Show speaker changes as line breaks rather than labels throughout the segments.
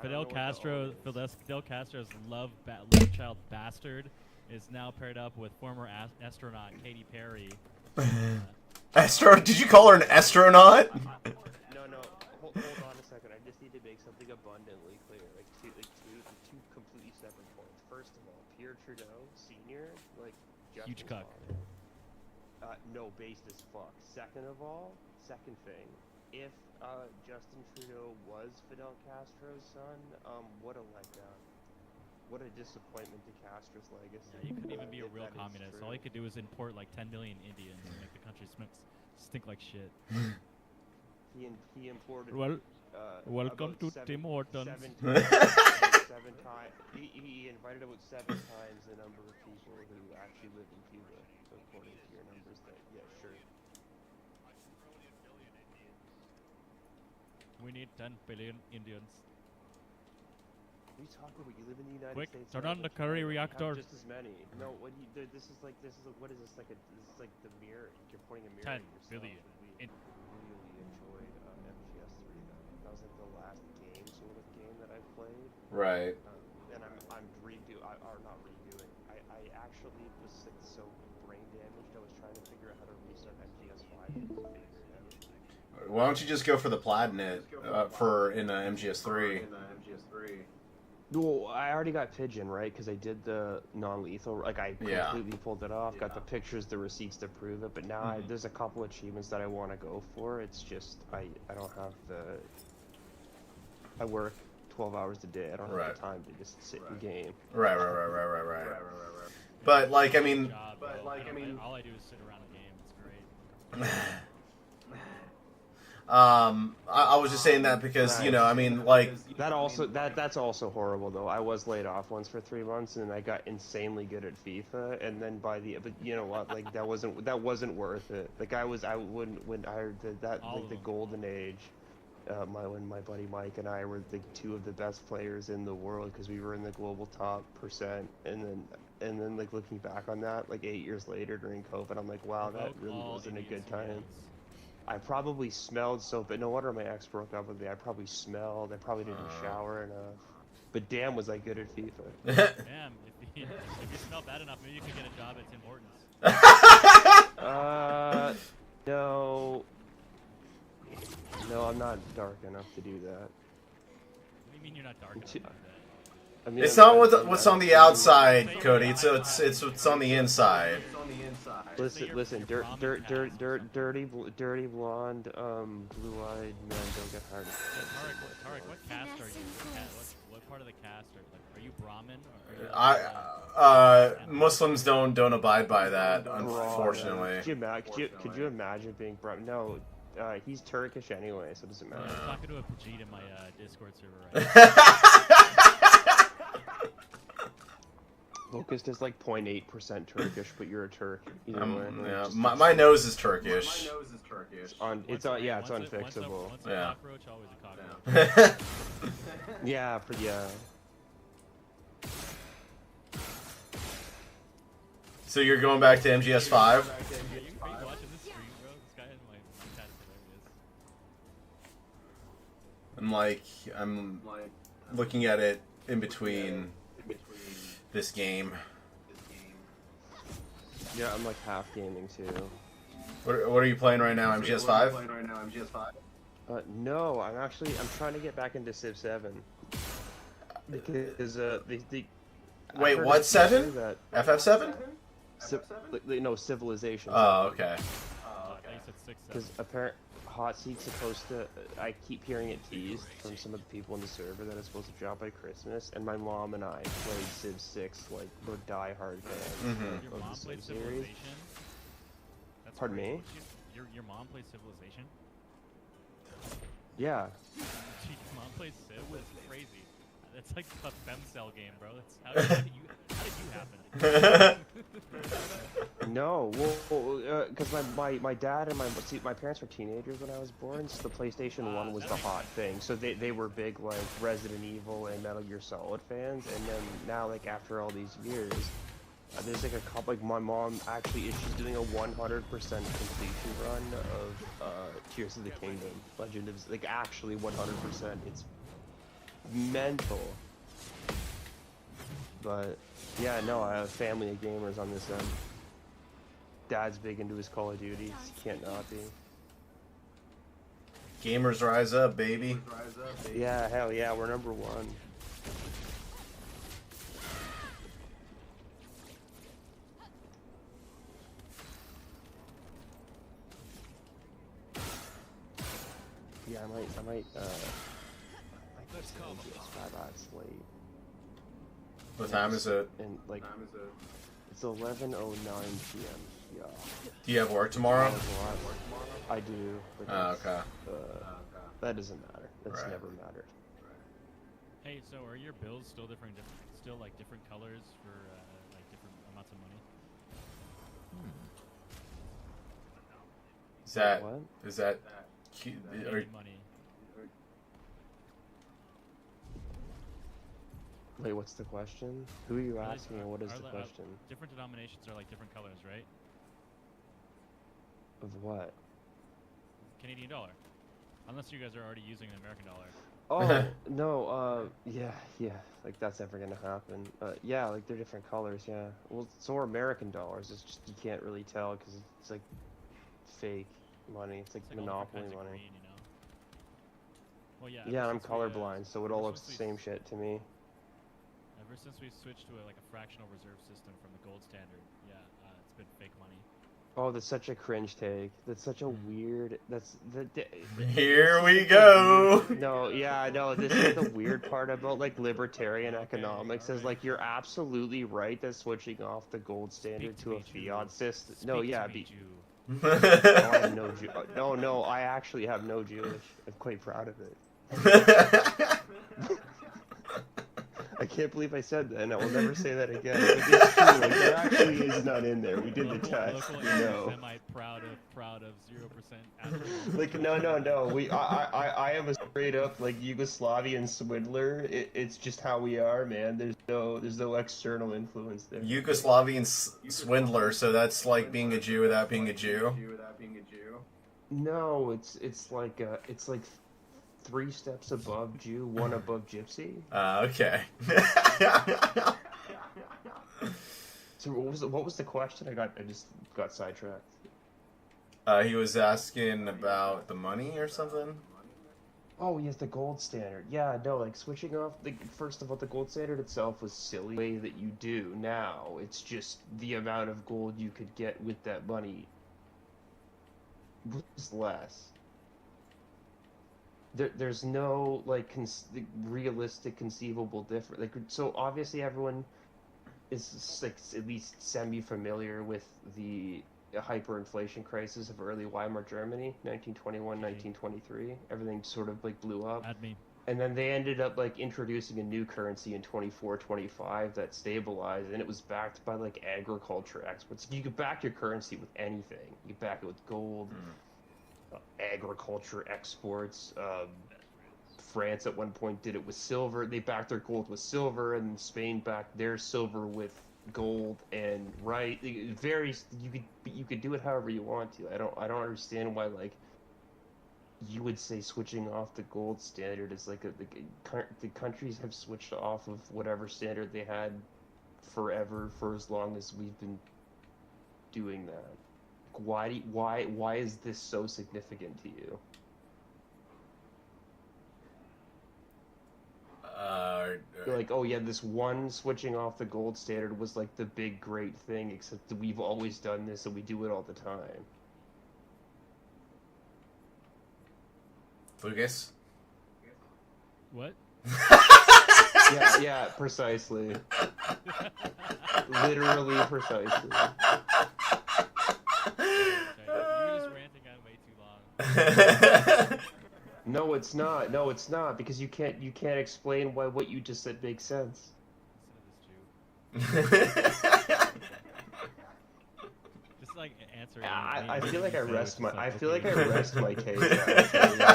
Fidel Castro's love child bastard is now paired up with former astronaut Katy Perry.
Did you call her an astronaut?
No. Hold on a second. I just need to make something abundantly clear. Two completely separate points. First of all, Pierre Trudeau Senior,
huge cuck.
No, based as fuck. Second thing, if Justin Trudeau was Fidel Castro's son, what a letdown. What a disappointment to Castro's legacy.
Yeah, you couldn't even be a real communist. All he could do was import like 10 million Indians and make the country stink like shit.
He imported.
Welcome to Tim Hortons.
Seven times. He invited about 7 times the number of people who actually live in Cuba, according to your numbers. Yeah, sure.
We need 10 billion Indians.
What are you talking about? You live in the United
Quick,
States.
turn on the curry reactor.
Just as many. No, this is like what is this like the mirror? You're pointing a mirror
10
at yourself.
billion.
Really enjoyed MGS3 though. That was like the last sort of game that I played.
Right.
And I'm not redoing. I actually was so brain damaged. I was trying to figure out how to restart MGS5.
Why don't you just go for the Platinum in MGS3?
Well, I already got Pigeon, right? Because I did the non-lethal. Like, I completely pulled it off. Got the pictures, the receipts to prove it. But now there's a couple achievements that I want to go for. It's just, I don't have the... I work 12 hours a day. I don't have the time to just sit in game.
Right. But, like, I mean...
all I do is sit around the game. It's great.
I was just saying that because, you know, I mean, like...
That's also horrible, though. I was laid off once for 3 months, and then I got insanely good at FIFA, and then but you know what, like, that wasn't worth it. Like, the golden age, when my buddy Mike and I were the 2 of the best players in the world, because we were in the global top %, and then, like, looking back on that, like, 8 years later during COVID, I'm like, wow, that really wasn't a good time. I probably smelled soap, but no wonder my ex broke up with me. I probably smelled. I probably didn't shower enough. But damn, was I good at FIFA.
Damn, if you smell bad enough, maybe you could get a job at Tim Hortons.
No. No, I'm not dark enough to do that.
What do you mean you're not dark enough to do that?
I mean,
it's not what's on the outside, Cody. It's what's on the inside.
Listen, dirty blonde, blue-eyed men don't get hard.
Tarek, what caste are you? What part of the caste are you Brahmin?
Muslims don't abide by that, unfortunately.
Could you imagine being Brahmin? No, he's Turkish anyway, so it doesn't matter.
I'm talking to a Pajit in my Discord server right now.
Locust is like 0.8% Turkish, but you're a Turk.
Yeah, my nose is Turkish.
It's unfixable.
Once a cockroach, always a cockroach.
Yeah.
So you're going back to MGS5?
Are you watching this stream, bro? This guy is my chat hilarious.
I'm looking at it in between this game.
Yeah, I'm like half gaming too.
What are you playing right now? MGS5?
No, I'm trying to get back into Civ 7 because
Wait, what 7? FF7?
No, Civilization.
Oh, okay.
Because apparently Hot Seat's supposed to. I keep hearing it teased from some of the people in the server that it's supposed to drop by Christmas, and my mom and I played Civ 6 like we're die-hard fans of the Civ series. Pardon me?
Your mom plays Civilization?
Yeah.
Your mom plays Civ? That's crazy. That's like a femcell game, bro. How did you happen?
No, well, because my dad and my parents were teenagers when I was born, so the PlayStation 1 was the hot thing. So they were big like Resident Evil and Metal Gear Solid fans, and then now like after all these years, There's like a couple, like my mom actually is she's doing a 100% completion run of Tears of the Kingdom, Legend of, like actually 100%. It's mental. But yeah, no, I have a family of gamers on this end. Dad's big into his Call of Duties. He can't not be.
Gamers rise up, baby.
Yeah, hell yeah, we're number one. Yeah, I might just get 5 hours late.
What time is it?
And like, it's 11:09 p.m. Yeah.
Do you have work tomorrow?
I do. But
Oh, okay.
that doesn't matter. That's
Right.
never mattered.
Hey, so are your builds still different colors for like different amounts of money?
Is that
What?
is that cute? Or,
Making money.
Wait, what's the question? Who are you
Are they-
asking, and what is
are
the
the-
question?
Different denominations are like different colors, right?
Of what?
Canadian dollar. Unless you guys are already using the American dollar.
Oh, no, yeah, like that's never gonna happen. Yeah, like they're different colors, yeah. Well, so are American dollars, it's just, you can't really tell, because it's like fake money, it's like
It's like all different
monopoly
kinds of
money.
green, you know? Well, yeah.
Yeah,
ever
I'm
since we,
colorblind, so it all
ever
looks the
since we
same shit to me.
Ever since we switched to like a fractional reserve system from the gold standard, yeah, it's been fake money.
Oh, that's such a cringe take. That's such a weird. That's
Here we go.
No, yeah, I know. This is the weird part about like libertarian economics. Is like you're absolutely right that switching off the gold standard to a fiat system. No,
Speak
yeah,
to me, Jew.
oh, I have no Jew. No, I actually have no Jewish. I'm quite proud of it. I can't believe I said that, and I will never say that again. But it's true. Like, there actually is none in there. We did the test.
Local
No.
proud of 0%
Like no. I am a straight up like Yugoslavian swindler. It's just how we are, man. There's no external influence there.
Yugoslavian swindler, so that's like being a Jew without being a Jew.
No, it's like 3 steps above Jew, 1 above Gypsy.
Okay.
So what was the question? I just got sidetracked.
He was asking about the money or something.
Oh, yes, the gold standard. Yeah, no, like switching off first of all, the gold standard itself was silly. The way that you do now, it's just the amount of gold you could get with that money was less. There's no like realistic conceivable difference. Like, so obviously everyone is like at least semi-familiar with the hyperinflation crisis of early Weimar Germany, 1921, 1923. Everything sort of like blew up.
Add me.
And then they ended up like introducing a new currency in 24, 25 that stabilized, and it was backed by like agriculture exports. You could back your currency with anything. You could back it with gold, agriculture exports. France at one point did it with silver. They backed their gold with silver, and Spain backed their silver with gold. And it varies. You could do it however you want to. I don't understand why like you would say switching off the gold standard is like the countries have switched off of whatever standard they had forever for as long as we've been doing that. Why is this so significant to you? You're like, oh yeah, this one switching off the gold standard was like the big great thing, except that we've always done this and we do it all the time.
Lucas?
What?
Yeah, precisely. Literally precisely.
Okay, you were just ranting on way too long.
No, it's not. No, it's not, because you can't explain why what you just said makes sense.
Listen to this Jew. Just like answer.
I
anything
feel like
you
I
say,
rest
which is,
my
like,
I feel like I
okay.
rest my case. Actually. I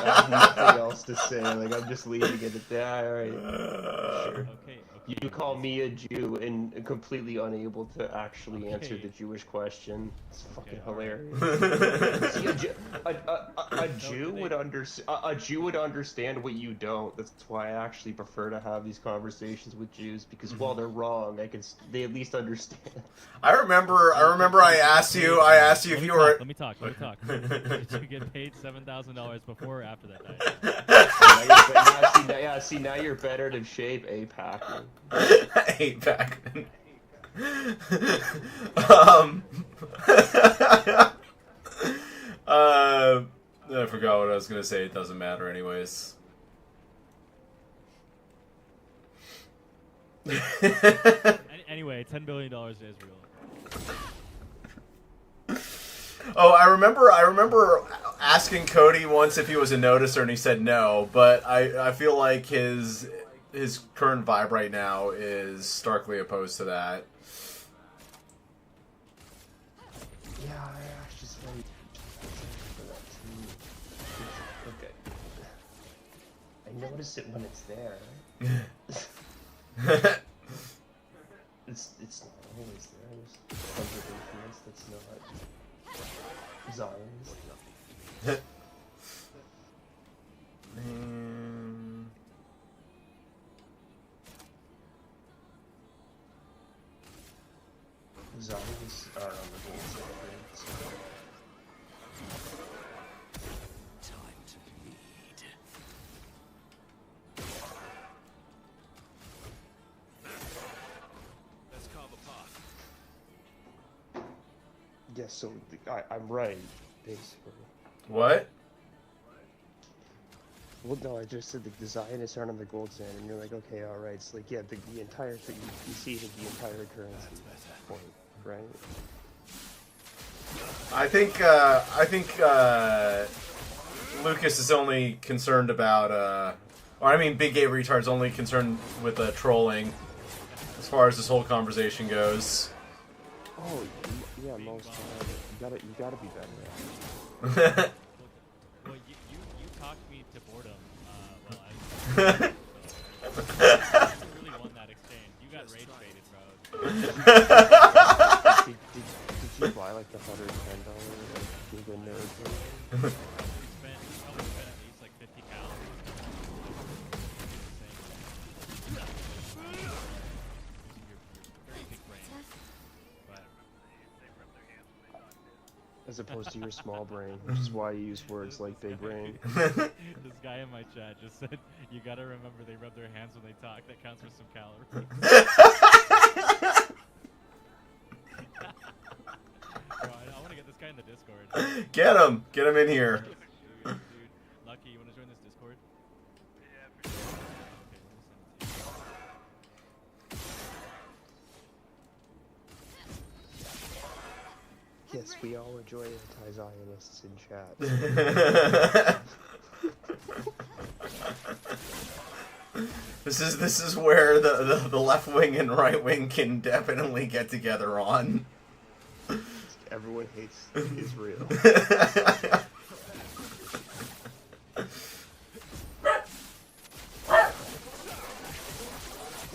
have nothing else to say. Like I'm just leaving it at that. All right. Sure.
Okay,
You call me a Jew and completely unable to actually answer
Okay.
the Jewish question. It's fucking
all right.
hilarious. See, a
So
Jew
do
would
they-
a Jew would understand what you don't. That's why I actually prefer to have these conversations with Jews because while they're wrong, they at least understand.
I remember I asked you if
Let me
you
talk,
were.
Let me talk. Did you get paid $7,000 before or after that diet?
See, now you're better to shape, APAC.
8-pack. I forgot what I was gonna say. It doesn't matter, anyways.
Anyway, $10 billion to Israel.
Oh, I remember asking Cody once if he was a noticer, and he said no. But I feel like his current vibe right now is starkly opposed to that.
Yeah, I actually very for that too. Okay. I notice it when it's there. It's not always there. There's tons of influence that's not Zionist. Zionists are on the gold standard.
Time to lead. Let's carve a path.
Yes, so I'm right, basically.
What?
Well, no, I just said the Zionists aren't on the gold standard, and you're like, okay, all right. It's like, yeah, the entire thing, you see it as the entire currency point, right?
I think Lucas is only concerned about or I mean Big Gay Retard's only concerned with trolling as far as this whole conversation goes.
Oh, yeah, most time. You gotta be better at it.
Well, you talked me to boredom. Well, I really won that exchange. You got rage baited, bro.
Did you buy like the $110 like Giga Nerd thing?
You probably spent at least like 50 calories. Using your very big brain. But
As opposed to your small brain, which is why you use words like big brain.
this guy in my chat just said, you gotta remember they rub their hands when they talk. That counts for some calories. Bro, I want to get this guy in the Discord.
Get him in here.
Dude, Lucky, you want to join this Discord? Yeah, for sure. Okay, we'll send it to you.
Yes, we all enjoy anti-Zionists in chat.
This is where the left wing and right wing can definitely get together on.
Everyone hates Israel.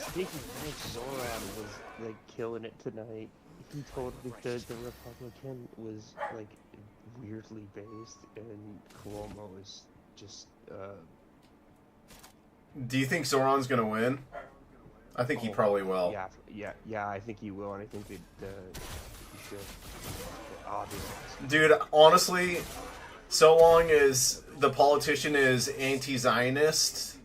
Speaking of which, Zoran was like killing it tonight. He told me the Republican was like weirdly based, and Cuomo is just.
Do you think Zoran's gonna win? I think he probably will.
Yeah. I think he will, and I think that he should. Obviously.
Dude, honestly, so long as the politician is anti-Zionist,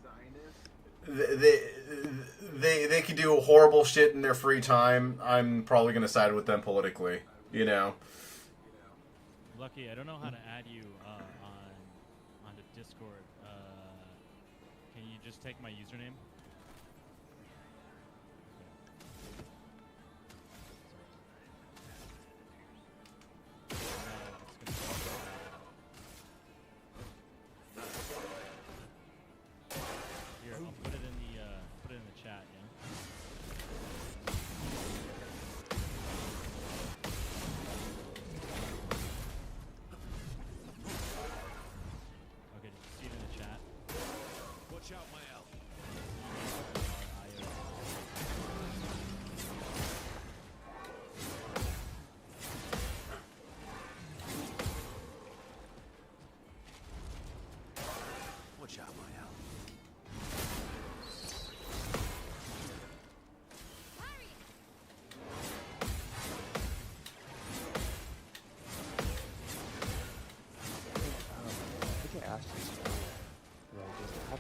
they could do horrible shit in their free time. I'm probably gonna side with them politically. You know.
Lucky, I don't know how to add you on the Discord. Can you just take my username? Here, I'll put it in the chat. Yeah. Okay, did you see it in the chat?
Watch out, my elf.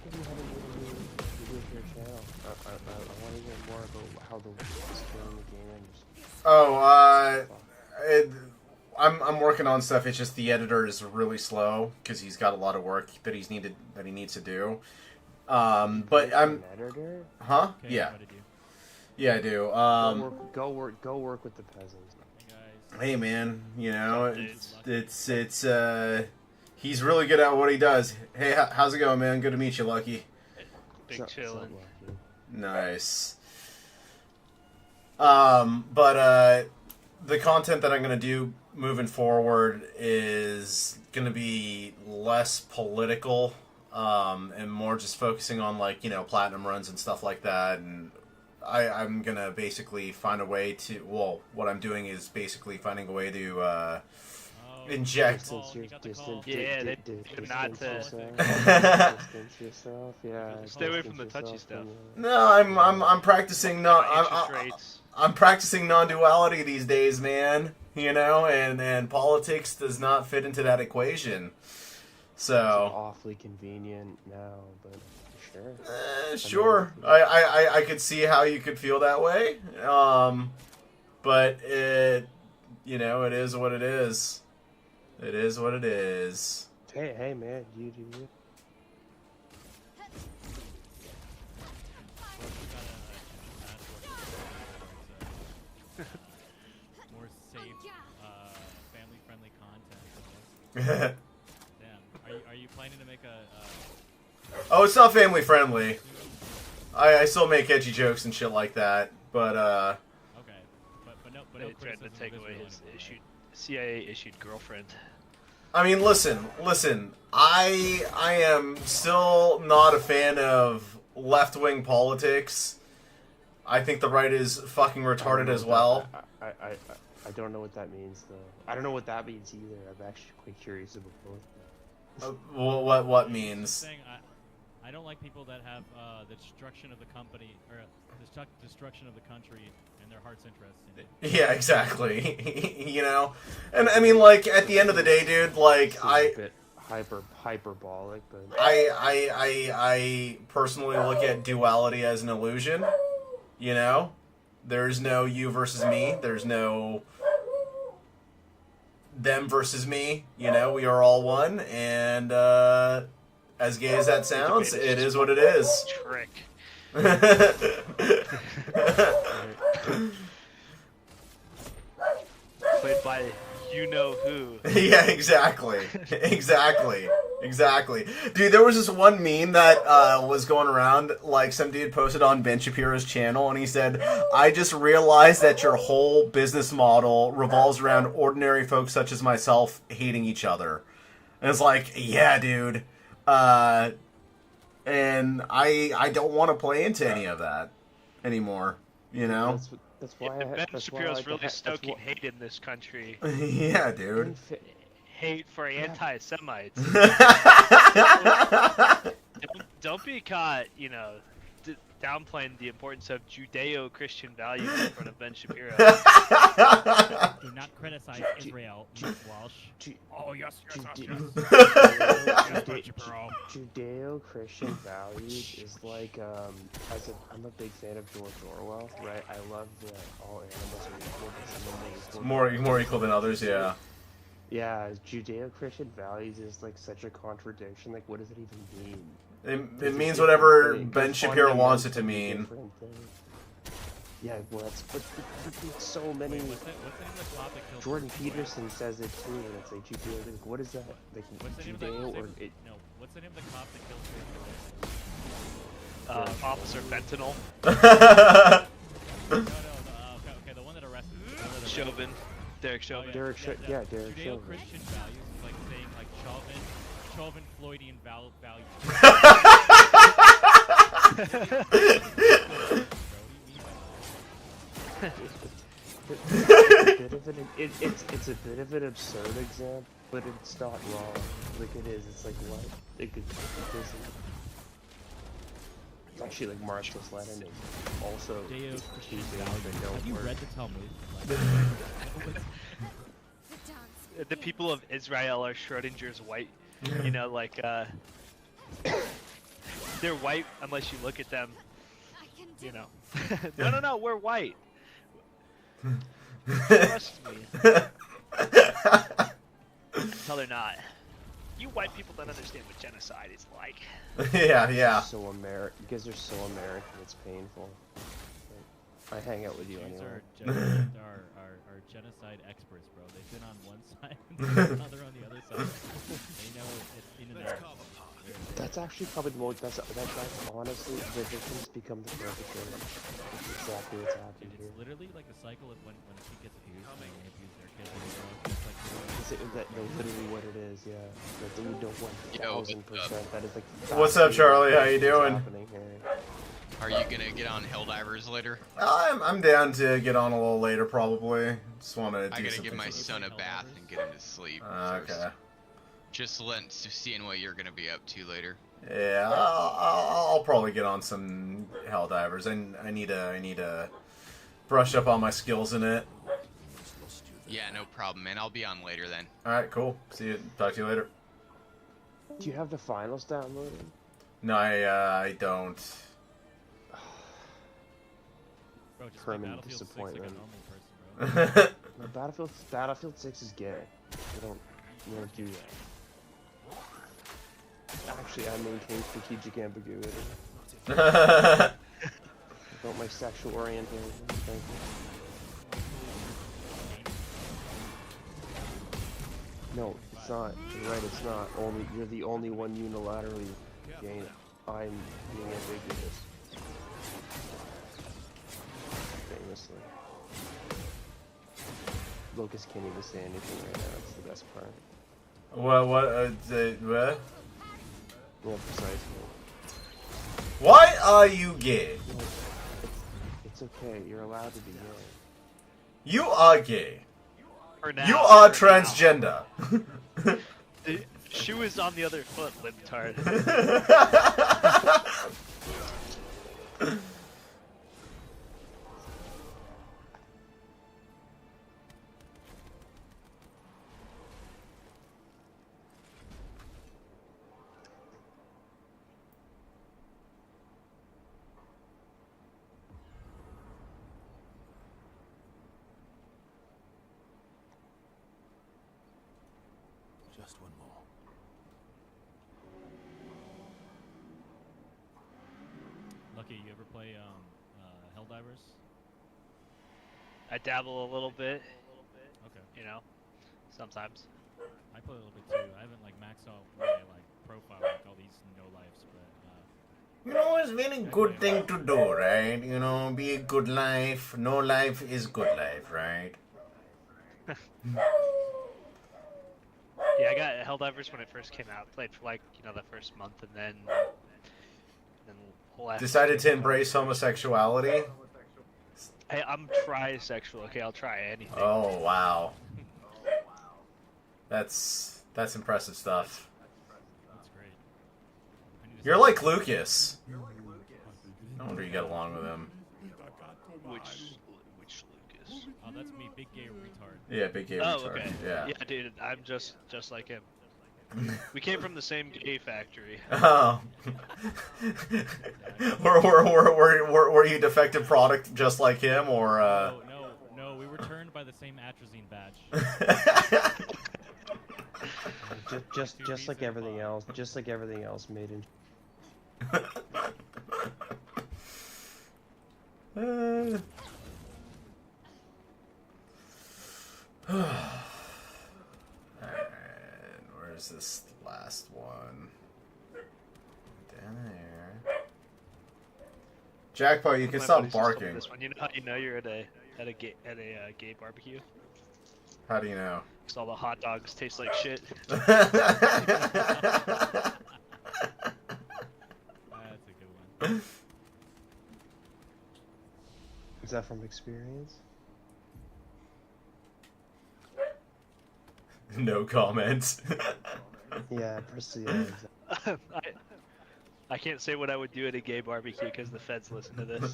have you had a new video for your channel? I want to hear more about how the scaling the game is.
Oh, I'm working on stuff. It's just the editor is really slow because he's got a lot of work that he needs to do. But I'm
An editor.
huh?
Okay,
Yeah,
what did you?
yeah, I do.
Go work with the peasants.
Hey guys.
Hey man, you know,
Dudes.
it's he's really good at what he does. Hey, how's it going, man? Good to meet you, Lucky.
Big chillin'.
Nice. But the content that I'm gonna do moving forward is gonna be less political, and more just focusing on, like, you know, platinum runs and stuff like that. And I'm gonna basically find a way to. Well, what I'm doing is basically finding a way to
Oh,
inject.
he got the call.
Yeah, they not to
Distance yourself. Yeah.
stay away from the
distance
touchy
yourself
stuff.
from
No, I'm practicing
Interest rates.
I'm practicing non-duality these days, man. You know, and politics does not fit into that equation.
It's
So,
awfully convenient now, but sure.
sure, I could see how you could feel that way. But it, you know, it is what it is. It is what it is.
Hey man, you do you.
More safe, family-friendly content. Damn. Are you planning to make a?
Oh, it's not family friendly. I still make edgy jokes and shit like that, but
Okay. But no
They tried
criticism
to
of
take away
Israel
his
anymore, right?
CIA issued girlfriend.
I mean, listen. I am still not a fan of left-wing politics. I think the right is fucking retarded as well.
I don't know what that means though. I don't know what that means either. I'm actually quite curious about both.
What means?
Saying I don't like people that have the destruction of the company or destruction of the country and their heart's interest. You know?
Yeah, exactly. You know, and I mean, like, at the end of the day, dude, like,
Seems a bit hyperbolic, but
I personally look at duality as an illusion. You know, there's no you versus me. There's no them versus me. You know, we are all one, and as gay as that sounds, it is what it is.
Trick. Played by you know who.
Yeah, exactly. Dude, there was this one meme that was going around, like, some dude posted on Ben Shapiro's channel, and he said, I just realized that your whole business model revolves around ordinary folks such as myself hating each other. And it's like, yeah, dude. And I don't want to play into any of that anymore, you know?
that's why
Ben
that's why I
Shapiro's
like
really
the
stoking hate in this country.
Yeah, dude.
Hate for anti-Semites. Don't be caught, you know, downplaying the importance of Judeo-Christian values in front of Ben Shapiro.
Do not criticize Israel, Mike Walsh. Oh yes,
Judeo-Christian values is like I'm a big fan of George Orwell, right? I love that all animals are equal, but some animals are
More equal than others, yeah.
Yeah, Judeo-Christian values is like such a contradiction. Like, what does it even mean?
It means whatever Ben Shapiro wants it to mean.
Yeah, well, but so many.
What's the name of the cop that killed
Jordan
George Floyd?
Peterson says it too, and it's like Judeo. Like, what is that? Like
What's the name of the
Judeo or it?
no? What's the name of the cop that killed George Floyd?
Officer Fentanyl,
No, okay, the one that arrested.
Chauvin, Derek
Oh,
Chauvin.
Derek Chauvin. Derek Chauvin.
Judeo-Christian values is like saying like Chauvin Floydian values.
It's a bit of an absurd example, but it's not wrong. Like it is. It's like what? It isn't. It's actually like Marxist Lenin is also
Judeo-Christian
things
values.
that don't
Have you
work.
read the Talmud?
The people of Israel are Schrodinger's white, you know, like They're white unless you look at them.
I can do
You know. No, we're white. Trust me. No, they're not. You white people don't understand what genocide is like.
Yeah.
So American. You guys are so American. It's painful. I hang out with you
These
anyway.
are genocide experts, bro. They've been on one side, and now they're on the other side. They know it's in and out.
That's actually probably the most. That's honestly the victims become the perpetrators. That's exactly what's happening
Dude,
here.
it's literally like the cycle of when a kid gets abused, like they abuse their kids and they grow up. It's like,
That's literally what it is. Yeah. That we don't want
Yo,
1000%. That is like.
What's up, Charlie? How you
what's
doing?
happening here.
Are you gonna get on Helldivers later?
I'm down to get on a little later, probably. Just want to do
I gotta
some
give my
things.
son a bath and get him to sleep. first.
Okay.
Just seeing what you're gonna be up to later.
Yeah, I'll probably get on some Helldivers. I need to brush up on my skills in it.
Yeah, no problem, man. I'll be on later then.
All right, cool. See you. Talk to you later.
Do you have the finals downloaded?
No, I don't.
bro, just play
Permanent
Battlefield 6 like a
disappointment.
normal person, bro.
No, Battlefield 6 is gay. We don't do that. Actually, I maintain strategic ambiguity. About my sexual orientation. Thank you. No, it's not. You're right, it's not. You're the only one unilaterally gay. I'm being ambiguous. Famously. Locust can't even say anything right now. That's the best part.
What?
Yeah, precisely.
Why are you gay?
No, it's okay. You're allowed to be gay.
You are gay.
For now,
You are
for now.
transgender.
The shoe is on the other foot, libtard.
Just one more.
Lucky, you ever play Helldivers?
I dabble a little bit,
Okay.
you know, sometimes.
I play a little bit too. I haven't like maxed out my like profile like all these no lives, but
You know, it's very good thing to do, right? You know, be a good life. No life is good life, right?
Yeah, I got Helldivers when it first came out. Played for like, you know, the first month and then left.
Decided to embrace homosexuality.
Hey, I'm trisexual. Okay, I'll try anything.
Oh wow, that's impressive stuff.
that's great. I need to
You're
start-
like Lucas. No wonder you get along with him.
Which Lucas?
Oh, that's me, big gay retard.
Yeah, big gay
Oh,
retard.
okay.
Yeah.
Yeah, dude, I'm just like him. We came from the same gay factory.
Oh. were you defective product just like him, or?
No, we were turned by the same atrazine badge.
Just like everything else. Just like everything else made in.
Alright, where's this last one? Down there. Jackpot, you can
My
stop
buddies just told me
barking.
This one, you know how you know you're at a gay barbecue?
How do you know?
Because all the hot dogs taste like shit.
That's a good one.
Is that from experience?
No comment.
Yeah, yeah, exactly.
I can't say what I would do at a gay barbecue because the feds listen to this.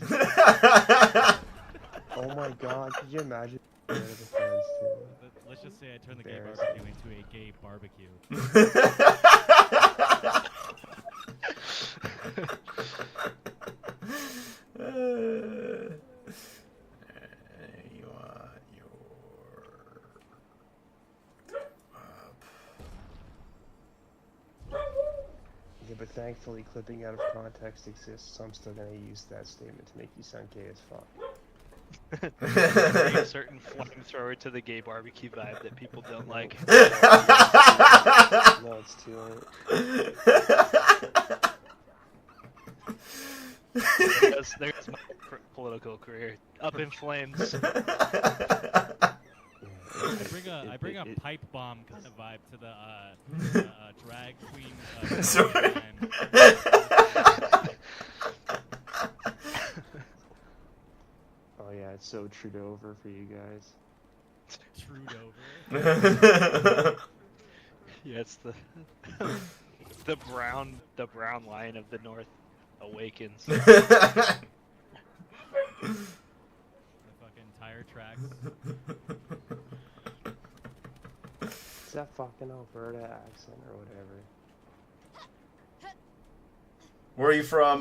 Oh my god, could you imagine? Yeah, the fans too.
Let's just say I turned the gay
Embarrassing.
barbecue into a gay barbecue.
thankfully, clipping out of context exists, so I'm still gonna use that statement to make you sound gay as fuck.
Bring a certain flamethrower to the gay barbecue vibe that people don't like.
No, it's too late.
There's my political career up in flames.
I bring a pipe bomb kind of vibe to the drag queen.
Sorry.
time.
Oh yeah, it's so Trudeau-over for you guys.
Trudeau.
Yeah, it's the the brown lion of the north awakens.
The fucking tire tracks.
It's that fucking Alberta accent or whatever.
Where are you from,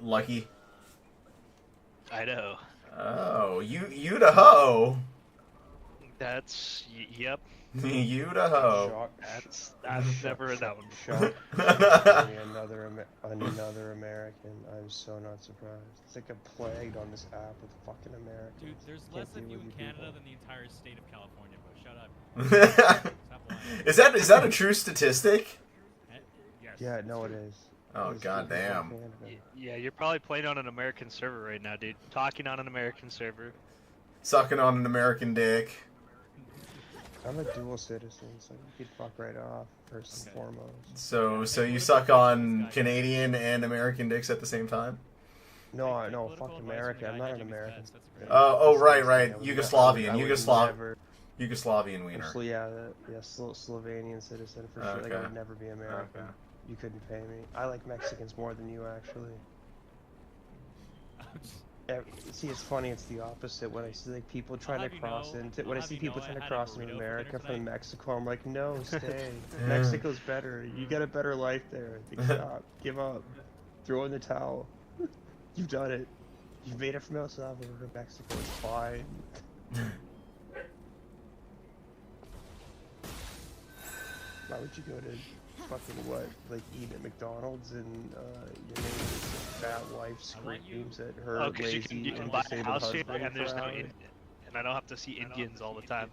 Lucky?
Idaho.
Oh, Idaho.
That's yep.
Idaho.
Shock.
I've never known.
Shock. another American. I'm so not surprised. It's like a plague on this app with fucking Americans.
Dude, there's
Can't
less
deal
of you
with
in Canada
people.
than the entire state of California, bro. Shut up. Stop lying.
Is that a true statistic?
Yes.
Yeah, no, it is.
Oh,
It is
goddamn.
Canada.
Yeah, you're probably playing on an American server right now, dude. Talking on an American server.
Sucking on an American dick.
I'm a dual citizen, so you could fuck right off, first and foremost.
So you suck on Canadian and American dicks at the same time?
No, no,
Political
fuck
advice
America.
from
I'm
the guy
not an
hedging his
American.
bets, that's great.
Oh, right.
I would
Yugoslavian.
never-
Yugoslavian wiener.
Actually, yeah, Slovenian citizen for sure. Like, I
Okay.
would never be American.
Okay.
You couldn't pay me. I like Mexicans more than you, actually. See, it's funny. It's the opposite. When I see like people trying to
have you
cross
know-
into,
I'll
when I
have
see
you
people
know I
trying to
had a
cross
burrito
into
for
America
dinner
from
tonight.
Mexico, I'm like, no, stay.
Yeah.
Mexico's better. You get a better life there. Like, stop. Give up. Throw in the towel. You've done it. You've made it from El Salvador to Mexico. It's fine. Why would you go to fucking what? Like eat at McDonald's and your neighbor's fat wife
I want you-
screams at her
Oh, because
lazy
you can
and
buy a
disabled
house here
husband
and there's
for
no
hours?
and I don't have to see Indians all the time.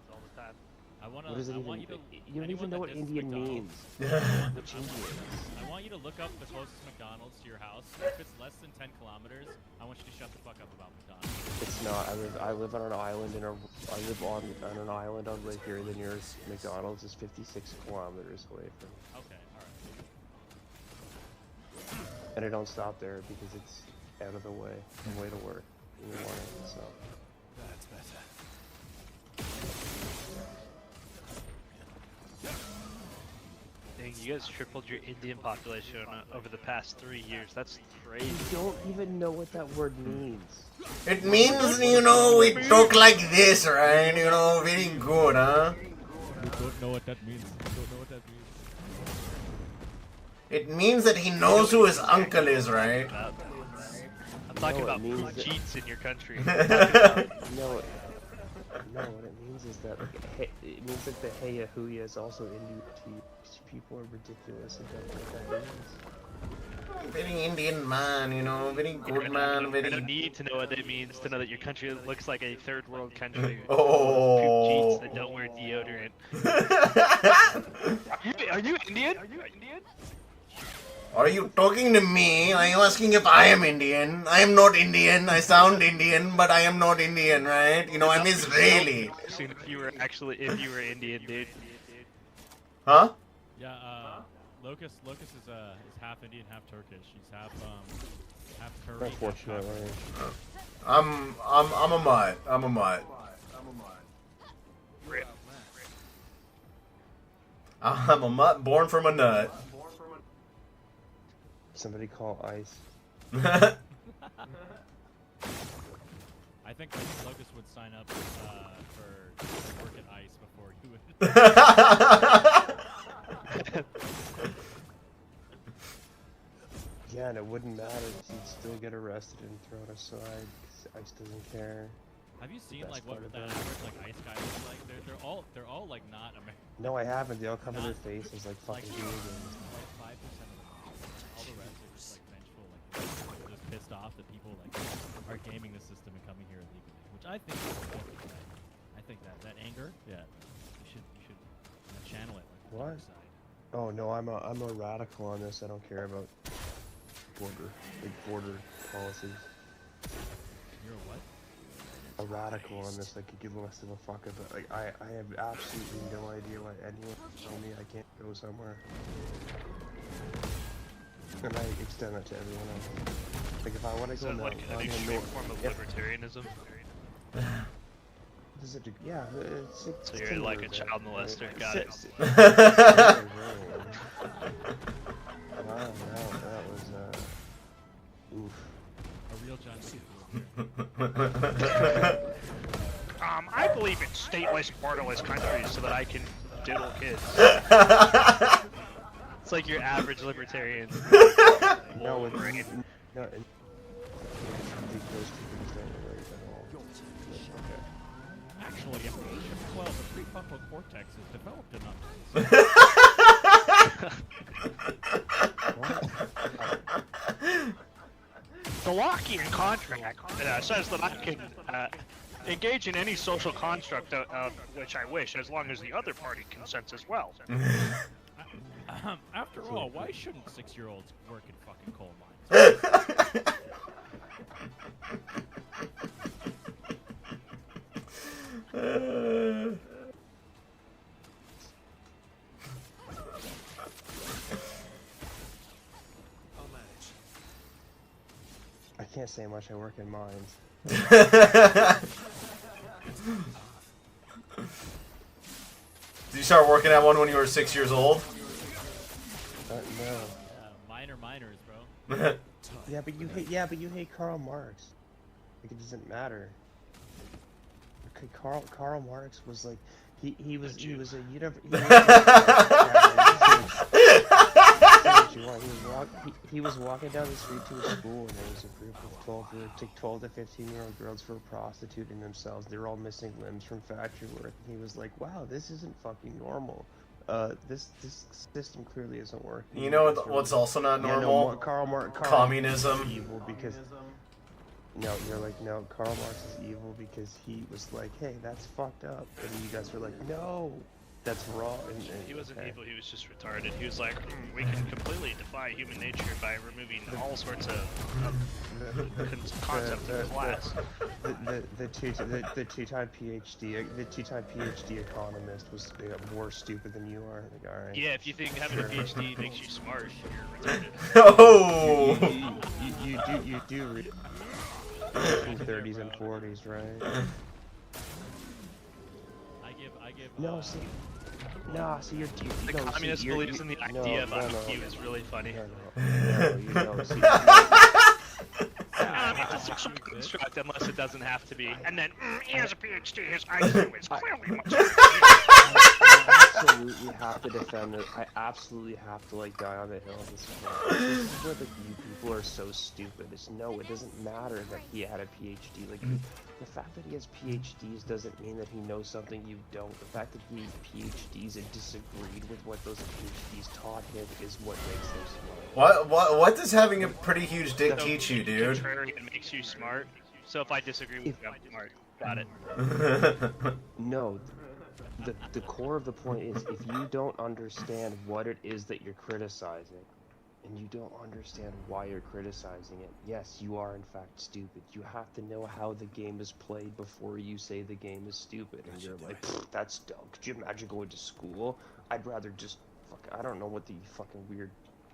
I wanna.
What does it
I
even?
want you to.
You don't
anyone
even know
that
what
disses
Indian
McDonald's,
means.
I
Which
want-
Indians?
I want you to look up the closest McDonald's to your house. If it's less than 10 kilometers, I want you to shut the fuck up about McDonald's.
It's not. I live on an island I live on an island on Lake Erie. The nearest McDonald's is 56 kilometers away from me.
Okay, alright.
And I don't stop there because it's out of the way, the way to work in the morning. So
That's better.
Dang, you guys tripled your Indian population over the past 3 years. That's crazy.
you don't even know what that word means.
It means, we talk like this, right? Very good, huh?
You don't know what that means. You don't know what that means.
It means that he knows who his uncle is, right?
I'm talking
No, it
about
means
who
that-
cheats in your country.
No, what it means is that like, it means that the Hey Yahuya is also Indian to you. People are ridiculous and don't know what that means.
Very Indian man, very good man,
I
very...
don't need to know what it means to know that your country looks like a third world country.
Oh.
Poop cheats that don't wear deodorant. Are you Indian?
Are you talking to me? Are you asking if I am Indian? I am not Indian. I sound Indian, but I am not Indian, right? I'm Israeli.
Soon if you were Indian, dude.
Huh?
Yeah, Locust is half Indian, half Turkish. He's half Turkish.
Unfortunately.
I'm a mutt. I'm a mutt.
Rip.
I'm a mutt born from a nut.
Somebody call ICE.
I think Locust would sign up for work at ICE before he would.
Yeah, and it wouldn't matter because he'd still get arrested and thrown aside because ICE doesn't care.
Have you seen
best
like what
part
that
about it.
average like ice guy looks like? They're all like not American.
No, I haven't. They all cover their
Not-
faces like
Like
fucking hooligans.
5% of them. All the rest are just like vengeful, like just pissed off that people like are gaming the system and coming here illegally, which I think is different. I think that anger, yeah, you should channel it like the
What?
dark side.
Oh no, I'm a radical on this. I don't care about border policies.
You're a what?
A radical on this. I could give less of a fuck about. Like I have absolutely no idea why anyone would tell me I can't go somewhere. And I extend that to everyone else. Like if I want to
Is
go
that
now,
like an extreme form of libertarianism?
This is yeah, it's
So you're like a child molester. Got it.
Wow, that was oof.
A real John Cena.
I believe in stateless, borderless countries so that I can diddle kids. It's like your average libertarian.
No, it's
Wolverine.
no. Those two things don't relate at all. Okay.
Actually, at the age of 12, the prefrontal cortex is developed enough.
The Lockean contract says that I can engage in any social construct of which I wish, as long as the other party consents as well.
After all, why shouldn't 6-year-olds work in fucking coal mines?
I'll manage.
I can't say much. I work in mines.
Did you start working at one when you were 6 years old?
No.
Miners, bro.
Yeah, but you hate. Yeah, but you hate Karl Marx. Like it doesn't matter. Okay, Karl Marx was like he was a he was walking down the street to his school, and there was a group of 12 to 15-year-old girls who were prostituting themselves. They were all missing limbs from factory work. And he was like, "Wow, this isn't fucking normal. This system clearly isn't working."
You know what's also not
Yeah,
normal?
no, Karl
Communism.
is evil because no, you're like, no, Karl Marx is evil because he was like, hey, that's fucked up, and you guys were like, no, that's wrong. And
He wasn't
okay.
evil, he was just retarded. He was like, we can completely defy human nature by removing all sorts of concepts of class.
The two-time PhD economist was more stupid than you are. Like, all right.
Yeah, if you think having a PhD makes you smart, you're retarded.
Oh!
You do read 30s and 40s, right?
I give.
No, see, you're
The
no,
communist
see, you're,
believes in the
no,
idea of
no,
IQ is really funny.
No, see,
It's a social construct unless it doesn't have to be. And then, he has a PhD, his IQ is clearly much
I absolutely have to defend it. I absolutely have to like die on the hill of this point. This is where the you people are so stupid. It's no, it doesn't matter that he had a PhD. Like the fact that he has PhDs doesn't mean that he knows something you don't. The fact that he has PhDs and disagreed with what those PhDs taught him is what makes him smart.
What does having a pretty huge dick
So
teach you,
being
dude?
contrarian makes you smart. So if I disagree with you, I'm smart. Got it.
No, the core of the point is if you don't understand what it is that you're criticizing, and you don't understand why you're criticizing it, yes, you are in fact stupid. You have to know how the game is played before you say the game is stupid. And you're like, that's dumb. Could you imagine going to school? I'd rather just I don't know what the fucking weird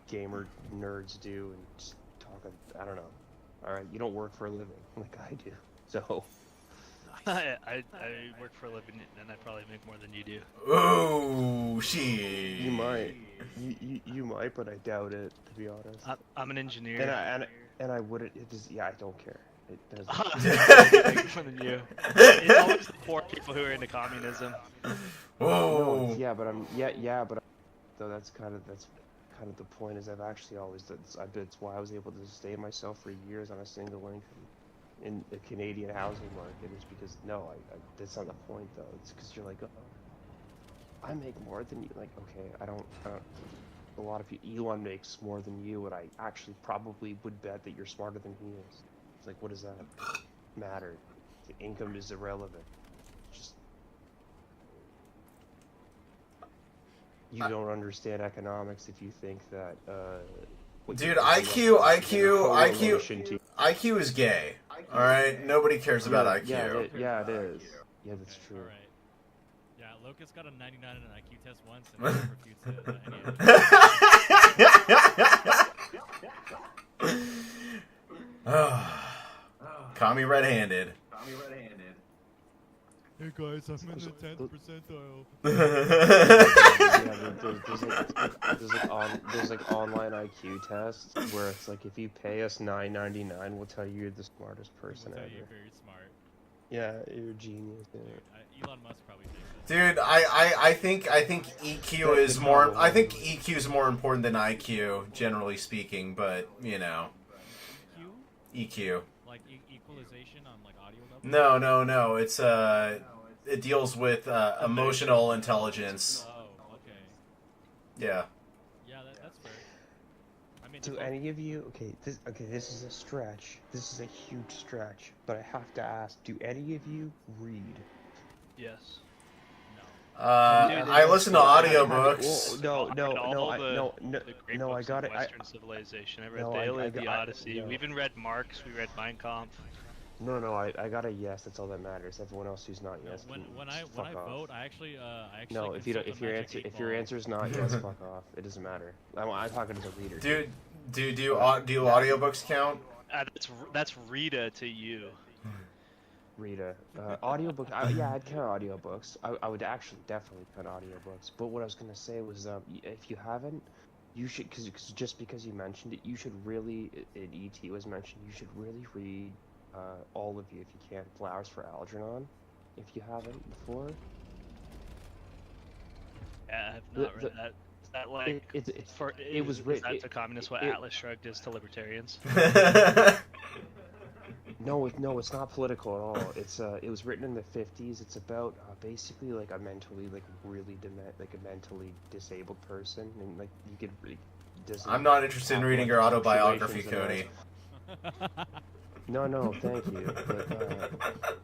gamer nerds do and just talk. I don't know. All right, you don't work for a living like I do, so.
I work for a living and I probably make more than you do.
Ooh, shit.
You might. You might, but I doubt it, to be honest.
I'm an engineer.
And I wouldn't. It just, yeah, I don't care. It doesn't.
I make more than you. It's always the poor people who are into communism.
Whoa.
No, yeah, but though that's kind of the point. Is I've actually always that's why I was able to sustain myself for years on a single income. in the Canadian housing market is because no, that's not the point though. It's because you're like, oh, I make more than you. Like, okay, I don't. A lot of people, Elon makes more than you, and I actually probably would bet that you're smarter than he is. It's like, what does that matter? The income is irrelevant. Just you don't understand economics if you think that. What
Dude,
you're doing
IQ is gay. All right, nobody cares about IQ.
Yeah, it is. Yeah, that's true.
All right. Yeah, Locust got a 99 in an IQ test once, and he refutes any
Caught me red-handed.
Hey guys, I'm in the 10th percentile.
There's like online IQ tests where it's like if you pay us $9.99, we'll tell you you're the smartest person
You're
ever.
very smart.
Yeah, you're a genius. Yeah.
Dude, Elon Musk probably thinks that.
Dude, I think EQ is more. I think EQ is more important than IQ, generally speaking. But you know, EQ.
Like equalization on like audio level?
No. It's it deals with emotional intelligence.
Oh, okay.
Yeah.
Yeah, that's fair. I mean,
Do any of you? This is a stretch. This is a huge stretch. But I have to ask: do any of you read?
Yes.
I listen to audiobooks.
No,
The
I
great
got
books
it.
of Western civilization. I read
No,
the
I-
Iliad,
I-
the
I-
Odyssey.
no.
We even read Marx. We read Mein Kampf.
No, I got a yes. That's all that matters. Everyone else who's not yes.
when
can
I
fuck off.
vote, I actually
No, if you don't,
consult the Magic 8
if your
Ball.
answer's not yes, fuck off. It doesn't matter. I'm talking as a reader.
Dude, do audiobooks count?
That's Rita to you.
Rita, audiobook. I'd count audiobooks. I would actually definitely count audiobooks. But what I was gonna say was, if you haven't, you should, cause just because you mentioned it, you should really. ET was mentioned. You should really read, all of you if you can. Flowers for Algernon, if you haven't before.
Yeah, I have not read that. Is that like
It was
is
written.
that to communists what Atlas Shrugged is to libertarians?
No, it's not political at all. It was written in the 50s. It's about basically like a mentally mentally disabled person, and like you could really.
I'm not interested in reading your autobiography,
Fluctuations
Cody.
No, thank you.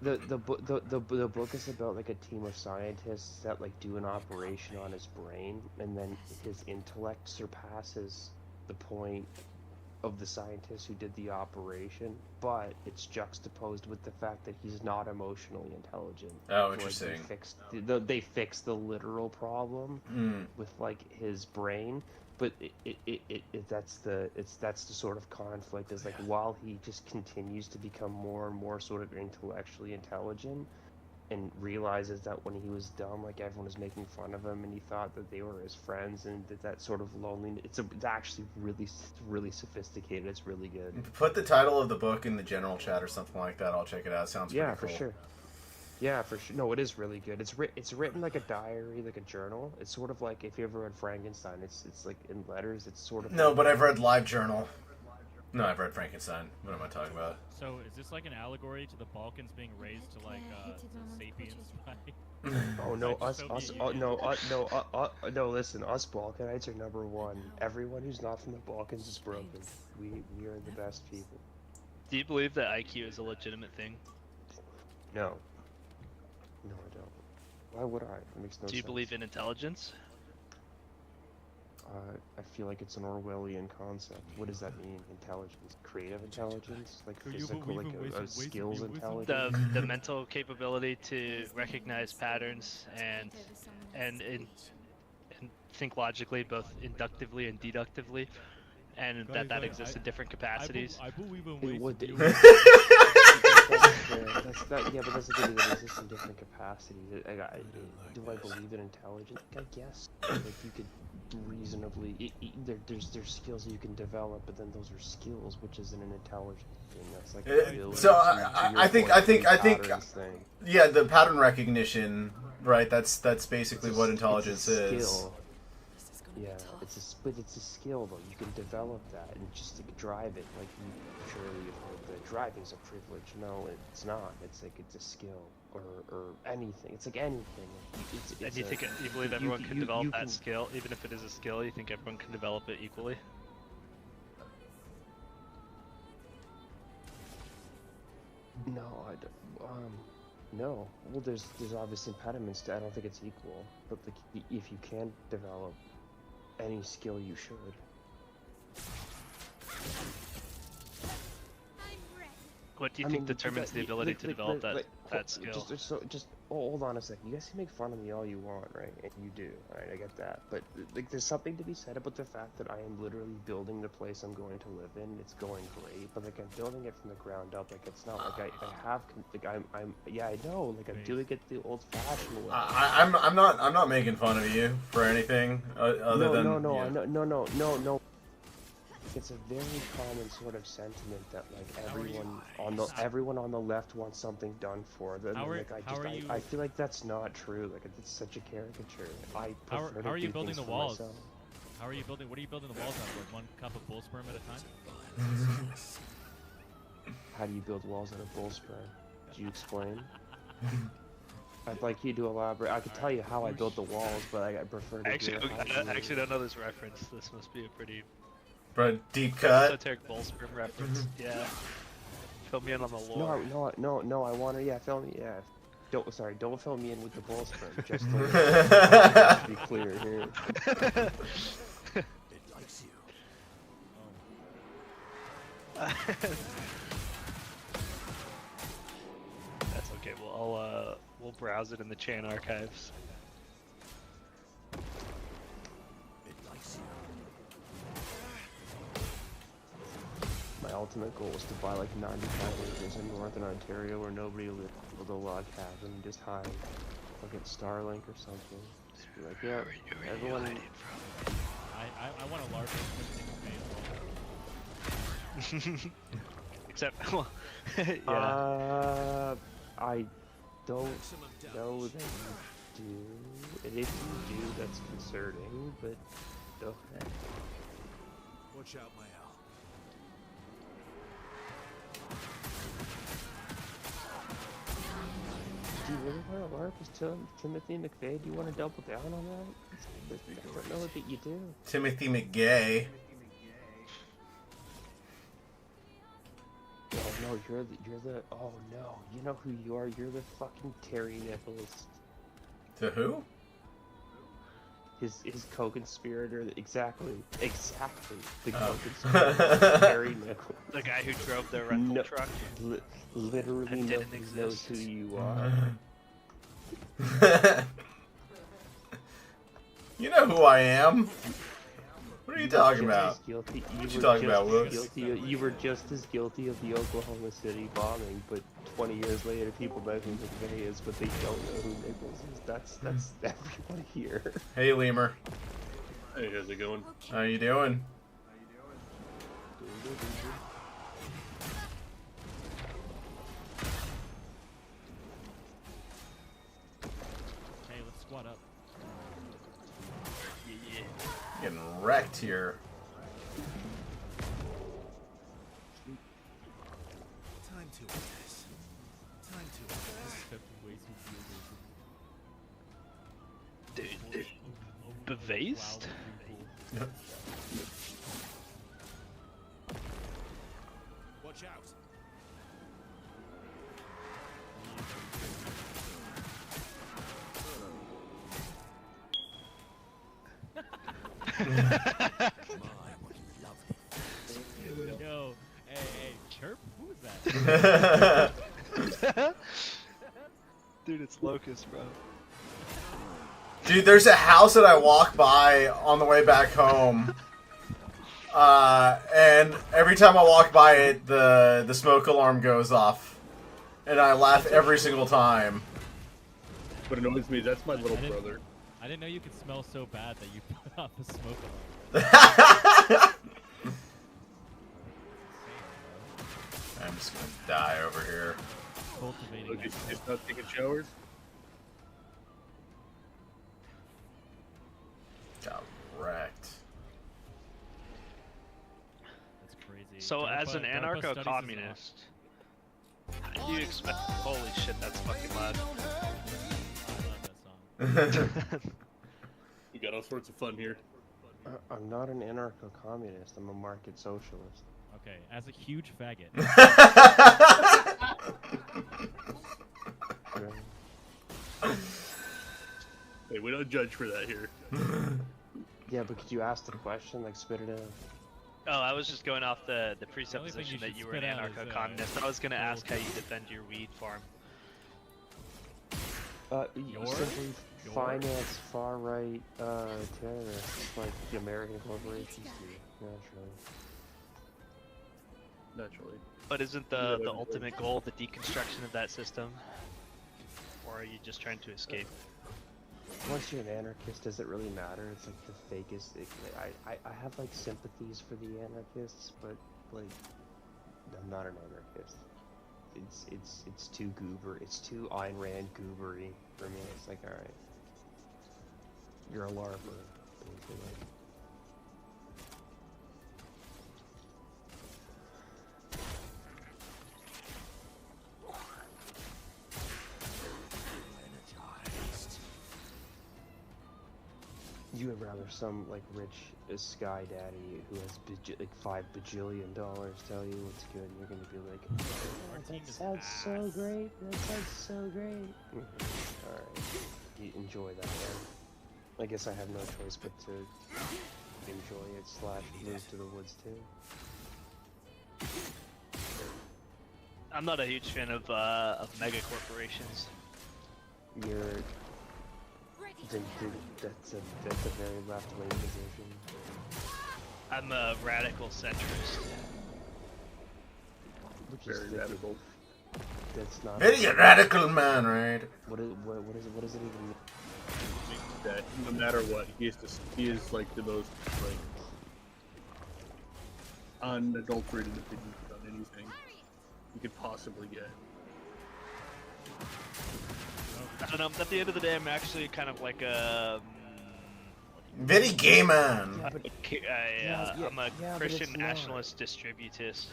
But, the book is about like a team of scientists that like do an operation on his brain, and then his intellect surpasses the point of the scientist who did the operation, but it's juxtaposed with the fact that he's not emotionally intelligent.
Oh,
Like,
interesting.
they fixed the literal problem with like his brain, but that's the sort of conflict is like while he just continues to become more and more sort of intellectually intelligent and realizes that when he was dumb, like everyone was making fun of him and he thought that they were his friends, and that sort of loneliness, it's actually really sophisticated. It's really good.
Put the title of the book in the general chat or something like that. I'll check it out. Sounds
Yeah,
pretty
for
cool.
sure. Yeah, for sure. No, it is really good. It's written like a diary, like a journal. It's sort of like if you ever read Frankenstein, it's like in letters. It's sort of
No,
like,
but I've read LiveJournal. No, I've read Frankenstein. What am I talking about?
So is this like an allegory to the Balkans being raised to like sapiens by?
Oh no,
Like
us,
Soviet
no. Listen, us Balkanites are number one. Everyone who's not from the Balkans is broken. We are the best people.
Do you believe that IQ is a legitimate thing?
No, I don't. Why would I? It makes no sense.
Do you believe in intelligence?
I feel like it's an Orwellian concept. What does that mean? Intelligence, creative intelligence, like
Do you
physical,
believe
like
in ways of
skills
wisdom?
intelligence.
The mental capability to recognize patterns and think logically, both inductively and deductively, and
Guys,
that
I-
exists in different
I
capacities.
I believe in
It
ways
would-
to deal
That's yeah, but that's the thing. It exists in different capacities. Do I believe in intelligence? I guess. Like you could reasonably. There's skills you can develop, but then those are skills, which isn't an intelligence thing. That's like an ability.
So
To your
I think
patterns thing.
yeah, the pattern recognition, right? That's basically
It's
what
a
intelligence is.
skill. Yeah, but it's a skill though. You can develop that and just like, drive it. Like you surely you've heard that driving's a privilege. No, it's not. It's like it's a skill or anything. It's like anything.
And you think you believe everyone can develop that skill, even if it is a skill? You think everyone can develop it equally?
No, I don't. No. Well, there's obvious impediments to. I don't think it's equal. But like, if you can develop any skill, you should.
What do you think determines the ability to develop that skill?
Hold on a second. You guys can make fun of me all you want, right? And you do, right? I get that. But like, there's something to be said about the fact that I am literally building the place I'm going to live in. It's going great, but like I'm building it from the ground up. Like it's not like I have like I'm yeah, I know. Like I'm doing it the old-fashioned way.
I'm not making fun of you for anything other than
No. It's a very common sort of sentiment that like everyone on the left wants something done for them. I feel like that's not true. Like it's such a caricature. I prefer
How are
to
you
do
building
things
the
for
walls?
myself.
How are you building? What are you building the walls on? Like 1 cup of bull sperm at a time?
How do you build walls out of bull sperm? Do you explain? I'd like you to elaborate. I could tell you how I built the walls, but I prefer to
Actually,
do it.
I actually don't know this reference. This must be a pretty
bro, deep cut.
esoteric bull sperm reference. Yeah. Fill me in on the lore.
No. I want to. Yeah, fill me. Yeah. Don't fill me in with the bull sperm. Just to be clear here.
It likes you.
That's okay. Well, we'll browse it in the Chan archives.
It likes you.
My ultimate goal is to buy like 95 acres in northern Ontario where nobody lives with a log cabin and just hide. Or get Starlink or something. Just be like, yeah, everyone.
I want a larger thing.
Except, well, yeah.
I don't
Maximum damage.
know that you do. And if you do, that's concerning, but okay.
Watch out, my owl.
Do you really want to LARP as Timothy McVeigh? Do you want to double down on that? I don't know that you do.
Timothy McGay.
Oh no, you're the. Oh no, you know who you are? You're the fucking Terry Nichols.
To who?
His co-conspirator. Exactly. The co-conspirator. Terry Nichols.
The guy who drove the rental truck.
Literally
That didn't
nobody knows
exist.
who you are.
You know who I am. What are you talking about?
What
you talking about, Lewis?
You were just as guilty of the Oklahoma City bombing, but 20 years later, people know who McVeigh is, but they don't know who Nichols is. That's everyone here.
Hey, Lemur.
Hey, how's it going?
How you doing?
Hey, let's squat up.
Getting wrecked here.
Time to this. Time to this.
Bevaced?
Watch out. My, what lovely.
Yo, hey, chirp? Who is that?
Dude, it's Locust, bro.
Dude, there's a house that I walk by on the way back home. And every time I walk by it, the smoke alarm goes off. And I laugh every single time.
What annoys me, that's my little
I didn't-
brother.
I didn't know you could smell so bad that you put off the smoke alarm.
I'm just gonna die over here.
Cultivating
Look,
that
it's
smoke.
just not taking showers.
Got wrecked.
So, as an
DARPA studies is
anarcho-communist, how do you expect? Holy shit, that's fucking loud.
I love that song.
We got all sorts of fun here.
I'm not an anarcho-communist. I'm a market socialist.
Okay, as a huge faggot.
Right?
Hey, we don't judge for that here.
Yeah, but could you ask the question, like spit it out?
Oh, I was just going off the
only thing
presupposition
you
that
should
you were an
spit out is,
anarcho-communist. I was gonna ask how you defend your weed farm.
Simply finance far-right terrorists like the American corporations do, naturally.
Naturally.
But isn't
Yeah,
the
but-
ultimate goal the deconstruction of that system? Or are you just trying to escape?
Once you're an anarchist, does it really matter? It's like the fakest. I have like sympathies for the anarchists, but like, I'm not an anarchist. It's too goober. It's too Ayn Rand goobery for me. It's like, all right, you're a larper, basically. You would rather some like rich sky daddy who has like $5 bajillion tell you what's good, and you're gonna be like,
Our
oh,
team
that
is
sounds so
ass."
great. That sounds so great. All right, you enjoy that. Then. I guess I have no choice but to enjoy it / move to the woods too.
I'm not a huge fan of mega corporations.
You're that's a very left-wing position.
I'm a radical centrist.
Which
Very
is
radical.
That's not.
Very radical man, right?
What does it even mean?
That no matter what, he is like the most like unadulterated opinion on anything you could possibly get.
I don't know. At the end of the day, I'm actually kind of like a.
Very gay man.
Yeah, but
I'm a
but
Christian
it's not.
nationalist distributist.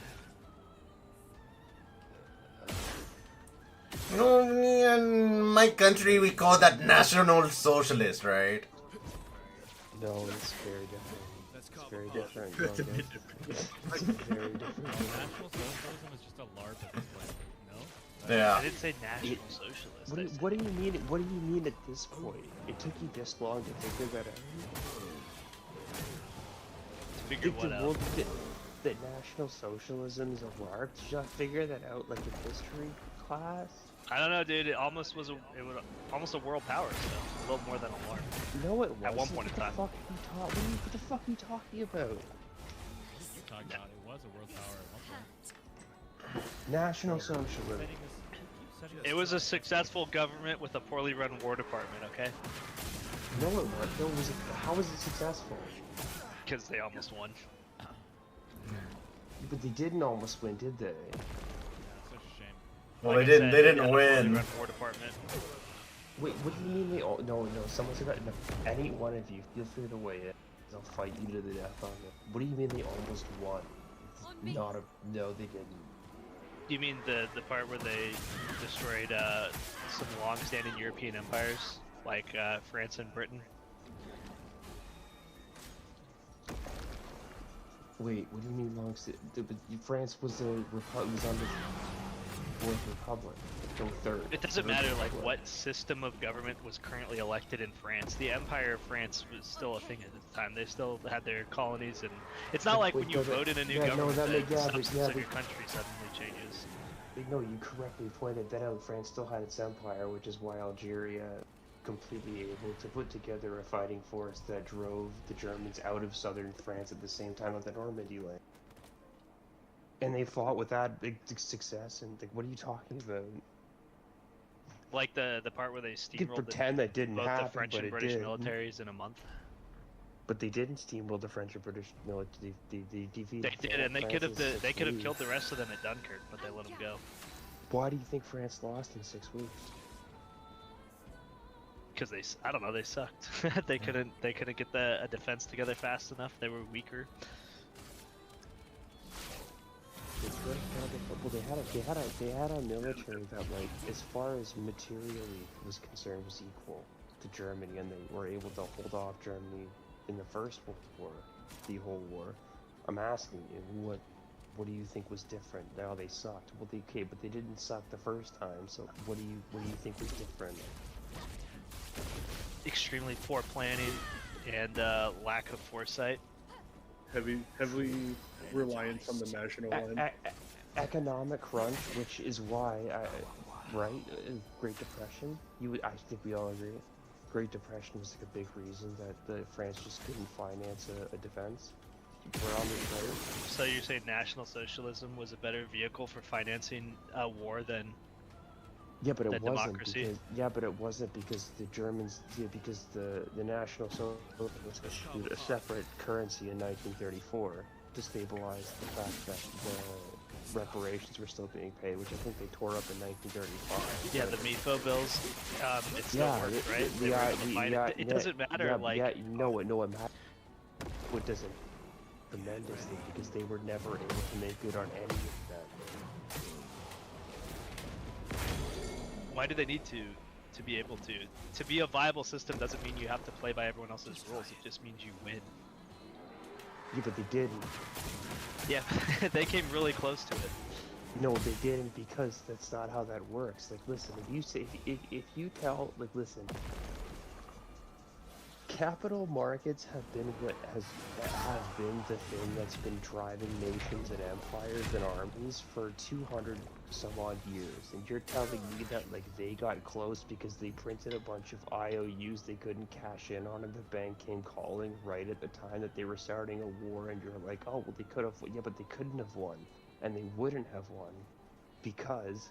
You know, in my country we call that national socialist, right?
No, it's very different.
Let's
It's
call
very
it
different.
That's a
no,
bit
no.
different.
It's very different.
National socialism is just a LARP at this point. No?
Yeah.
I didn't say national socialist.
What do you mean? What do you mean at this point? It took you this long to figure that out.
Figure
Think
what
the
out?
world that National Socialism is a LARP? Did you not figure that out like in history class?
I don't know, dude. It was almost a world power, so a little more than a LARP.
No, it wasn't.
At one point in time.
What the fuck are you talking about?
You're talking about it was a world power at one point.
National Socialism.
Setting this, keep setting
It was a successful government with a poorly run war department, okay?
No, it wasn't. No, was it, how was it successful?
Because they almost won.
But they didn't almost win, did they?
Yeah, it's such a shame.
Well,
Like I
they didn't.
said,
They
had
didn't
a poorly
win.
run war department.
Wait, what do you mean they all? No, someone said that. No, any one of you, feel free to weigh in. They'll fight you to the death on it. What do you mean they almost won? It's not a. No, they didn't.
You mean the part where they destroyed some long-standing European empires, like France and Britain?
Wait, what do you mean long? France was was on the Fourth Republic, no third.
It doesn't
Third
matter like
Republic.
what system of government was currently elected in France. The Empire of France was still a thing at the time. They still had their colonies, and it's not like
Wait,
when you vote in a new
yeah, no,
government
that
that
may- yeah,
the
but-
substance
yeah,
of
but-
your country suddenly changes.
No, you correctly pointed that out. France still had its empire, which is why Algeria completely able to put together a fighting force that drove the Germans out of southern France at the same time of the Normandy land. And they fought with that big success. And like, what are you talking about?
Like the part where they
You could
steamrolled
pretend that didn't
both
happen,
the French
but
and
it
British
did.
militaries in a month.
But they didn't steamroll the French and British military. They defeated.
They did, and they could have
France in
they
6
could have
weeks.
killed the rest of them at Dunkirk, but they let them go
Why do you think France lost in 6 weeks?
because I don't know, they sucked. they couldn't get a defense together fast enough. They were weaker.
Well, they had a military that, like, as far as materially was concerned, was equal to Germany, and they were able to hold off Germany in the First World War, the whole war. I'm asking you, what do you think was different? Now they sucked. Well, but they didn't suck the first time. So what do you think was different?
Extremely poor planning and lack of foresight.
Heavy reliance on the national line.
Economic crunch, which is why, right? Great Depression. I think we all agree. Great Depression was like a big reason that the France just couldn't finance a defense. We're on this road.
So you're saying National Socialism was a better vehicle for financing a war than
Yeah, but it wasn't
democracy?
because it wasn't because the Germans because the National Socialists issued a separate currency in 1934 to stabilize the fact that the reparations were still being paid, which I think they tore up in 1935.
Yeah, the MIFO bills. It still worked, right? It doesn't matter.
No, it matters. What doesn't tremendously because they were never able to make good on any of that.
Why do they need to be able to? To be a viable system doesn't mean you have to play by everyone else's rules. It just means you win.
Yeah, but they didn't.
Yeah, they came really close to it.
No, they didn't because that's not how that works. Like, listen, if you tell, like, listen, capital markets have been the thing that's been driving nations and empires and armies for 200 some odd years, and you're telling me that, like, they got close because they printed a bunch of IOUs they couldn't cash in on, and the bank came calling right at the time that they were starting a war, and you're like, oh, well, they could have, yeah, but they couldn't have won, and they wouldn't have won because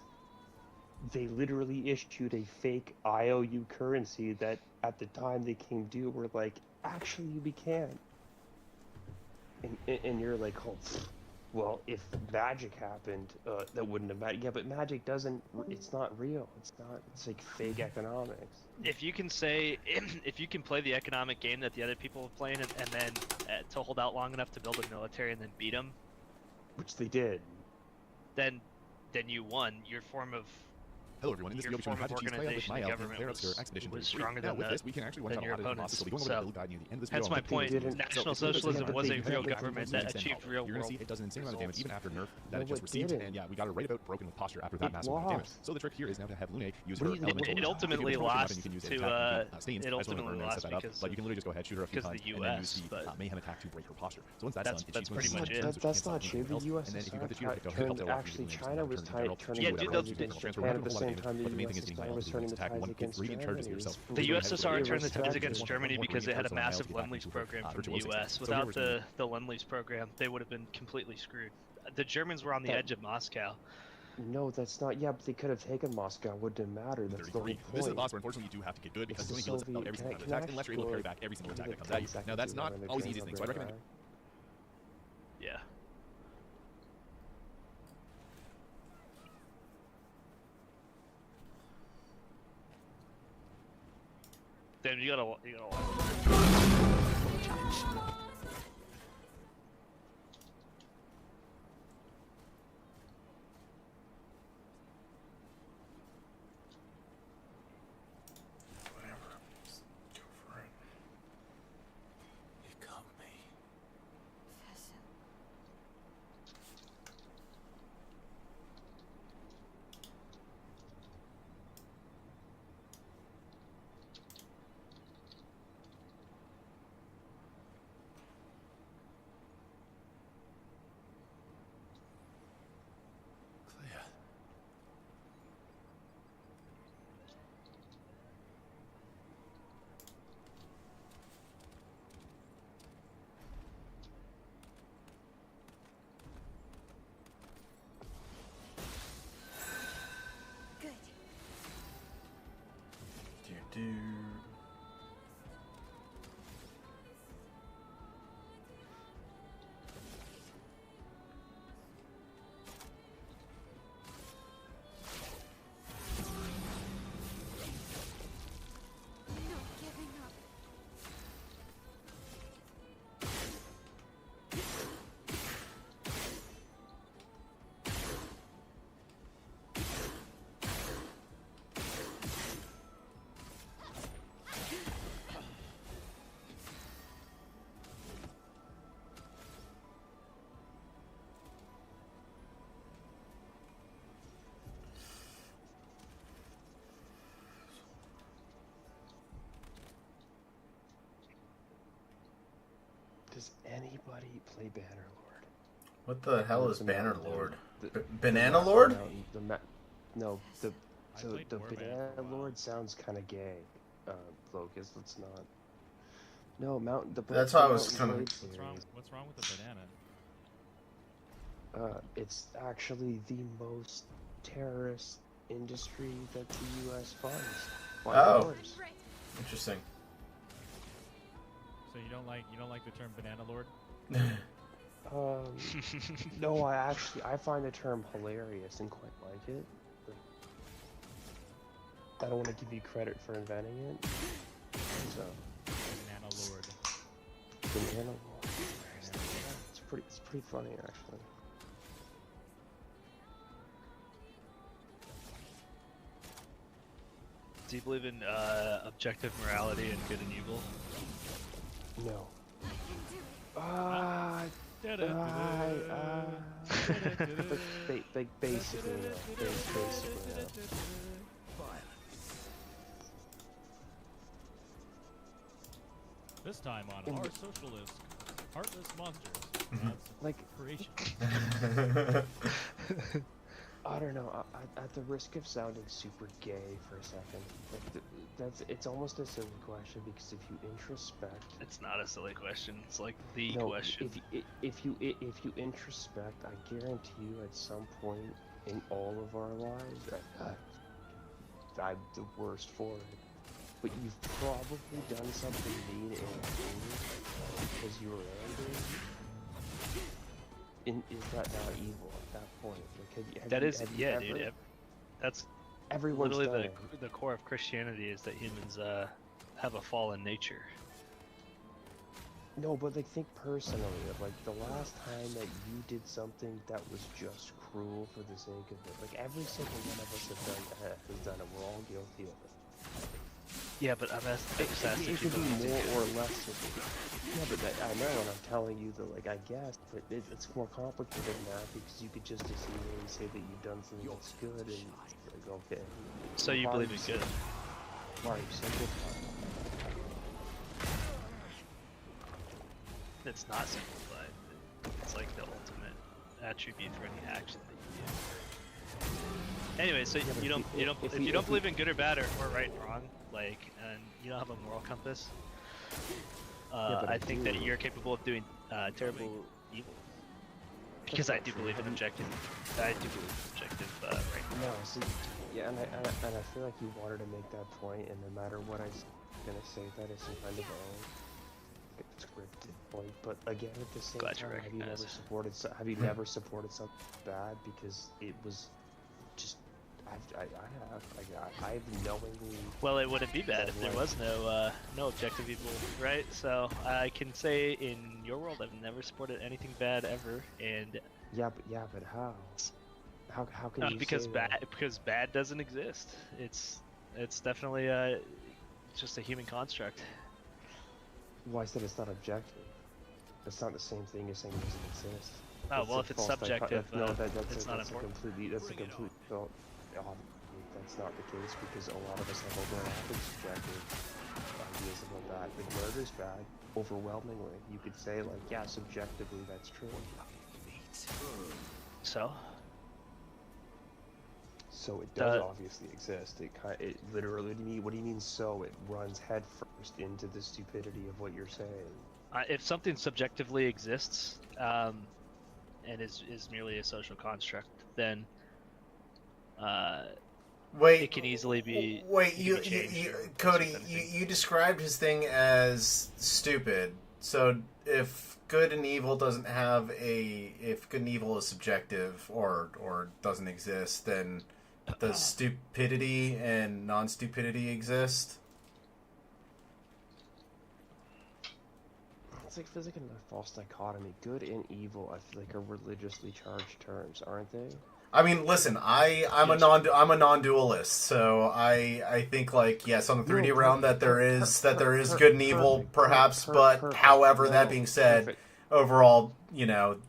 they literally issued a fake IOU currency that at the time they came due were like, actually we can't. And you're like, oh, well, if magic happened, that wouldn't have mattered. Yeah, but magic doesn't, it's not real. It's like fake economics.
If you can say, if you can play the economic game that the other people are playing, and then to hold out long enough to build a military and then beat them,
which they did,
then you won. Your form of
Hello everyone, in this video we show you how to choose playout with my elf in Player Obscure Expedition
was
33.
stronger
Now
than
with
the-
this, we can actually one
than
shot a
your
lot of different bosses, so we'll go over the build guide near the end of this video.
That's my point.
didn't-
National
So,
Socialism
but
was
they
a real
didn't-
government
You're
that achieved real
going to
world
see it does an insane amount of damage even after nerf that
No,
it just
it
received,
didn't.
and yeah, we got it right about broken with posture after that
It
massive amount of damage.
lost.
So the trick here is now to have Lune use
What
her
do you-
elemental.
It ultimately
If you have a
lost
you can use
to,
it attack and stains.
it
I just wanna
ultimately
learn and set
lost
that up,
because-
but you can literally just go ahead, shoot her a few
because
times,
the
and then use
US,
the
but
mayhem attack to break her posture. So once that's
that's
done, she's going
pretty
to
much it.
That's not true. The US
and then if you got the
is
cheater
not
pick, go ahead,
turned, actually China was turning
Yeah,
the
dude,
tides
those-
against
transfer
Japan
one
at the
whole lot of
same
damage,
time
but the
the
main thing is getting
USSR
my
was
ability
turning
to
the
attack
tides
one
against
really in charge of
Germany.
yourself.
the USSR turned the
Irrespective.
tides against Germany because it had a massive
Lend
Lend-Lease program from the
virtuosic.
US.
So
Without
here we're
the Lend-Lease program, they would have been completely screwed. The Germans were on the
That-
edge of Moscow.
No, that's not. Yeah, but they could have taken Moscow. Wouldn't matter. That's the whole
33.
point.
This is the boss where unfortunately you do have to get good because
It's
it's only
the
able to every
Soviet-
single
can I
attack unless you're able to
actually
carry back every single
give
attack
it
that comes at you.
10
Now that's
seconds
not
to
always the
run
easiest thing, so I recommend
Yeah. Then you gotta.
Whatever. Just go for it.
You got me.
Does anybody play Bannerlord?
What the hell is
The mountain
Bannerlord?
the-
Banana
the
Lord?
mountain- The ma- no, the
I
so
played
the
Warband for a
Banana
while.
Lord sounds kind of gay. Locust, let's not. No, mountain.
That's
the
why I was
Mountain
kinda-
Blade
What's wrong with the banana?
series. It's actually the most terrorist industry that the U.S. funds. By
Oh.
wars.
Interesting.
So you don't like the term banana lord?
No, I find the term hilarious and quite like it. But I don't want to give you credit for inventing it. So,
Banana lord.
Banana Lord. It's pretty funny actually.
Do you believe in objective morality and good and evil?
No. Basically no. Basically no.
This time on our socialist, heartless monsters.
Like,
Creation.
I don't know. At the risk of sounding super gay for a second, it's almost a silly question because if you introspect,
It's not a silly question. It's like the
no,
question.
if you introspect, I guarantee you at some point in all of our lives, I'm the worst for it. But you've probably done something mean and angry because you were angry. Is that not evil at that point? Like, have you ever,
dude. That's
Everyone's
literally
done it.
the core of Christianity is that humans have a fallen nature.
No, but like think personally. Like the last time that you did something that was just cruel for the sake of it. Like every single one of us has done it. We're all guilty of it.
Yeah, but I'm
It could be more or less. Yeah, but I know, and I'm telling you that, like, I guess, but it's more complicated than that because you could just as easily say that you've done something that's good and like, okay.
So you believe in good?
Why are you simple?
It's not simple, but it's like the ultimate attribute for any action that you do. Anyway, so
Yeah, but
if you don't believe in good or bad or right and wrong, like, and you don't have a moral compass,
but
I think that you're capable of doing terrible evil. Because I do believe in objective. I do believe in objective right.
No, see, yeah, and I feel like you wanted to make that point, and no matter what I'm gonna say, that is some kind of scripted point. But again, at the same
Glad you
time, have you never supported something bad because it was just I've knowingly.
Well, it wouldn't be bad if there was no objective evil, right? So I can say in your world, I've never supported anything bad ever, and
Yeah, but how? How can you
because
say
bad
that?
because bad doesn't exist. It's definitely just a human construct.
Well, I said it's not objective. It's not the same thing as saying it doesn't exist.
Oh well, if it's subjective,
that's
not
a
important.
complete. Well, that's not the case because a lot of us have overlapping subjective ideas about that. Like murder's bad, overwhelmingly. You could say like, yeah, subjectively that's true.
So
So it does obviously exist. It literally. What do you mean? So it runs headfirst into the stupidity of what you're saying.
if something subjectively exists and is merely a social construct, then
Wait,
it can easily be.
Wait,
it can
you,
be changed or
Cody,
anything.
you described his thing as stupid. So if good and evil doesn't have if good and evil is subjective or doesn't exist, then does stupidity and non-stupidity exist?
It's like there's like a false dichotomy. Good and evil, I feel like, are religiously charged terms, aren't they?
I mean, listen, I'm a non-dualist, so I think like yes, on the 3D realm that there is good and evil, perhaps, but however, that being said, overall,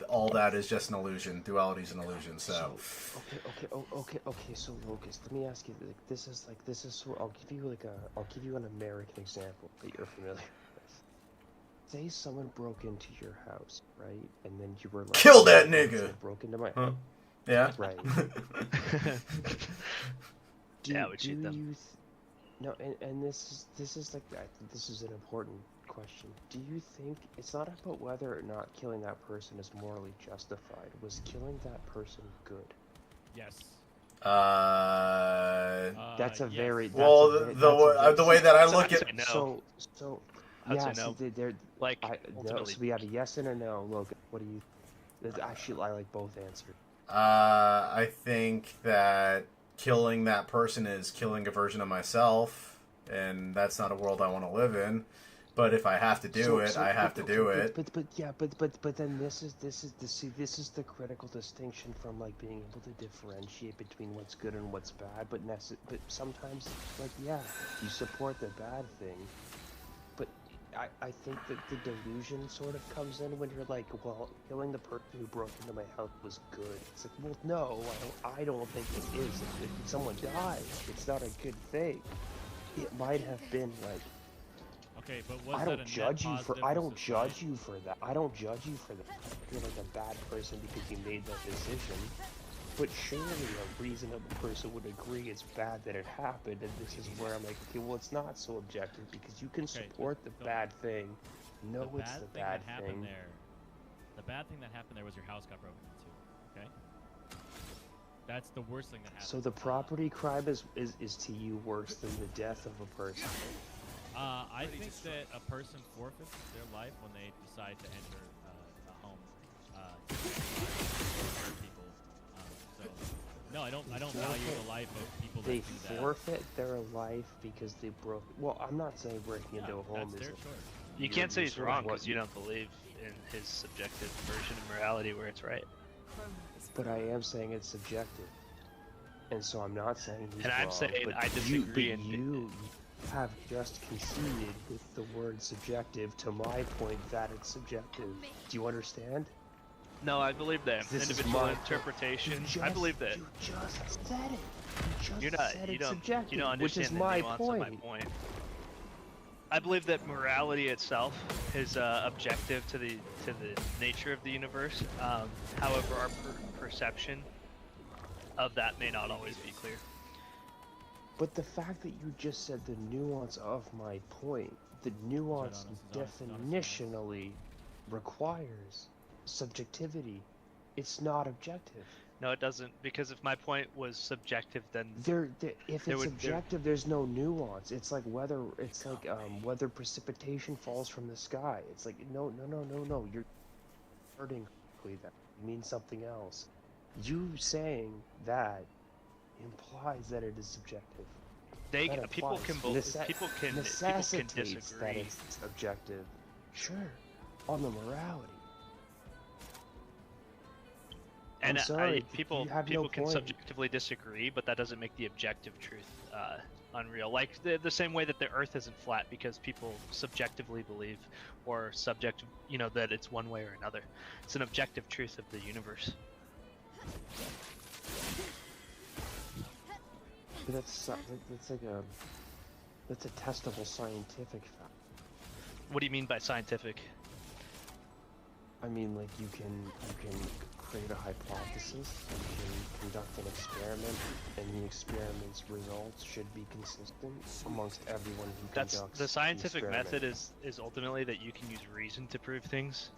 all that is just an illusion. Duality is an illusion. So
Okay. So Locust, let me ask you. Like, this is. So I'll give you an American example that you're familiar with. say someone broke into your house, right? And then you were like,
Kill that
"Someone
nigga!"
broke into my
Huh?
house.
Yeah.
Right.
Yeah, I would shoot them.
You no, and this is like, I think this is an important question. Do you think it's not about whether or not killing that person is morally justified? Was killing that person good?
Yes.
That's a
yes.
very
Well,
that's a ve-
the way that I look
I'd
at
say no.
so
I'd
yeah,
say no.
so they're
Like,
no,
ultimately,
so we have a yes and a no. Logan, what do you? Actually, I like both answers.
I think that killing that person is killing a version of myself, and that's not a world I want to live in. But if I have to do it, I have to do it.
But then this is the critical distinction from like being able to differentiate between what's good and what's bad. But sometimes, like, yeah, you support the bad thing, but I think that the delusion sort of comes in when you're like, well, killing the person who broke into my house was good. It's like, well, no, I don't think it is. If someone dies, it's not a good thing. It might have been like.
Okay, but was
I
that
don't
a
judge
net
you for.
positive
I
for
don't
society?
judge you for that. I don't judge you for that. You're like a bad person because you made that decision. But surely a reasonable person would agree it's bad that it happened. And this is where I'm like, okay, well, it's not so objective because you can support the bad thing. No, it's the bad
that
thing.
happened there. The bad thing that happened there was your house got broken into. Okay. That's the worst thing that happened.
So the property crime is to you worse than the death of a person.
I think that a person forfeits their life when they decide to enter a home to hurt people. So no, I don't value the life of people
They
that do that.
forfeit their life because they broke. Well, I'm not saying breaking into a home
That's
is.
their choice.
you can't say he's
sort of
wrong
what
because you don't believe in his subjective version of morality where it's right.
But I am saying it's subjective, and so I'm not saying he's
And I'm
wrong,
saying
but
I disagree
But you have just conceded with the word subjective to my point that it's subjective. Do you understand?
No, I believe that.
This is
Individual
my-
interpretation.
You
I believe that.
You just said it.
You're not.
Said
You
it's
don't.
subjective,
You don't
which
understand
is
the
my
nuance of my point. I believe that morality itself is objective to the nature of the universe. However, our perception of that may not always be clear.
But the fact that you just said the nuance of my point, the nuance definitionally requires subjectivity. It's not objective.
No, it doesn't, because if my point was subjective, then
If
there
it's
would- there-
objective, there's no nuance. It's like whether precipitation falls from the sky. It's like no. You're hurting that means something else. You saying that implies that it is subjective. That
people
implies
can
necessitates that
disagree.
it's objective. Sure, on the morality.
And
I'm sorry,
people
you have no
can
point.
subjectively disagree, but that doesn't make the objective truth unreal. Like the same way that the Earth isn't flat because people subjectively believe, or that it's one way or another. It's an objective truth of the universe.
But that's a testable scientific fact.
What do you mean by scientific?
I mean, like you can create a hypothesis, you can conduct an experiment, and the experiment's results should be consistent amongst everyone who conducts
The scientific
experiment.
method is ultimately that you can use reason to prove things.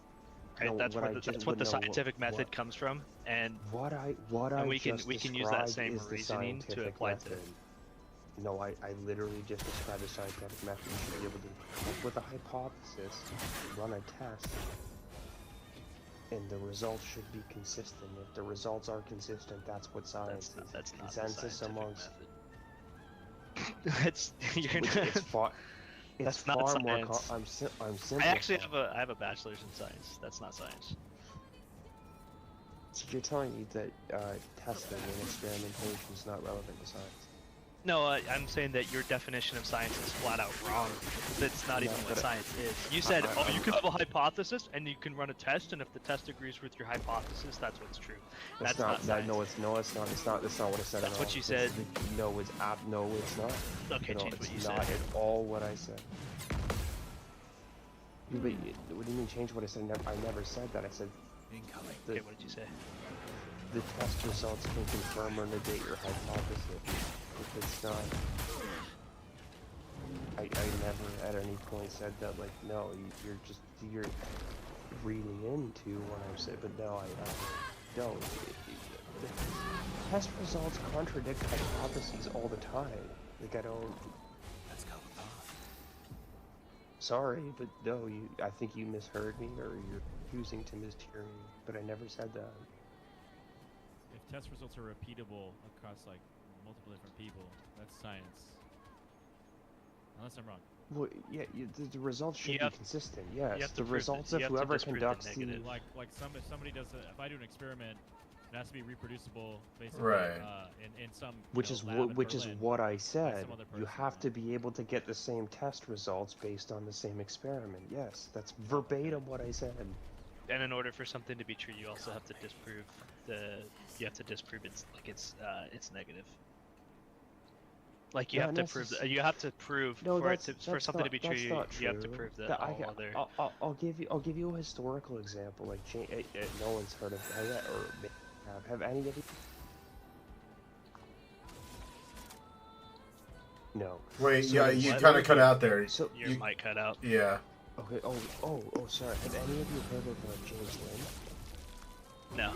Right?
No,
That's
what
where
I
the,
just-
that's what the
no,
scientific
what-
method comes from, and
we
can use that same reasoning to apply to it.
No, I literally just described the scientific method. You should be able to come up with a hypothesis, run a test, and the results should be consistent. If the results are consistent, that's what science is.
That's not the
Consensus
scientific
amongst.
method. It's you're
Which
not.
it's far. It's
That's not
far more.
science.
I'm
I
simplifying.
actually have a bachelor's in science. That's not science.
So you're telling me that testing and experimentation is not relevant to science?
No, I'm saying that your definition of science is flat out wrong. That's not even what science is. You said, you can have a hypothesis and you can run a test, and if the test agrees with your hypothesis, that's what's true. That's not science.
No, it's not. It's not what I said.
That's
at
what
all.
you said.
No, it's no, it's not.
Okay,
No,
change
it's
what you
not
said.
at all what I said. But what do you mean change what I said? I never said that. I said
Incoming.
the,
Okay, what did you say?
the test results can confirm or negate your hypothesis. If it's not, I never at any point said that. Like, no, you're reading into what I'm saying. But no, I don't. The test results contradict hypotheses all the time. Like, I don't.
Let's go.
Sorry, but no, I think you misheard me, or you're using to mishear me, but I never said that.
If test results are repeatable across like multiple different people, that's science. Unless I'm wrong.
Well, yeah, the results should be consistent. Yes,
have to
the
prove
results
that-
of
you have to
whoever
disprove the
conducts the.
negative.
Like if somebody does if I do an experiment, it has to be reproducible, basically.
Right.
In some.
Which is what I said.
some other
You
person,
have
yeah.
to be able to get the same test results based on the same experiment. Yes, that's verbatim what I said.
And in order for something to be true, you also have to disprove it's negative. Like you
Not
have to prove
necess-
you have to prove
No,
for
that's
something to
not-
be true.
that's not
You have to
true.
prove that
That
all other.
I'll give you a historical example. Like no one's heard of or have any of you? No.
Wait,
So
yeah, you
what-
kind of cut out there.
So
Your mic cut out.
Yeah.
okay. Oh, sorry. Have any of you heard of James Lind?
No.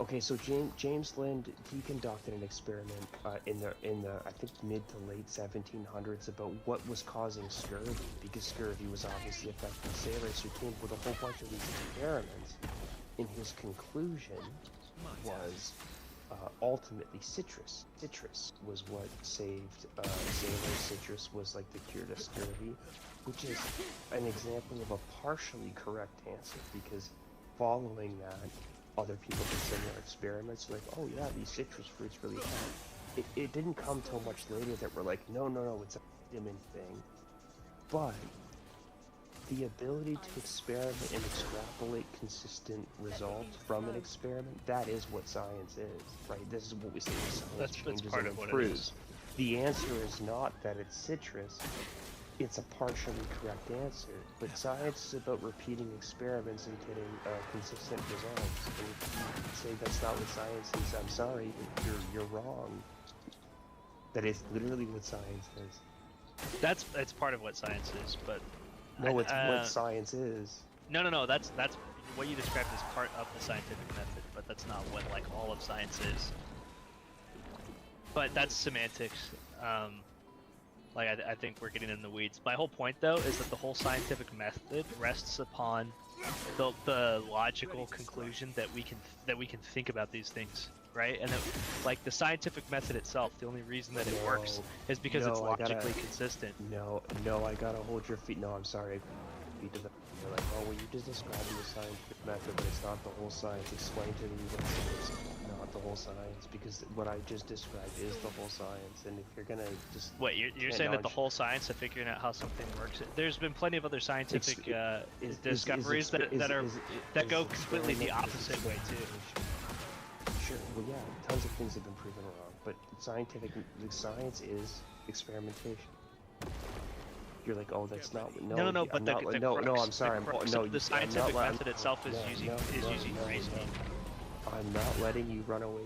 Okay, so James Lind, he conducted an experiment in the I think mid to late 1700s about what was causing scurvy, because scurvy was obviously affecting sailors. So he came up with a whole bunch of these experiments, and his conclusion was ultimately citrus. Citrus was what saved sailors. Citrus was like the cure to scurvy, which is an example of a partially correct answer, because following that, other people did similar experiments, like, oh yeah, these citrus fruits really help. It didn't come till much later that we're like, no, it's a vitamin thing. But the ability to experiment and extrapolate consistent results from an experiment, that is what science is, right? This is what we say science
That's
changes
part
and
of what it
improves.
is.
The answer is not that it's citrus. It's a partially correct answer, but science is about repeating experiments and getting consistent results. And if you say that's not what science is, I'm sorry, but you're wrong. That is literally what science is.
That's part of what science is, but.
No, it's what science is.
No. That's what you described as part of the scientific method, but that's not what like all of science is. But that's semantics. I think we're getting in the weeds. My whole point, though, is that the whole scientific method rests upon the logical conclusion that we can think about these things, right? And that, like the scientific method itself, the only reason that it works is because it's logically consistent.
No, I gotta hold your feet. No, I'm sorry. Feet to the. You're like, oh, well, you just described the scientific method, but it's not the whole science. Explain to me what's not the whole science, because what I just described is the whole science. And if you're gonna just
wait, you're saying that the whole science of figuring out how something works. There's been plenty of other scientific discoveries that go completely the opposite way too.
Sure. Well, yeah, tons of things have been proven wrong, but science is experimentation. You're like, oh, that's not.
No, but
I'm sorry.
The scientific method itself is using reasoning.
I'm not letting you run away.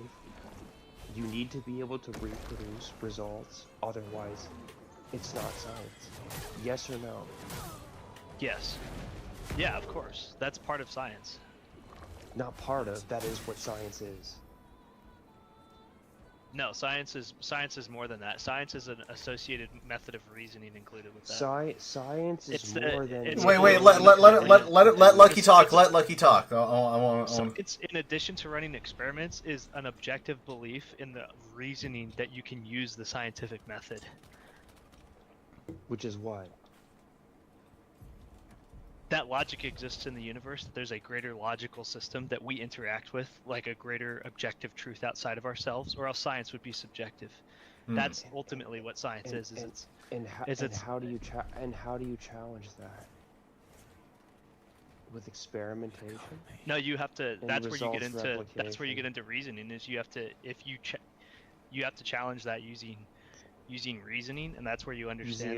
You need to be able to reproduce results, otherwise, it's not science. Yes or no?
Yes. Yeah, of course. That's part of science.
Not part of. That is what science is.
No, science is more than that. Science is an associated method of reasoning included with that.
Science is
It's
more than.
Wait, let Lucky talk. Let Lucky talk. I want.
It's in addition to running experiments is an objective belief in the reasoning that you can use the scientific method.
Which is what?
That logic exists in the universe, that there's a greater logical system that we interact with, like a greater objective truth outside of ourselves, or else science would be subjective. That's ultimately what science is.
How do you challenge that? With experimentation?
No, you have to.
And
That's where you get
results
into. That's where you
replication.
get into reasoning. Is you have to you have to challenge that using reasoning, and that's where you understand.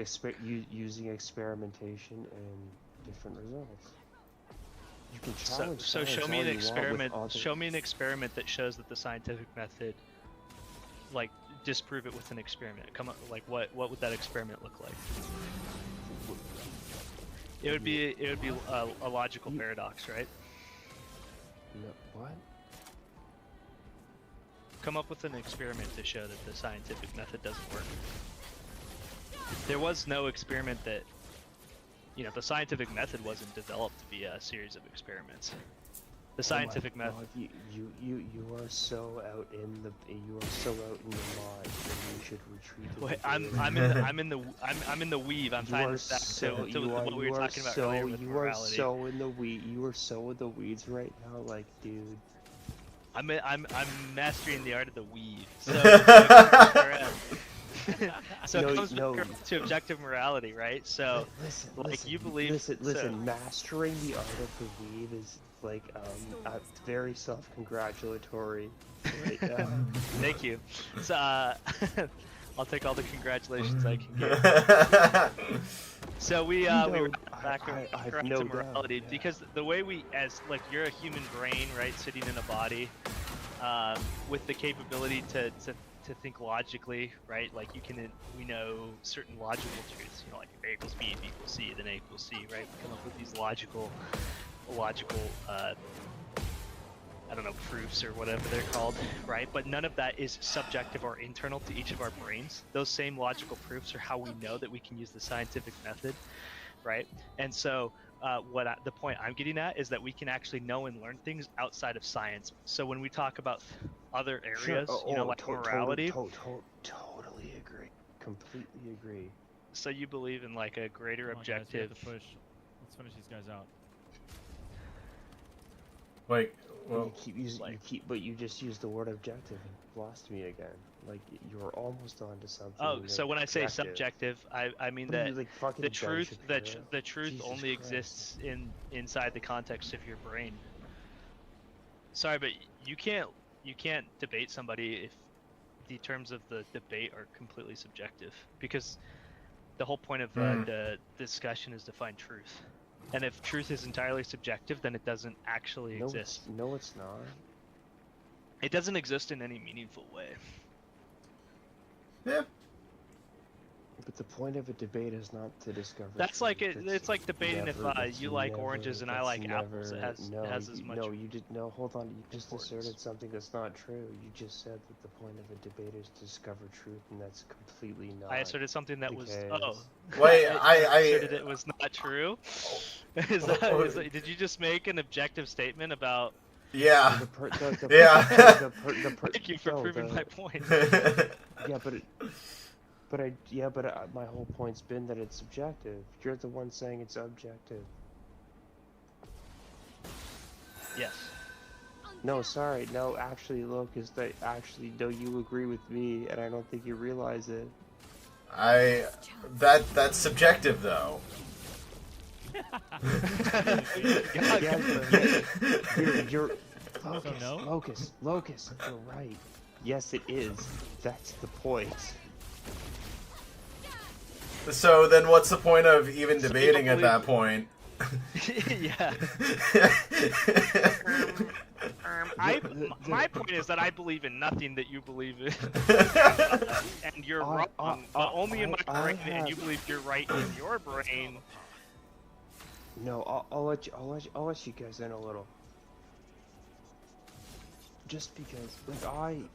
Using experimentation and different results. You can
So,
challenge
so
science
show me
all
an
you want with
experiment.
other-
Show me an experiment that shows that the scientific method, like, disprove it with an experiment. Come up, like, what would that experiment look like? It would be a logical paradox, right?
No, what?
Come up with an experiment to show that the scientific method doesn't work. There was no experiment that, the scientific method wasn't developed via a series of experiments. The scientific
Oh my
method.
God, you are so out in the mod. You should retreat. to the
Wait,
data.
I'm in the weave. I'm
You
tying
are
this back
so
to
you are
what we
you
were
are
talking about
so
earlier with
you are
morality.
so in the weed. You are so in the weeds right now, like, dude.
I'm mastering the art of the weave. So, so
No,
it comes
no.
back to objective morality, right? So,
Listen,
like,
listen,
you believe.
listen. Mastering the art of the weave is like very self-congratulatory. Right now.
Thank you. So, I'll take all the congratulations I can get. So we were back
I have
to
no doubt,
morality
yeah.
because the way we, as like, you're a human brain, right, sitting in a body, with the capability to think logically, right? Like we know certain logical truths, like if A equals B, B equals C, then A equals C, right? We come up with these logical, I don't know, proofs or whatever they're called, right? But none of that is subjective or internal to each of our brains. Those same logical proofs are how we know that we can use the scientific method, right? And so the point I'm getting at is that we can actually know and learn things outside of science. So when we talk about other areas, like morality.
Totally agree. Completely agree.
So you believe in like a greater
Come on, guys, we have
objective.
to push. Let's finish these guys out.
Like,
And
well,
you keep using, but you just used the word objective and lost me again. Like, you're almost onto something.
Oh, so
like,
when I say
objective.
subjective, I mean
What are
that
you, like, fucking
the
Ben
truth
Shapiro?
the truth
Jesus
only
Christ.
exists inside the context of your brain. Sorry, but you can't debate somebody if the terms of the debate are completely subjective, because the whole point of the discussion is to find truth. And if truth is entirely subjective, then it doesn't actually exist.
No, it's not.
It doesn't exist in any meaningful way.
yeah.
But the point of a debate is not to discover.
That's
truth.
like it's like debating if
it's
you like
never-
oranges and I
that's
like apples. It
never-
has as much.
No, you did no. Hold on, you just
importance.
asserted something that's not true. You just said that the point of a debate is to discover truth, and that's completely not.
I asserted something that was.
because-
Wait,
I
I
asserted it was not true. Is that, did you just make an objective statement about?
yeah.
Yeah.
Thank you for proving my point.
Yeah, but my whole point's been that it's subjective. You're the one saying it's objective.
Yes.
No, sorry. No, actually, Locust, no, you agree with me, and I don't think you realize it.
That's subjective though.
You're
So no?
Locust, you're right. Yes, it is. That's the point.
So then what's the point of even
So you
debating at
believe-
that point?
Yeah. My point is that I believe in nothing that you believe in, and you're wrong. But only in my brain, and you believe you're right in your brain.
No, I'll let you guys in a little. Just because, like, I'm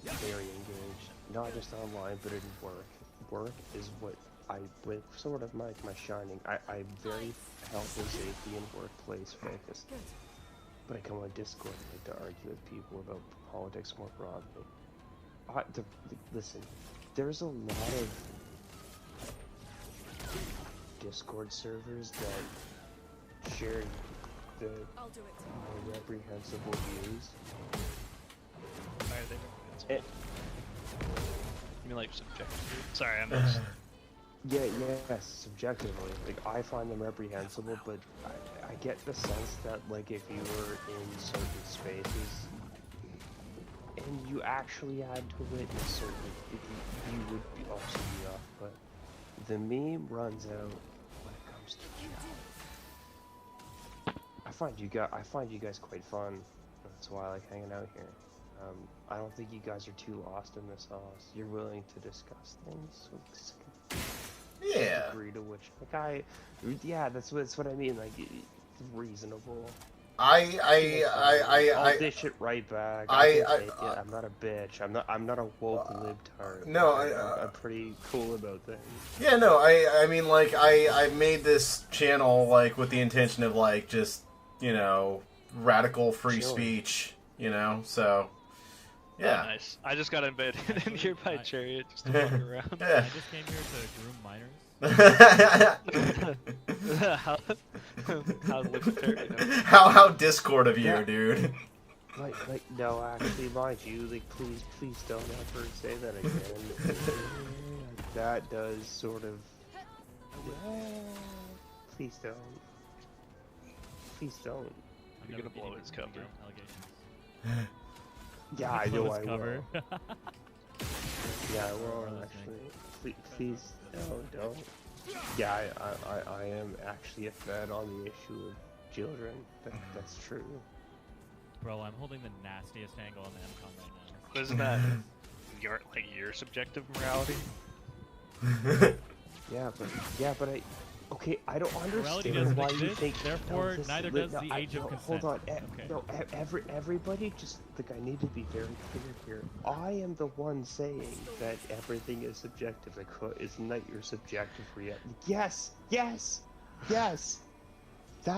very engaged, not just online, but in work. Work is what sort of my shining. I'm very health and safety and workplace focused. But I come on Discord and like to argue with people about politics more broadly. Listen, there's a lot of Discord servers that share the more reprehensible views.
Why are they reprehensible? You mean like subjective? Sorry, I'm just...
Yes, subjectively. Like, I find them reprehensible, but I get the sense that, like, if you were in certain spaces and you actually had to witness certain, you would be also be off. But the meme runs out when it comes to chat. find you guys quite fun. That's why I like hanging out here. I don't think you guys are too lost in this sauce. You're willing to discuss things.
Yeah.
Agree to which, yeah, that's what I mean. Like, it's reasonable. I'll dish it right back. I'm not a bitch. I'm not a woke libtard.
No,
I'm pretty cool about things.
Yeah, no, I mean, like, I made this channel, like, with the intention of, like, just, you know, radical free speech, you know, so, yeah.
Oh, nice. I just got invaded in here by Chariot just to fuck around.
Yeah.
I just came here to groom minors.
How libertarian.
How Discord of you, dude.
Like, no, actually, mind you, like, please don't ever say that again. That does sort of. Please don't. Please don't.
You're gonna blow his cover.
Allegations.
Yeah, I know I
cover.
will. Yeah, I will, actually. Please, no, don't. Yeah, I am actually a fan on the issue of children. That's true.
Bro, I'm holding the nastiest angle on the MCOM right now.
Isn't that your subjective morality?
Yeah, but I don't
Morality
understand
doesn't
why you
exist,
think.
therefore neither does the age of consent.
Hold on,
Okay.
no, everybody just I need to be very clear here. I am the one saying that everything is subjective. Like, isn't that your subjective reality? Yes. That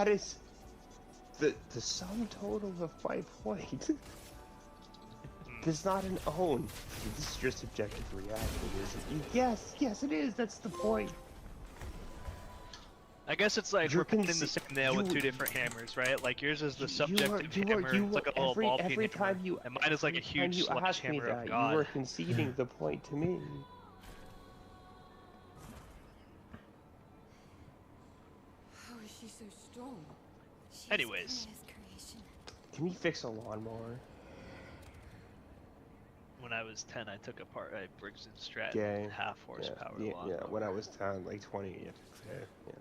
is the sum total of my point. This is not an own. This is your subjective reality, isn't it? Yes, it is. That's the point.
I guess it's like we're hitting the same nail with two different hammers, right? Like yours is the subjective hammer, it's like a little ball peen hammer, and mine is like a huge sledgehammer of God.
You were conceding the point to me.
How is she so strong?
Anyways,
can you fix a lawnmower?
when I was 10, I took apart a Briggs & Stratton
Gay.
half horsepower lawnmower.
Yeah, when I was 10, like 20, yeah.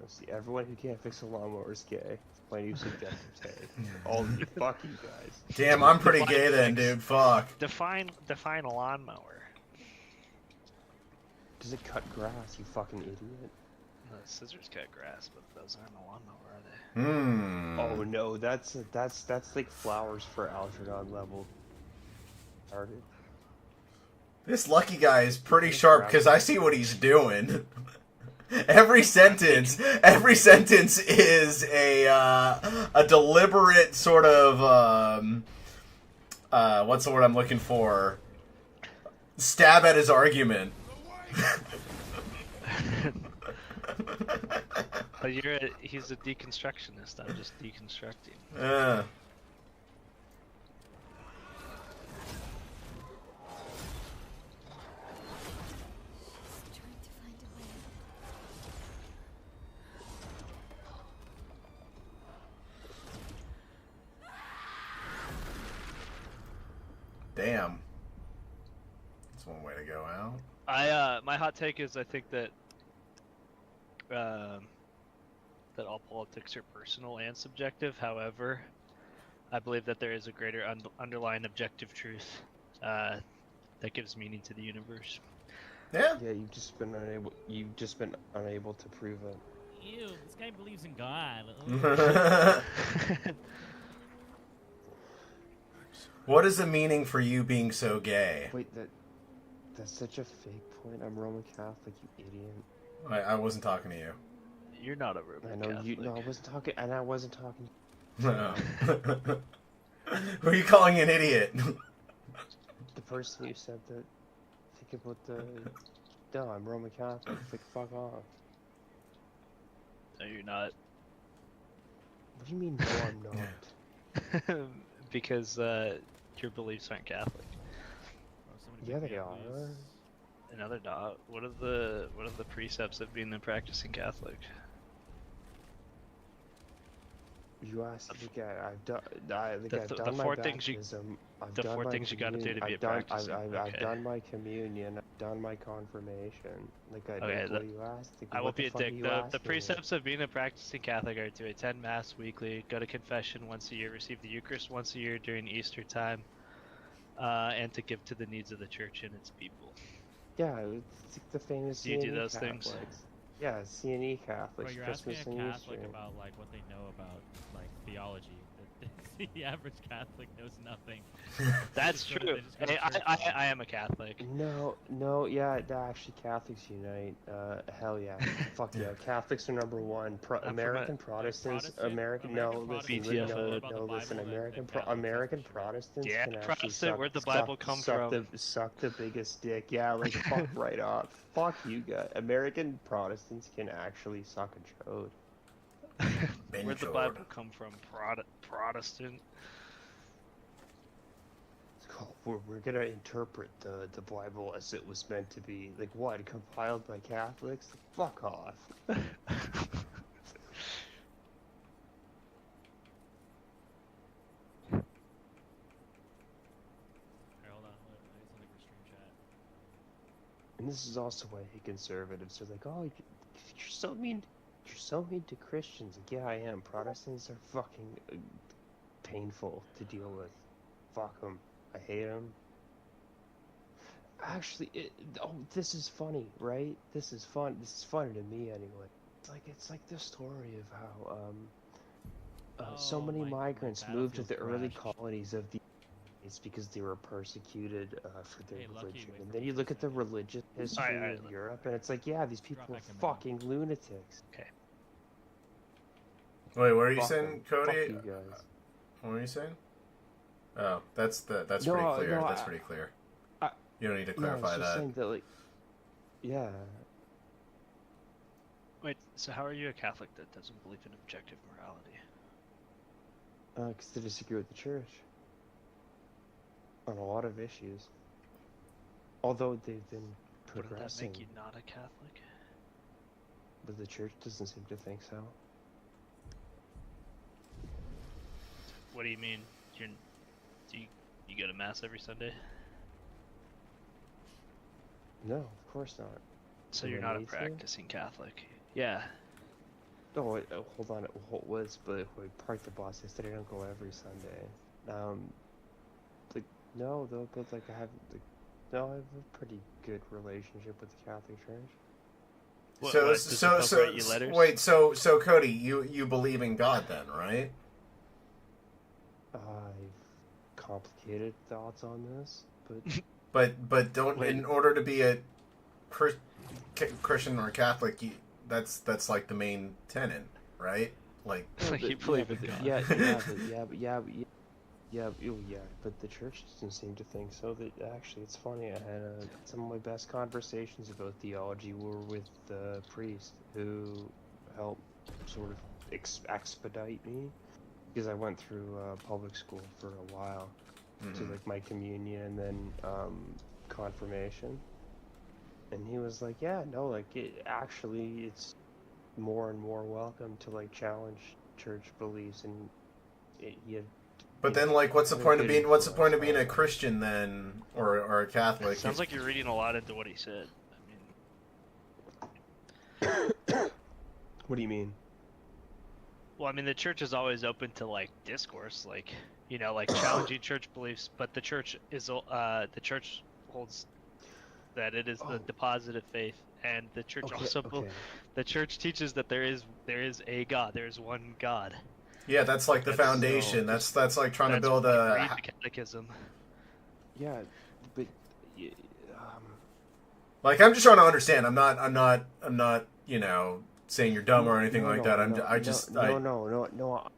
See, everyone who can't fix a lawnmower is gay. Plain you subjective take. All of you, fuck you guys.
Damn, I'm pretty gay then, dude. Fuck.
Define a lawnmower.
Does it cut grass, you fucking idiot?
No, scissors cut grass, but those aren't a lawnmower, are they?
Oh no, that's like flowers for Algernon level. Started.
This lucky guy is pretty sharp because I see what he's doing. Every sentence is a deliberate sort of what's the word I'm looking for? Stab at his argument.
But he's a deconstructionist. I'm just deconstructing.
Damn. That's one way to go out.
My hot take is I think that that all politics are personal and subjective. However, I believe that there is a greater underlying objective truth that gives meaning to the universe.
Yeah.
Yeah, you've just been unable to prove it.
Ew, this guy believes in God.
What is the meaning for you being so gay?
Wait, that's such a fake point. I'm Roman Catholic, you idiot.
I wasn't talking to you.
You're not a Roman
I know
Catholic.
you. No, I wasn't talking, and I wasn't talking.
No. Who are you calling an idiot?
The person who said that. Think about the. No, I'm Roman Catholic. Like, fuck off.
No, you're not.
What do you mean? No, I'm not.
Because your beliefs aren't Catholic.
Yeah, they are.
No, they're not. What are the precepts of being a practicing Catholic?
You asked the guy. I've done. I've
The
done my
four things you-
baptism. I've
the
done
four
my
things you gotta do to be a
I've done.
practicing.
I've
Okay.
done my communion. I've done my confirmation. Like,
Okay,
like, what do you ask? Like,
I
what
won't
the
be a
fuck are
dick.
you
The
asking me?
precepts of being a practicing Catholic are to attend Mass weekly, go to confession once a year, receive the Eucharist once a year during Easter time, and to give to the needs of the church and its people.
Yeah, it's like the famous
Do you do
CNE
those
Catholics.
things?
Yeah, CNE
Bro,
Catholics,
you're
Christmas
asking a
and
Catholic
Easter.
about like what they know about like theology. The average Catholic knows nothing.
That's
They just go to-
true.
they just go to
Hey,
church.
I am a Catholic.
No, yeah, actually, Catholics unite. Hell yeah, fuck yeah, Catholics are number one.
from a-
American Protestants,
American
listen,
Protestants
know
no,
more
about the
no, listen,
Bible than
American
Catholics,
American
that's for sure.
Protestants
Yeah,
can actually
Protestant,
suck,
where'd the Bible come from?
suck the biggest dick. Yeah, like fuck right off. Fuck you guys. American Protestants can actually suck a chode.
Where'd the
Benjord.
Bible come from? Protestant.
We're gonna interpret the Bible as it was meant to be. Like what? Compiled by Catholics? Fuck off.
Here, hold on. I need something for stream chat.
And this is also why conservatives are like, oh, you're so mean. You're so mean to Christians. Like, yeah, I am. Protestants are fucking painful to deal with. Fuck them. I hate them. Actually, this is funny, right? This is fun. This is funny to me anyway. It's like the story of how so many
my
migrants moved to the
battlefield
early
crashed.
colonies of the States because they were persecuted for their
Hey, Lucky,
religion.
wait
And
for
then
me
you
for a
look at the
second.
religious history
Alright,
of Europe, and it's like, yeah, these people
Drop
are
back in a
fucking lunatics.
Wait, what are you
Fuck
saying,
'em.
Cody?
Fuck you guys.
What were you saying? Oh, that's
No,
pretty clear.
no,
That's
I-
pretty clear.
I-
You don't need to
No, I was
clarify
just
that.
saying that, like, yeah.
Wait, so how are you a Catholic that doesn't believe in objective morality?
Because they disagree with the church on a lot of issues. Although they've been
Wouldn't that
progressing,
make you not a Catholic?
but the church doesn't seem to think so.
What do you mean? Do you go to Mass every Sunday?
No, of course not.
So
Do
you're
I
not a
need to?
practicing Catholic? Yeah.
Oh, wait, hold on. What was, but we parked the bus yesterday. I don't go every Sunday. Like, no, though, but like I have, like, no, I have a pretty good relationship with the Catholic Church.
What,
So,
does the Pope write you letters?
wait, so Cody, you believe in God then, right?
I've complicated thoughts on this, but
But don't
Wait.
in order to be a Christian or Catholic, that's like the main tenet, right? Like,
Like you believe in God.
but the church doesn't seem to think so. That actually, it's funny. I had some of my best conversations about theology were with the priest who helped sort of expedite me because I went through public school for a while to like my communion and then confirmation. And he was like, yeah, no, like it's more and more welcome to like challenge church beliefs and
but then like, what's the point of being a Christian then, or a Catholic?
Sounds like you're reading a lot into what he said.
What do you mean?
Well, I mean, the church is always open to like discourse, like like challenging church beliefs. But the church is the church holds that it is the deposit of faith, and the church the church teaches that there is a God. There is one God.
Yeah, that's like the foundation. That's like trying to build a.
Read the catechism.
Yeah, but
like, I'm just trying to understand. I'm not saying you're dumb or anything like that.
No.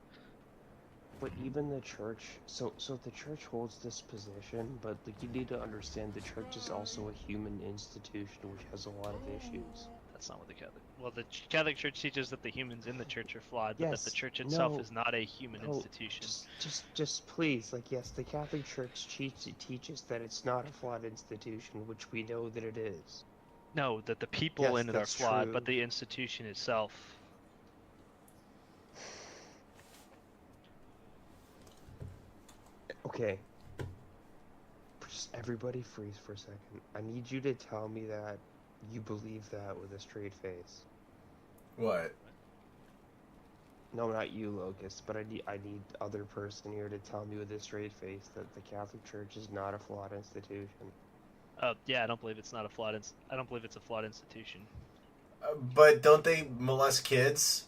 But even the church, so the church holds this position, but like you need to understand the church is also a human institution which has a lot of issues.
That's not what the Catholic. Well, the Catholic Church teaches that the humans in the church are flawed, but
Yes,
that the church itself
no,
is not a human
no,
institution.
Just please, like, yes, the Catholic Church teaches that it's not a flawed institution, which we know that it is.
No, that the people
Yes,
in it are
that's
flawed,
true.
but the institution itself.
Okay. Just everybody freeze for a second. I need you to tell me that you believe that with a straight face.
What?
No, not you, Locust, but I need other person here to tell me with a straight face that the Catholic Church is not a flawed institution.
Yeah, I don't believe it's not a flawed. I don't believe it's a flawed institution.
But don't they molest kids?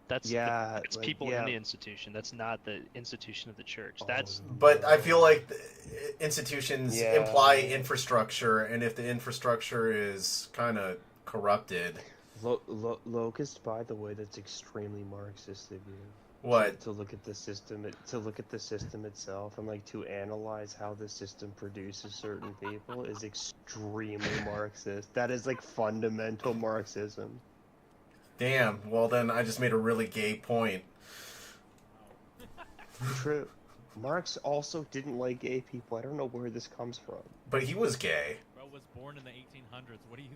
That's
Yeah,
it's
like,
people
yeah.
in the institution. That's not the institution of the church. That's
But I feel like institutions
Yeah.
imply infrastructure, and if the infrastructure is kind of corrupted,
Locust, by the way, that's extremely Marxist of you.
what?
To look at the system, to look at the system itself, and like to analyze how the system produces certain people is extremely Marxist. That is like fundamental Marxism.
Damn. Well, then I just made a really gay point.
True. Marx also didn't like gay people. I don't know where this comes from.
But he was gay.
Bro was born in the 1800s. What do you?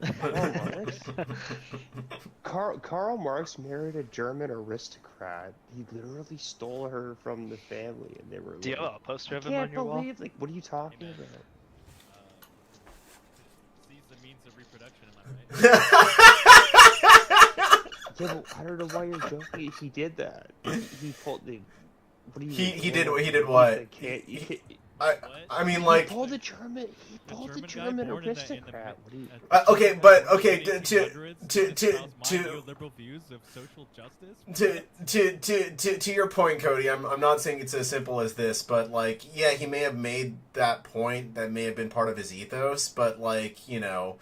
Karl Marx married a German aristocrat. He literally stole her from the family, and they were.
Do you
like,
have a poster
I
of him on
can't
your wall?
believe. Like, what are you talking about?
Sees the means of reproduction. Am I right?
Yeah, but I don't know why you're joking. He did that. He pulled the. What do you?
He did what? I mean, like.
He pulled the German. He pulled the German aristocrat. What do you?
Okay, but okay, to
liberal views of social justice.
to your point, Cody, I'm not saying it's as simple as this, but like, yeah, he may have made that point. That may have been part of his ethos, but like, you know,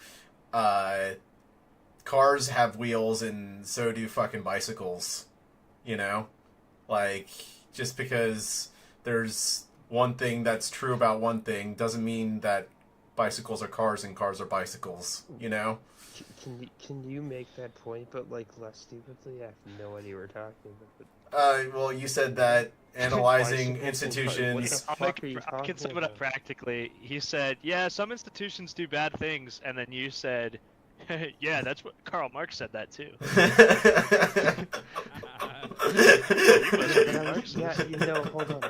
cars have wheels, and so do fucking bicycles. You know, like, just because there's one thing that's true about one thing doesn't mean that bicycles are cars and cars are bicycles, you know?
Can you make that point, but like less stupidly? I have no idea what we're talking about.
Well, you said that analyzing institutions.
I can sum it up practically. He said, "Yeah, some institutions do bad things," and then you said, "Yeah, that's what Karl Marx said that too."
Yeah, you know, hold on.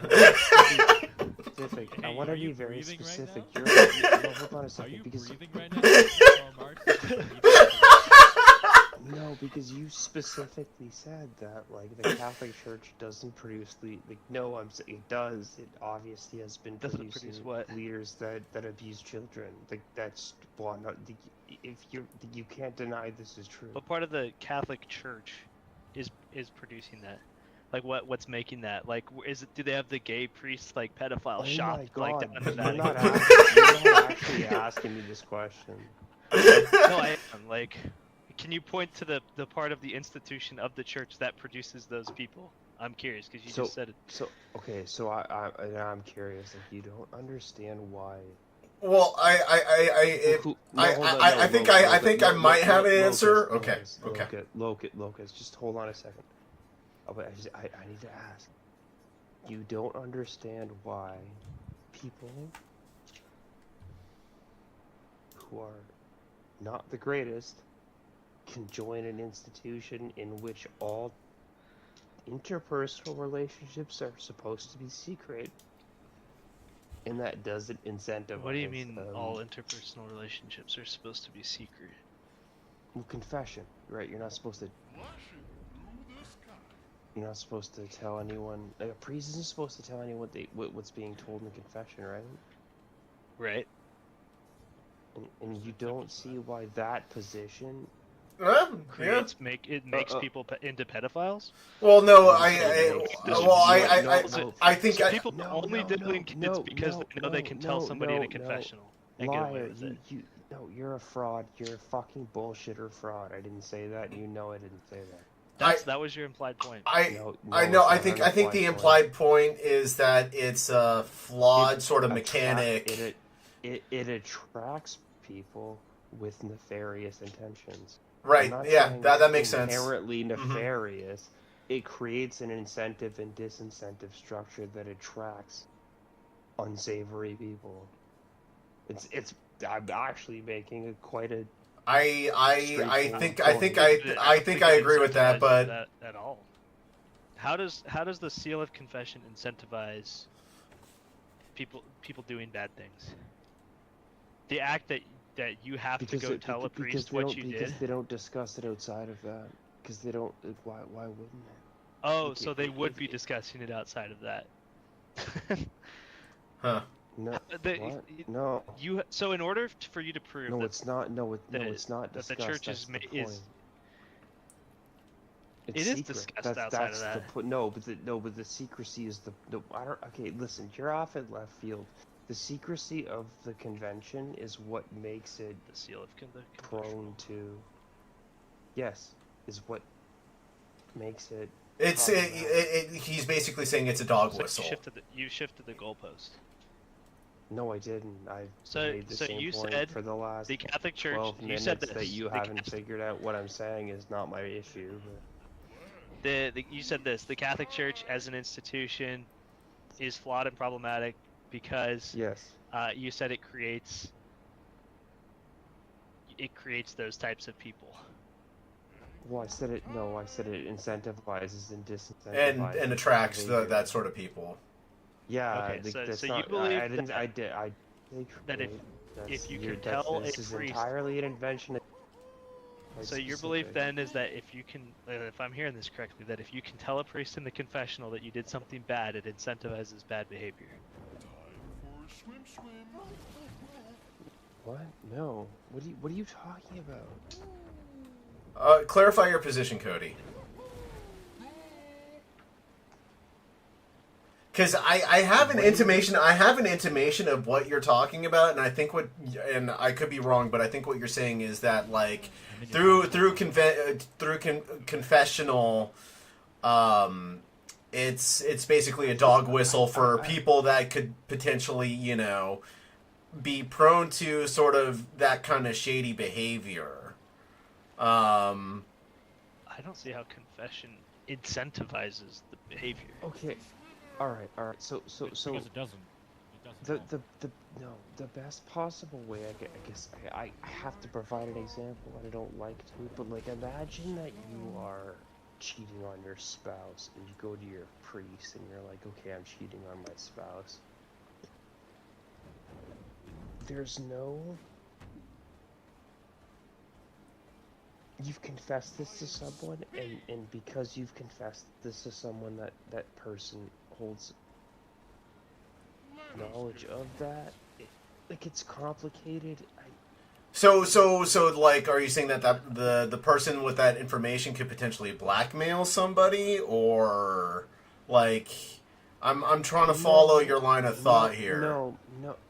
Specific. I want to be very specific. Hold on a second, because no, because you specifically said that like the Catholic Church doesn't produce no, I'm saying it does. It obviously has been producing leaders that abuse children. Like that's well, no, if you can't deny this is true.
What part of the Catholic Church is producing that? Like what's making that? Like do they have the gay priests like pedophile shop like down in the
You're not actually asking me this question.
No, I am. Like, can you point to the part of the institution of the church that produces those people? I'm curious because you just said it.
So I'm curious. Like, you don't understand why.
Well, I think I might have an answer. Okay.
Locust, just hold on a second. Oh, but I need to ask. You don't understand why people who are not the greatest can join an institution in which all interpersonal relationships are supposed to be secret, and that doesn't incentivize.
What do you mean all interpersonal relationships are supposed to be secret?
Well, confession, right? You're not supposed to. You're not supposed to tell anyone. Like, a priest isn't supposed to tell anyone what's being told in confession, right?
Right.
And you don't see why that position
makes people into pedophiles.
Well, no, I think
people only diddling kids because they know they can tell somebody in a confessional and get away with it.
No, you're a fraud. You're a fucking bullshitter fraud. I didn't say that. You know I didn't say that.
That was your implied point.
I know. I think the implied point is that it's a flawed sort of mechanic.
It attracts people with nefarious intentions.
Right. Yeah. That makes sense.
Inherently nefarious. It creates an incentive and disincentive structure that attracts unsavory people. I'm actually making quite a.
I think I agree with that, but
at all. How does the seal of confession incentivize people doing bad things. The act that you have to go tell a priest what you did.
Because they don't discuss it outside of that. Because they don't. Why wouldn't they?
Oh, so they would be discussing it outside of that.
Huh.
No. No.
So in order for you to prove
No,
that,
it's not. No, it's not
that
discussed.
the church
that's
is
the
ma-
point.
is
It's
it is
secret.
discussed outside of that.
But the secrecy is the. I don't. Okay, listen. You're off at left field. The secrecy of the convention is what makes it
the seal of the
prone to. Yes, is what makes it.
It's he's basically saying it's a dog whistle.
You shifted the goalpost.
No, I didn't. I've
So
made the same
you
point
said
for the last
the Catholic Church.
12
You
minutes
said this,
that you
the
haven't
Catholic-
figured out what I'm saying is not my issue. But...
You said this. The Catholic Church as an institution is flawed and problematic because
Yes.
You said it creates those types of people.
Well, I said it. No, I said it incentivizes and disincentivizes
and attracts
behavior.
that sort of people.
Yeah.
Okay,
that's
so
not,
you believe
I didn't.
that-
I did.
that if you can tell
this
a
is
priest-
entirely an invention.
So your belief then is that if you can, if I'm hearing this correctly, that if you can tell a priest in the confessional that you did something bad, it incentivizes bad behavior.
What? No. What are you talking about?
Clarify your position, Cody. Because I have an intimation. I have an intimation of what you're talking about, and I think and I could be wrong, but I think what you're saying is that like through confessional, it's basically a dog whistle for people that could potentially be prone to sort of that kind of shady behavior.
I don't see how confession incentivizes the behavior.
Okay. All right. So
Because it doesn't.
the best possible way I guess I have to provide an example and I don't like to, but like imagine that you are cheating on your spouse and you go to your priest and you're like, okay, I'm cheating on my spouse. There's no. You've confessed this to someone, and because you've confessed this to someone, that person holds knowledge of that. It's complicated.
So like, are you saying that the person with that information could potentially blackmail somebody, or like, I'm trying to follow your line of thought here.
No.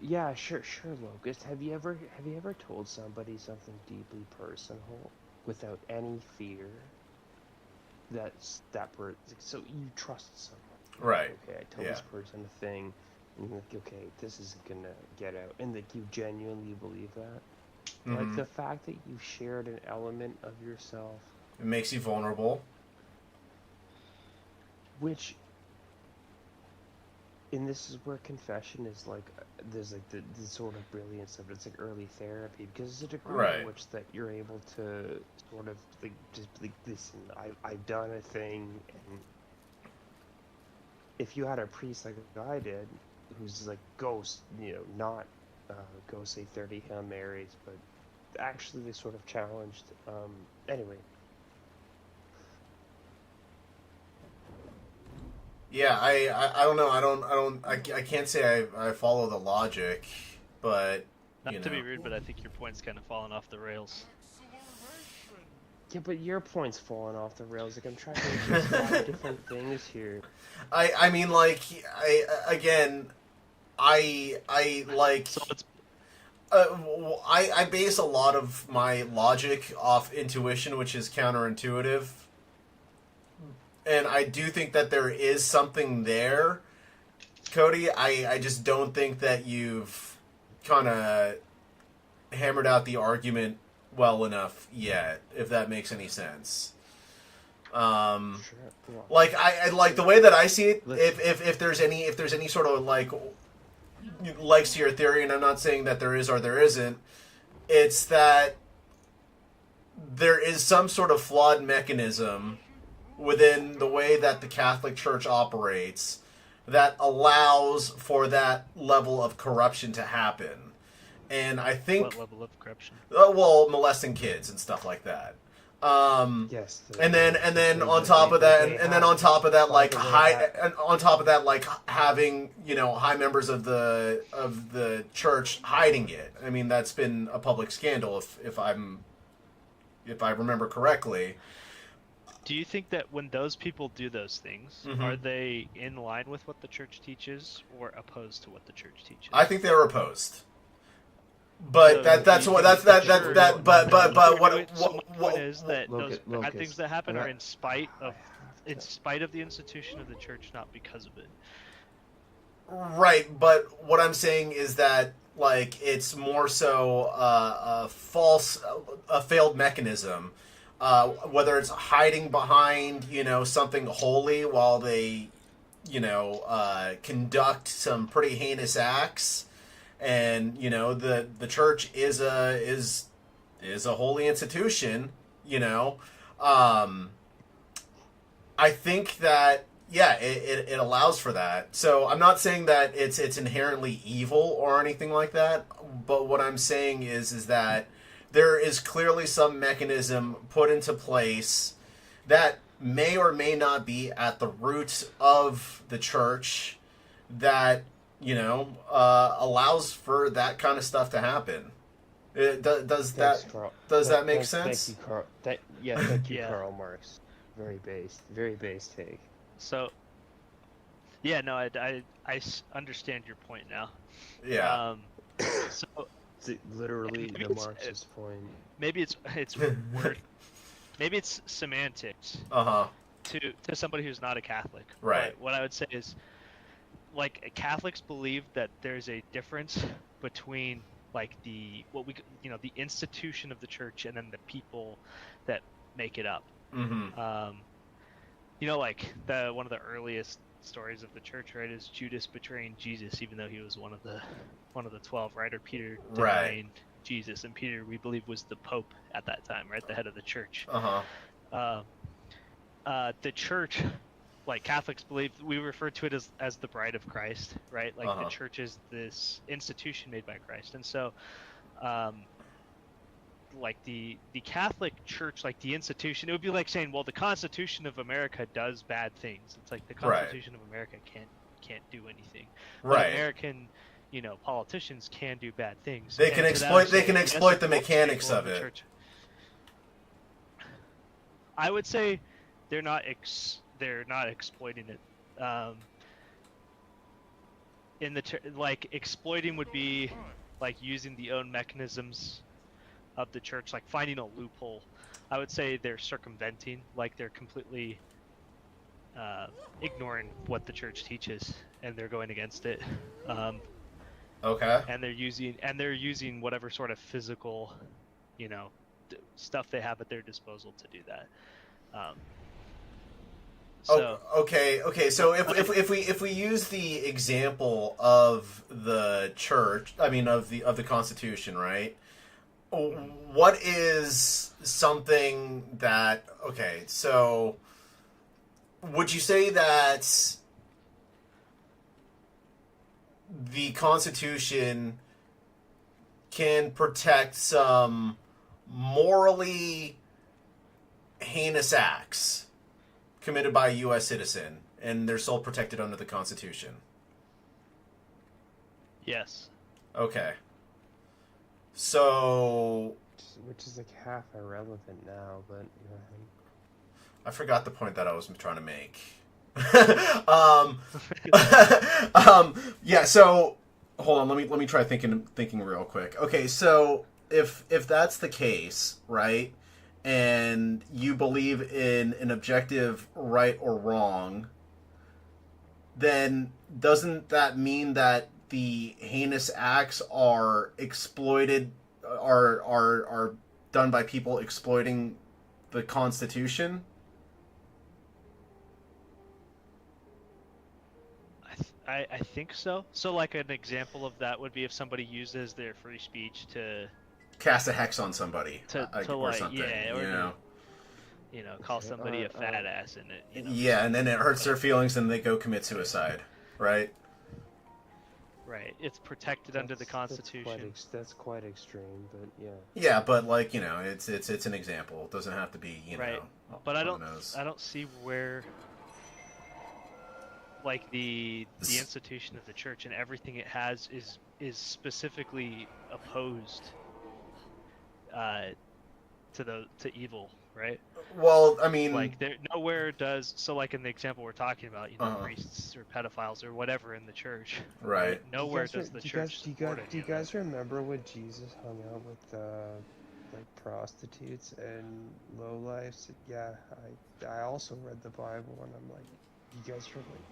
Yeah, sure, Locust. Have you ever told somebody something deeply personal without any fear? So you trust someone.
Right.
Okay, I tell this person a thing, and you're like, okay, this isn't gonna get out, and that you genuinely believe that.
Mm-hmm.
Like the fact that you shared an element of yourself,
It makes you vulnerable.
which, and this is where confession is like, there's like the sort of brilliance of it. It's like early therapy, because it's a degree
Right.
in which that you're able to sort of like just like, listen, I've done a thing, and if you had a priest like I did, who's like not go say 30 Hail Marys, but actually they sort of challenged. Anyway.
Yeah, I don't know. I can't say I follow the logic, but
Not to be rude, but I think your point's kind of fallen off the rails.
Yeah, but your point's falling off the rails. Like I'm trying to do a lot of different things here.
I mean, like, I like.
So it's
I base a lot of my logic off intuition, which is counterintuitive. And I do think that there is something there, Cody. I just don't think that you've kind of hammered out the argument well enough yet, if that makes any sense.
Sure.
Like I like the way that I see it. If there's any sort of like legs to your theory, and I'm not saying that there is or there isn't, it's that there is some sort of flawed mechanism within the way that the Catholic Church operates, that allows for that level of corruption to happen. And I think...
What level of corruption?
Well, molesting kids and stuff like that.
Yes.
And then on top of that, and then on top of that, like having, you know, high members of the church hiding it. I mean, that's been a public scandal if I remember correctly.
Do you think that when those people do those things,
Mhm.
are they in line with what the church teaches or opposed to what the church teaches?
I think they were opposed. But
So
that's
you
what
think
that's
the church-
that but
So my
what
point is that those bad
Lucas,
things that happen
I'm
are
not-
in spite of the institution of the church, not because of it.
Right, but what I'm saying is that, like, it's more so a failed mechanism. Whether it's hiding behind, you know, something holy while they, you know, conduct some pretty heinous acts, and, you know, the church is a holy institution, you know. I think that, yeah, it allows for that. So I'm not saying that it's inherently evil or anything like that, but what I'm saying is that there is clearly some mechanism put into place that may or may not be at the root of the church that, you know, allows for that kind of stuff to happen. Does that make sense?
Thank you, Carl. Thank you,
Yeah.
Karl Marx. Very base take.
So, yeah, no, I understand your point now.
Yeah.
So
It's literally
Maybe
the
it's-
Marxist point.
maybe it's word, maybe it's semantics
Uh-huh.
to somebody who's not a Catholic.
Right.
But what I would say is, like, Catholics believe that there's a difference between, like, the institution of the church and then the people that make it up.
Mm-hmm.
You know, like, one of the earliest stories of the church, right, is Judas betraying Jesus, even though he was one of the 12, right? Or Peter
Right.
denying Jesus, and Peter, we believe, was the Pope at that time, right, the head of the church.
Uh-huh.
The church, like Catholics believe, we refer to it as the bride of Christ, right? Like,
Uh-huh.
the church is this institution made by Christ, and so, like, the Catholic Church, like the institution, it would be like saying, well, the Constitution of America does bad things. It's like the
Right.
Constitution of America can't do anything. But
Right.
American, you know, politicians can do bad things.
They
And
can
to that
exploit. They
extent,
can
yes,
exploit
it
the
helps
mechanics
people
of
in the
it.
church. I would say they're not exploiting it. Like, exploiting would be like using the own mechanisms of the church, like finding a loophole. I would say they're circumventing, like they're completely ignoring what the church teaches, and they're going against it.
Okay.
And they're using whatever sort of physical, you know, stuff they have at their disposal to do that. So
Okay. So if we use the example of the church, I mean of the Constitution, right? What is something that, okay, so would you say that the Constitution can protect some morally heinous acts committed by a U.S. citizen, and they're still protected under the Constitution?
yes.
Okay. So
Which is like half irrelevant now, but go ahead.
I forgot the point that I was trying to make. Yeah. So hold on. Let me try thinking real quick. Okay. So if that's the case, right, and you believe in an objective right or wrong, then doesn't that mean that the heinous acts are exploited, are done by people exploiting the Constitution?
I think so. So, like, an example of that would be if somebody uses their free speech to
Cast a hex on somebody,
To
or
like,
something.
yeah, or
you know?
call somebody a fat ass in it. You know?
Yeah, and then it hurts their feelings, and they go commit suicide. right?
Right. It's protected under the Constitution.
That's quite extreme, but yeah.
Yeah, but like it's an example. It doesn't have to be
Right. But I
on
don't
the nose.
see where like the institution of the church and everything it has is specifically opposed to evil, right?
Well, I mean,
like there nowhere does so like in the example we're talking about, priests or pedophiles or whatever in the church,
right?
Nowhere does the church support it.
Do you guys remember when Jesus hung out with like prostitutes and lowlifes? Yeah, I also read the Bible, and I'm like, you guys are like,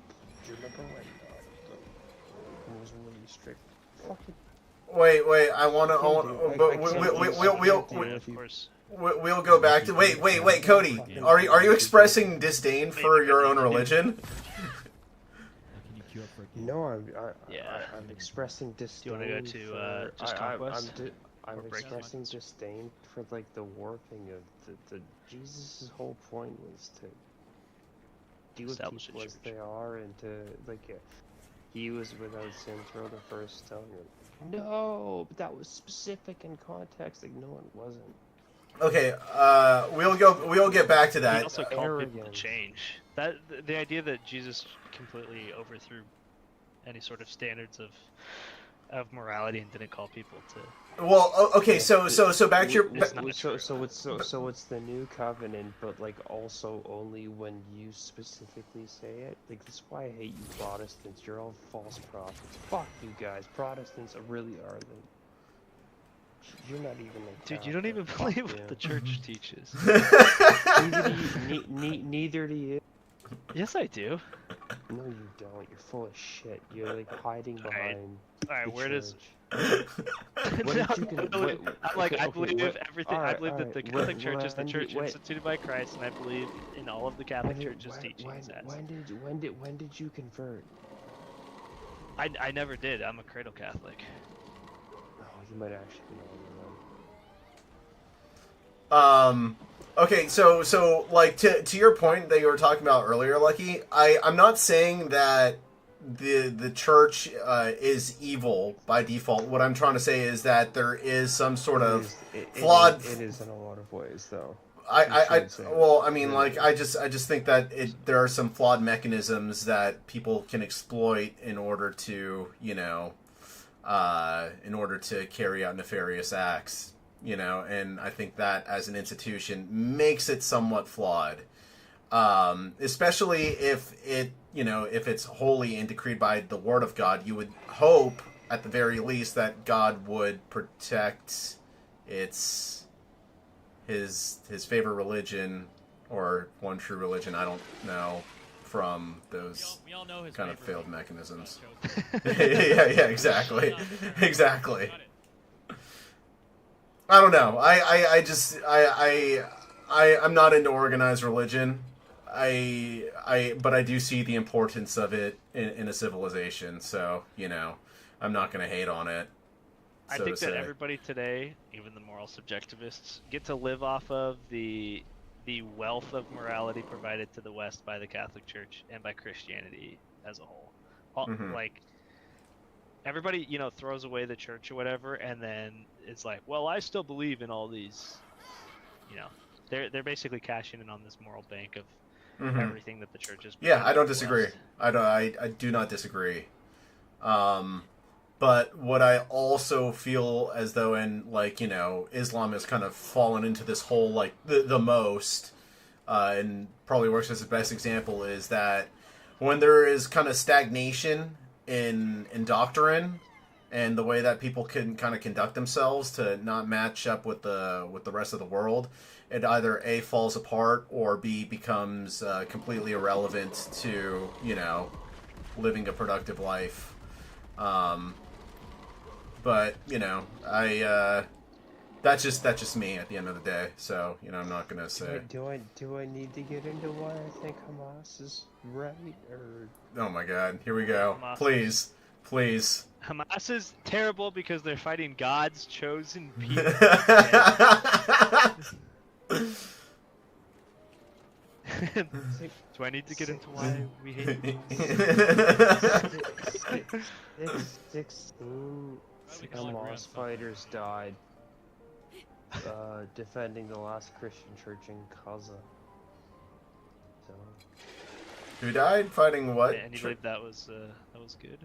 do you remember when it was really strict? Fucking.
Wait, I want to, but we'll go back to, wait, Cody, are you expressing disdain for your own religion?
No, I'm expressing disdain.
Do you want to go to just Conquest?
I'm expressing disdain for like the warping of the Jesus' whole point was to do with people as they are, and to like he was without sin, throw the first stone. No, but that was specific in context. Like no, it wasn't.
Okay, we'll get back to that.
He also called people to change. That the idea that Jesus completely overthrew any sort of standards of morality and didn't call people to.
Well, okay, so back to your.
So it's the new covenant, but like also only when you specifically say it. Like that's why I hate you Protestants. You're all false prophets. Fuck you guys. Protestants really are You're not even a
Dude, you don't even believe what the church teaches.
Neither do you.
Yes, I do.
No, you don't. You're full of shit. You're like hiding behind.
Alright, where does?
I
believe everything. I believe that the Catholic Church is the church instituted by Christ, and I believe in all of the Catholic Church's teachings.
When did you convert?
I never did. I'm a cradle Catholic.
Oh, you might actually know.
Okay, so like to your point that you were talking about earlier, Lucky, I'm not saying that the church is evil by default. What I'm trying to say is that there is some sort of flawed.
It is in a lot of ways, though.
I just think that there are some flawed mechanisms that people can exploit in order to carry out nefarious acts. And I think that as an institution makes it somewhat flawed, especially if it's holy and decreed by the Word of God. You would hope, at the very least, that God would protect his favorite religion, or one true religion, I don't know, from those
we all know his
kind of
favorite
failed mechanisms. yeah, exactly. I don't know. I'm not into organized religion. But I do see the importance of it in a civilization. So I'm not going to hate on it.
I think that everybody today, even the moral subjectivists, get to live off of the wealth of morality provided to the West by the Catholic Church and by Christianity as a whole. Like everybody, throws away the church or whatever, and then it's like, well, I still believe in all these. They're basically cashing in on this moral bank of everything that the church is.
Yeah, I don't disagree. I do not disagree. But what I also feel as though Islam has kind of fallen into this whole the most, and probably works as the best example, is that when there is kind of stagnation in doctrine and the way that people can kind of conduct themselves to not match up with the rest of the world, it either A, falls apart, or B, becomes completely irrelevant to living a productive life. But that's just me at the end of the day. So I'm not gonna say.
Do I need to get into why I think Hamas is right, or?
Oh my God! Here we go. Please.
Hamas is terrible because they're fighting God's chosen people. Do I need to get into why we hate?
16 Hamas fighters died defending the last Christian church in Gaza. So.
Who died fighting what?
And you believe that was good?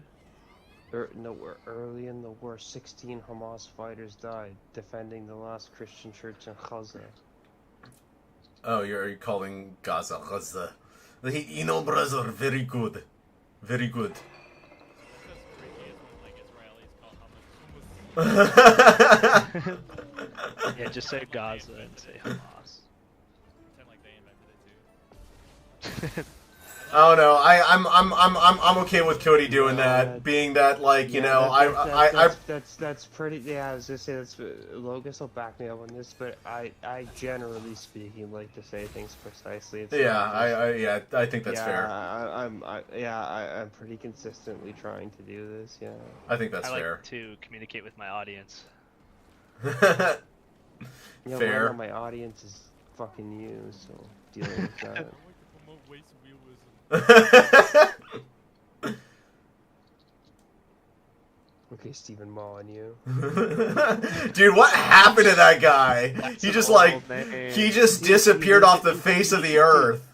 Early in the war, 16 Hamas fighters died defending the last Christian church in Gaza.
Oh, you're calling Gaza Gaza. You know, brother, very good. Very good.
Yeah, just say Gaza and say Hamas.
I don't know. I'm okay with Cody doing that, being that like you know
that's pretty. Yeah, I was gonna say that's Logus will back me up on this, but I generally speaking like to say things precisely. It's
I think that's fair.
I'm pretty consistently trying to do this. Yeah,
I think that's
I like
fair.
to communicate with my audience.
Yeah,
Fair.
well, my audience is fucking you, so dealing with that. Okay, Stephen Maw on you.
Dude, what happened to that guy? He just he just disappeared off the face of the earth.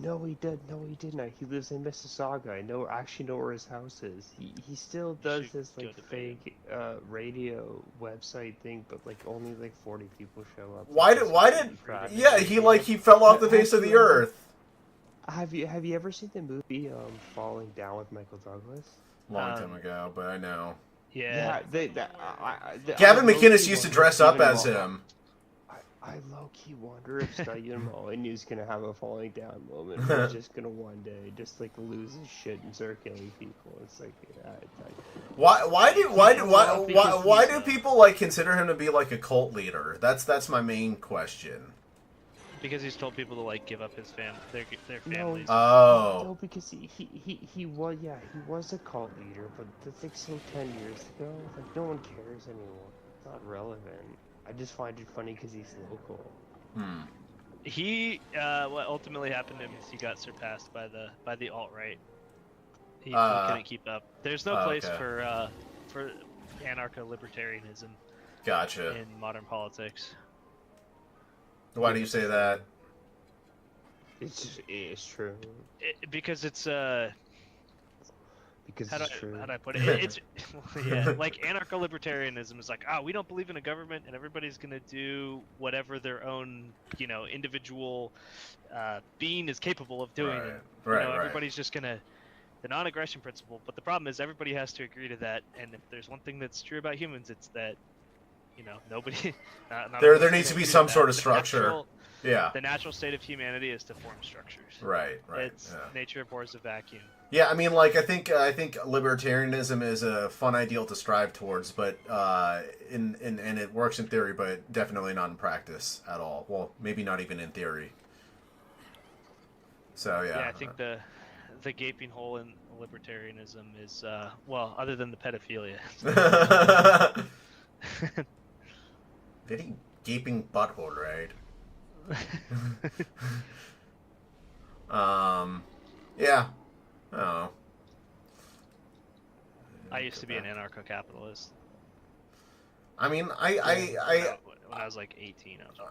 No, he did. No, he didn't. He lives in Mississauga. I actually know where his house is. He still does this like fake radio website thing, but like only like 40 people show up.
Why did he fell off the face of the earth.
Have you ever seen the movie Falling Down with Michael Douglas?
Long time ago, but I know.
Yeah,
Gavin McInnes used to dress up as him.
I low-key wonder if Stadium Molyneux's gonna have a falling down moment. He's just gonna one day just like lose his shit and start killing people. It's like,
why do people like consider him to be like a cult leader? That's my main question.
Because he's told people to like give up his their families.
No, because he was a cult leader, but that's like so 10 years ago. Like no one cares anymore. It's not relevant. I just find it funny because he's local.
He what ultimately happened to him is he got surpassed by the alt-right. He couldn't keep up. There's no place for anarcho-libertarianism.
Gotcha.
In modern politics.
Why do you say that?
It's true.
Because it's
because
how do I put it? It's yeah, like anarcho-libertarianism is like, we don't believe in a government, and everybody's gonna do whatever their own, individual being is capable of doing.
Right.
And, everybody's just gonna the non-aggression principle. But the problem is everybody has to agree to that, and if there's one thing that's true about humans, it's that nobody. Not
there needs to be some sort of structure.
The natural state of humanity is to form structures.
Right.
It's nature abhors a vacuum.
Yeah, I mean, like I think libertarianism is a fun ideal to strive towards, but and it works in theory, but definitely not in practice at all. Well, maybe not even in theory. So yeah.
Yeah, I think the gaping hole in libertarianism is other than the pedophilia.
Very gaping butthole, right? Yeah. Oh.
I used to be an anarcho-capitalist.
I mean,
when I was like 18, I was like,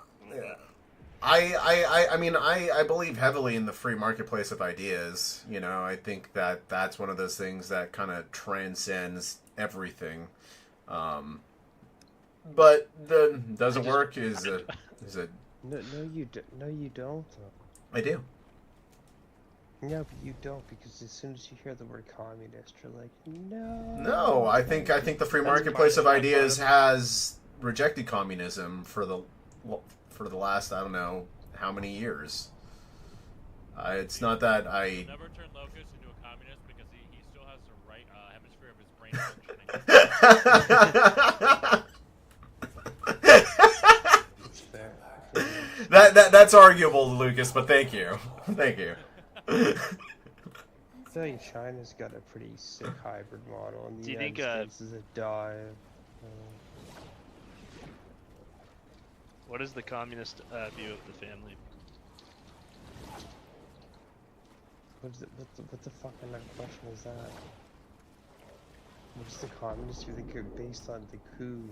I mean, I believe heavily in the free marketplace of ideas. I think that that's one of those things that kind of transcends everything. But does it work? Is it?
No, you don't.
I do.
No, but you don't, because as soon as you hear the word communist, you're like, no.
No, I think the free marketplace of ideas has rejected communism for the last, I don't know how many years. It's not that I
never turned Locus into a communist because he still has the right hemisphere of his brain functioning.
That's arguable, Lucas, but thank you. Thank you.
I think China's got a pretty sick hybrid model, and the United States is a dive.
What is the communist view of the family?
What the fuck kind of question is that? What's the communist who think you're based on the coup?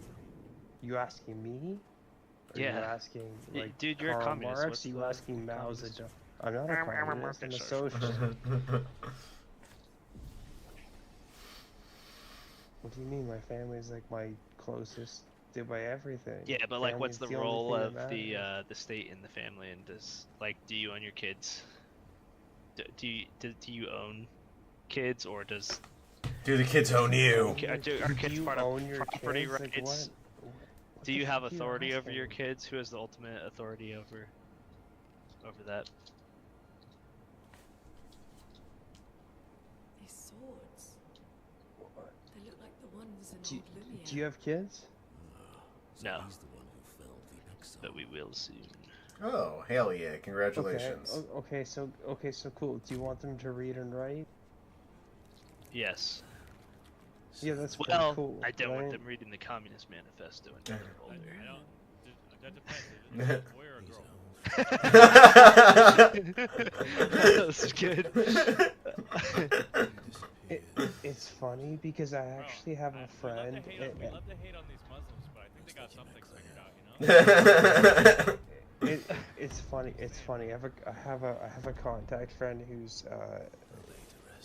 You asking me? Or
Yeah.
you asking like
Dude, you're a
Karl
communist.
Marx?
What's
You
the
asking Mao
communist?
Zedong? I'm not a communist. I'm a socialist. What do you mean? My family's like my closest. They buy everything.
Yeah, but like, what's
Family's
the
only
role
thing
of
that matters.
the state in the family, and does like, do you own your kids? Do you own kids, or does
Do the kids own you?
are kids
you
part
own
of
your
property
kids?
rights?
Like, what
Do
the
you have
fuck are
authority over your
asking?
kids? Who has the ultimate authority over that?
These swords. They look like the ones in
Do,
old Lumiere.
do you have kids?
No,
He's the one who felled the exile.
but we will soon.
Oh, hell yeah! Congratulations.
Okay, so cool. Do you want them to read and write?
Yes.
Yeah, that's pretty
Well,
cool.
I don't want
right?
them reading the Communist Manifesto until they're older.
I don't. That depends. Is it a boy or a girl?
That was good.
It's funny because I actually have a friend.
We love to hate on these Muslims, but I think they got something figured out. You know?
It's funny. It's funny. I have a contact friend who's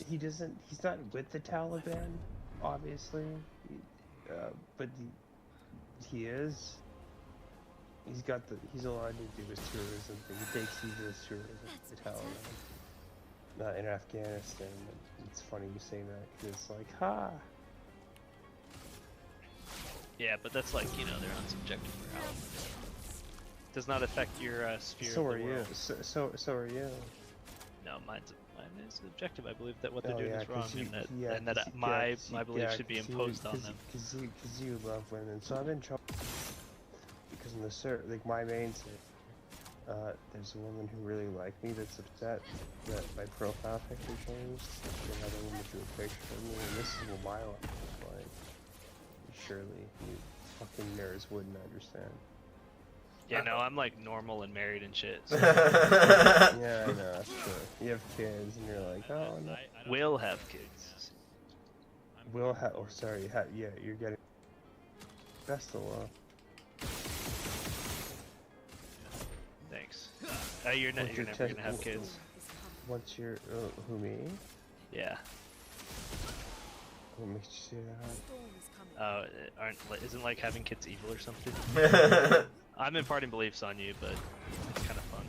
he's not with the Taliban, obviously, but he is. He's allowed to do his tourism thing. He takes visas tourism to the Taliban. Not in Afghanistan. It's funny you say that because it's like, ha.
Yeah, but that's like, you know, their own subjective morality. Does not affect your sphere
So
of
are
the
you.
world.
So are you.
No, mine is objective. I believe that what they're
Oh,
doing
yeah,
is wrong,
'cause you-
and that
yeah,
and that
'cause you-
my
yeah, 'cause
my
you-
belief
yeah,
should be
'cause
imposed on them.
Because you love women. So I'm in trouble. Because in the like my main city, there's a woman who really liked me that's upset that my profile picture changed. Another woman drew a picture of me, and this is what my life is like. Surely you fucking nerds wouldn't understand.
Yeah, no, I'm like normal and married and shit. So.
Yeah, I know, that's true. You have kids, and you're like, oh no.
Will have kids.
Will have. Oh, sorry. Yeah, you're getting. Best of luck.
Thanks. You're
What's
never
your
gonna
test-
have kids.
What's your who me?
Yeah.
What makes you say that?
Storm is coming.
Isn't like having kids evil or something? I'm imparting beliefs on you, but it's kind of fun.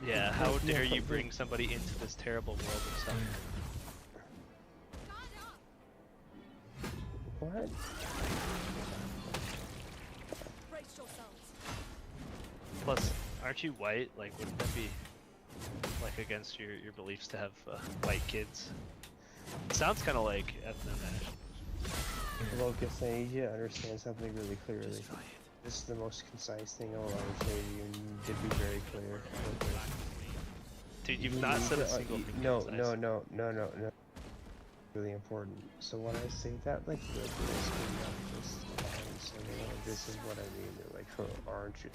Yeah, how dare you bring somebody into this terrible world of suffering?
What?
Brace yourselves.
Plus, aren't you white? Like, wouldn't that be like against your beliefs to have white kids? It sounds kind of like ethno-national.
Locus, I need you to understand something really clearly. This is the most concise thing I'll ever say to you, and you need to be very clear.
Dude, you've not said a single thing.
No. Really important. So when I say that, like, this is what I mean. They're like, oh, aren't you?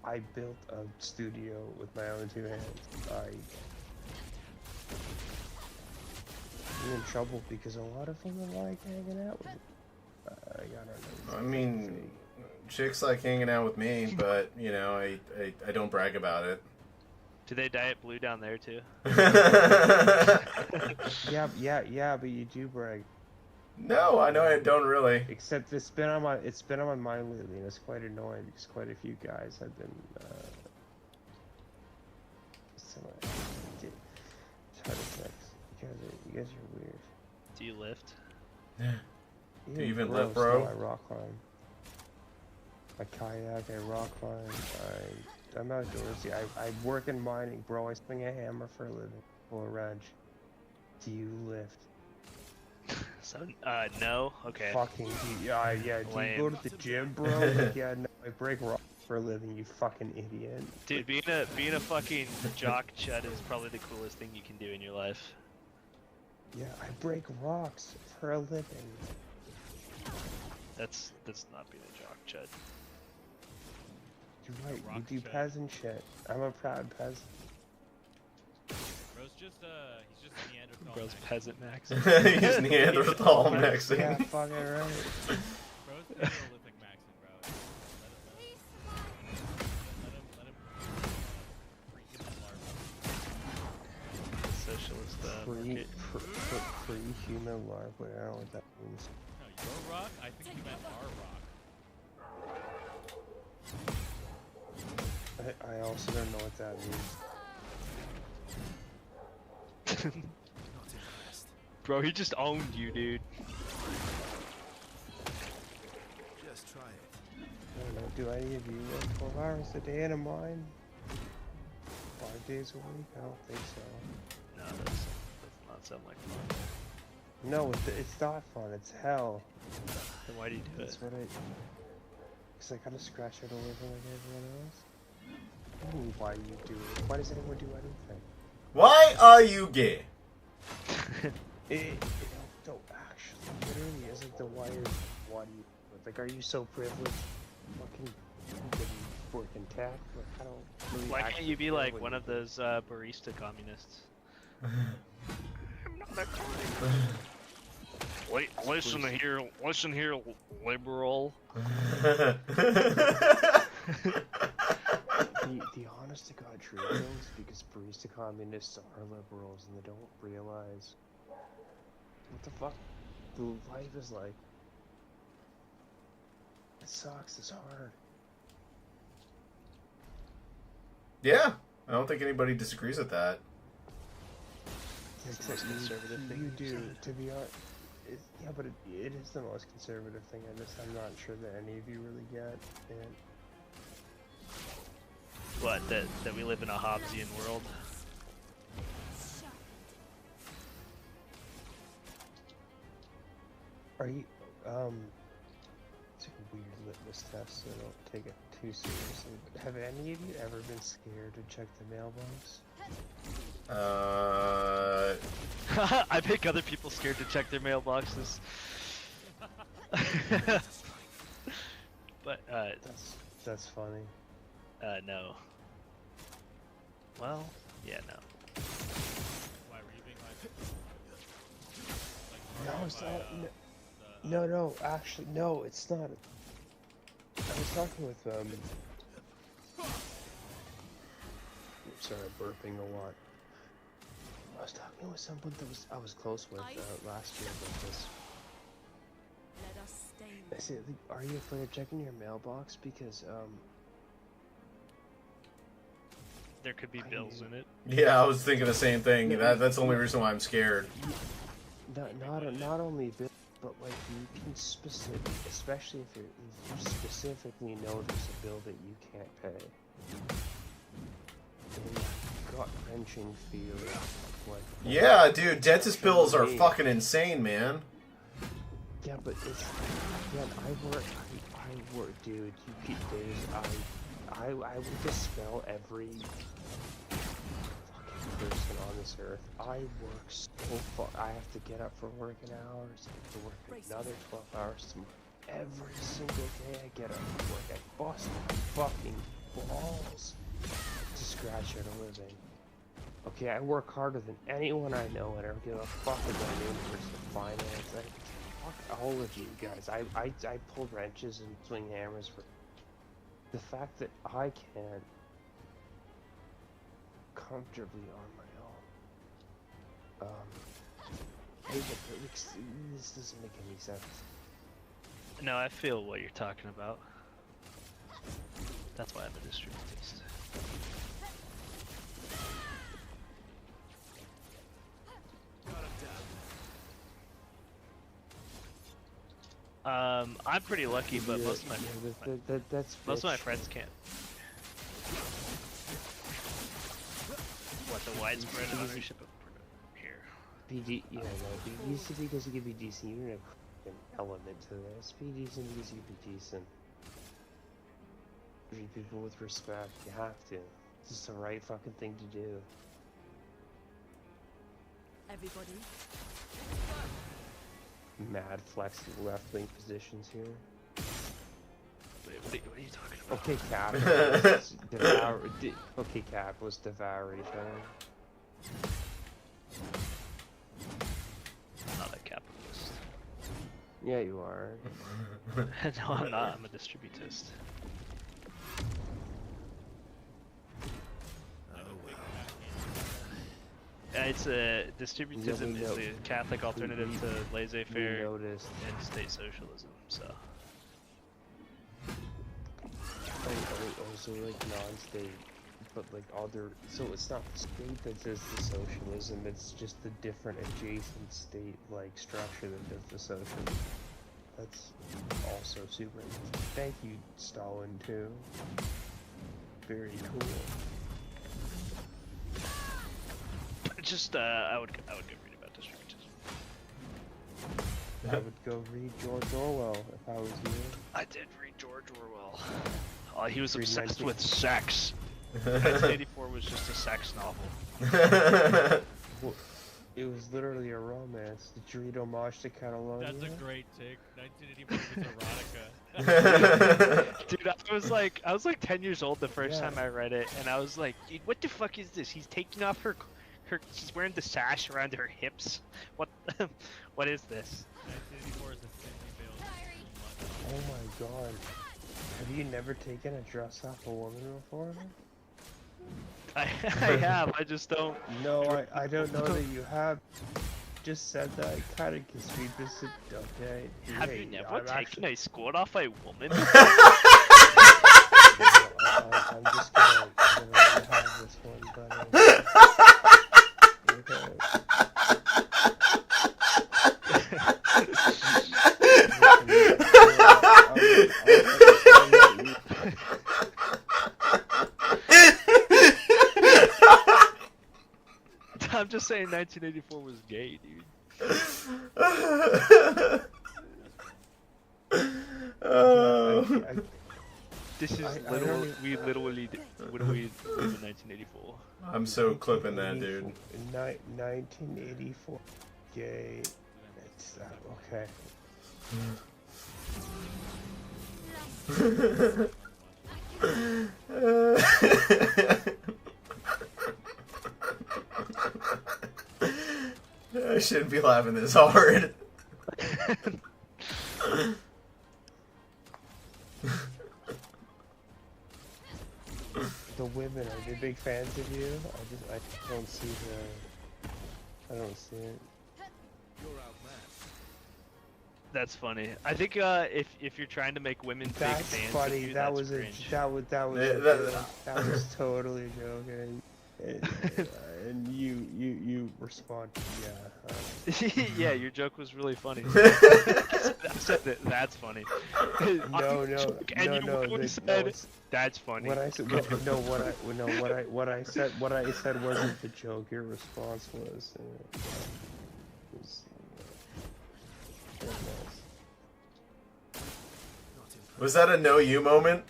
I built a studio with my own two hands. I'm in trouble because a lot of women like hanging out with me. I don't know.
I mean, chicks like hanging out with me, but you know, I don't brag about it.
Do they dye it blue down there too?
Yeah, but you do brag.
No, I know I don't really.
Except it's been on my mind lately, and it's quite annoying because quite a few guys have been. Heart attacks. You guys are weird.
Do you lift?
Do you even
gross.
lift, bro?
No, I rock climb. I kayak, I rock climb, I'm outdoorsy. I work in mining, bro. I swing a hammer for a living. Pull a wrench. Do you lift?
So, no. Okay.
Fucking, yeah. Do you go to the gym, bro? Like, yeah, no. I break rocks for a living, you fucking idiot.
Dude, being a fucking jock chud is probably the coolest thing you can do in your life.
Yeah, I break rocks for a living.
That's not being a jock chud.
You're right,
rock
you do
shed.
peasant shit. I'm a proud peasant.
Bro's just he's just Neanderthal.
Bro's
Max.
peasant Max.
He's Neanderthal maxing.
Yeah, fucking right.
Bro's Paleolithic maxing, bro. Let him pre-human larva.
Socialist market.
Pre-human larva, I don't know what that means.
No, your rock? I think you meant our rock.
I also don't know what that means.
Not impressed.
Bro, he just owned you, dude.
Just try it.
I don't know, do any of you work 12 hours a day in a mine? 5 days a week? I don't think so.
No, that's not sound like fun.
No, it's not fun, it's hell.
Then why do you do it?
That's what because I gotta scratch out a living like everyone else. I don't know why you do it. Why does anyone do anything?
Why are you gay?
Don't actually, literally isn't the why do you like, are you so privileged? Fucking working tech? Like, I don't really
Why can't
actually
you be
care
like
what
one
you
of
do.
those barista communists?
Listen here, liberal.
The honest to God truth though is because barista communists are liberals and they don't realize what the fuck the life is like. It sucks, it's hard.
Yeah, I don't think anybody disagrees with that.
It's the most conservative thing
You
you've
do,
said.
to be honest. Yeah, but it is the most conservative thing. I'm not sure that any of you really get it.
What, that we live in a Hobbesian world?
Are you, it's a weird litmus test, so don't take it too seriously. But have any of you ever been scared to check the mailbox?
I make other people scared to check their mailboxes. But,
That's funny.
no. Well, yeah, no.
Why were you being
No, it's not. No, actually, no, it's not. I was talking with, sorry, I'm burping a lot. I was talking with someone that I was close with last year about this.
Let us stay.
I said, are you afraid of checking your mailbox? Because,
There could be bills in it.
Yeah, I was thinking the same thing. That's the only reason why I'm scared.
not only bill, but like you can especially if you specifically know there's a bill that you can't pay. Gut-wrenching feeling. Like,
Yeah, dude, dentist bills are fucking insane, man.
yeah, but it's I work, dude. You keep days. I would dispel every fucking person on this earth. I work so I have to get up for working hours. I have to work another 12 hours tomorrow. Every single day I get up for work. I bust my fucking balls to scratch out a living. Okay, I work harder than anyone I know, and I don't give a fuck about university finance. Fuck all of you guys. I pull wrenches and swing hammers for the fact that I can't comfortably on my own. Hey, but this doesn't make any sense.
No, I feel what you're talking about. That's why I'm a distributionist. I'm pretty lucky, but most of my most of my friends can't. What, the widespread ownership of here?
BD, yeah, no, BDCD doesn't give you decent unit element to this. Be decent because you be decent. Treat people with respect. You have to. It's just the right fucking thing to do.
Everybody.
Mad flexing left wing positions here.
What are you talking about?
Okay, capitalists devour each other.
I'm not a capitalist.
Yeah, you are.
No, I'm not. I'm a distributist. It's a distributism is the Catholic alternative to laissez-faire
Noticed.
and state socialism. So
Also like non-state, but like other. So it's not the state that does the socialism. It's just the different adjacent state like structure that does the socialism. That's also super interesting. Thank you, Stalin too. Very cool.
just I would go read about distributism.
I would go read George Orwell if I was you.
I did read George Orwell. He was
Read
obsessed
19
with sex. 1984 was just a sex novel.
Well, it was literally a romance. Did you read Homage to Catalonia?
That's a great take. 1984 was erotica.
Dude, I was like 10 years old the first time I read it, and I was like, dude, what the fuck is this? He's taking off her she's wearing the sash around her hips. What what is this?
1984 is a Sydney Vale.
Oh my god. Have you never taken a dress off a woman before?
I have, I just don't.
No, I don't know that you have. Just said that. It kind of gives me this. Okay.
Have you never taken a skirt off a woman?
I'm just gonna have this one, but.
I'm just saying 1984 was gay, dude. This is literally, we literally live in 1984.
I'm so clipping that, dude.
1984. Gay. It's, okay.
I shouldn't be laughing this hard.
The women, are they big fans of you? I don't see I don't see it.
You're outmatched.
That's funny. I think if you're trying to make women big
That's
fans
funny.
of you,
That
that's
was
cringe.
that was totally joking. And you responded, yeah.
Yeah, your joke was really funny. I said that. That's funny.
No,
And you literally said that's funny.
What I said, what I said wasn't the joke. Your response was.
Was that a no you moment?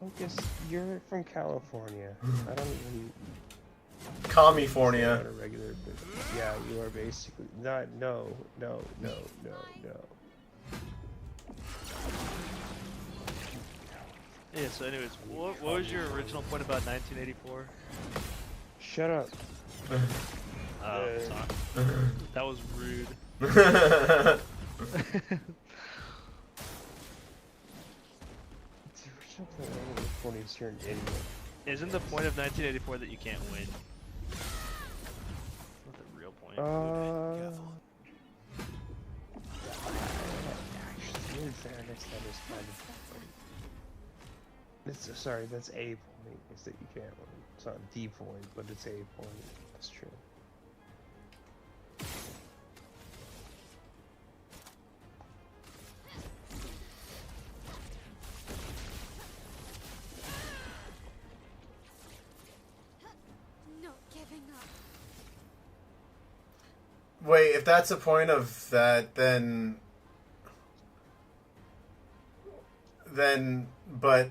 Focus, you're from California. I don't even.
California.
On a regular, but yeah, you are basically not. No.
Yeah. So, anyways, what was your original point about 1984?
Shut up.
Sorry. That was rude. Isn't the point of 1984 that you can't win? That's not the real point.
Actually, in fairness, that is kind of point. Sorry, that's a point. Is that you can't win. It's not the point, but it's a point. That's true.
Wait, if that's the point of that, then, but,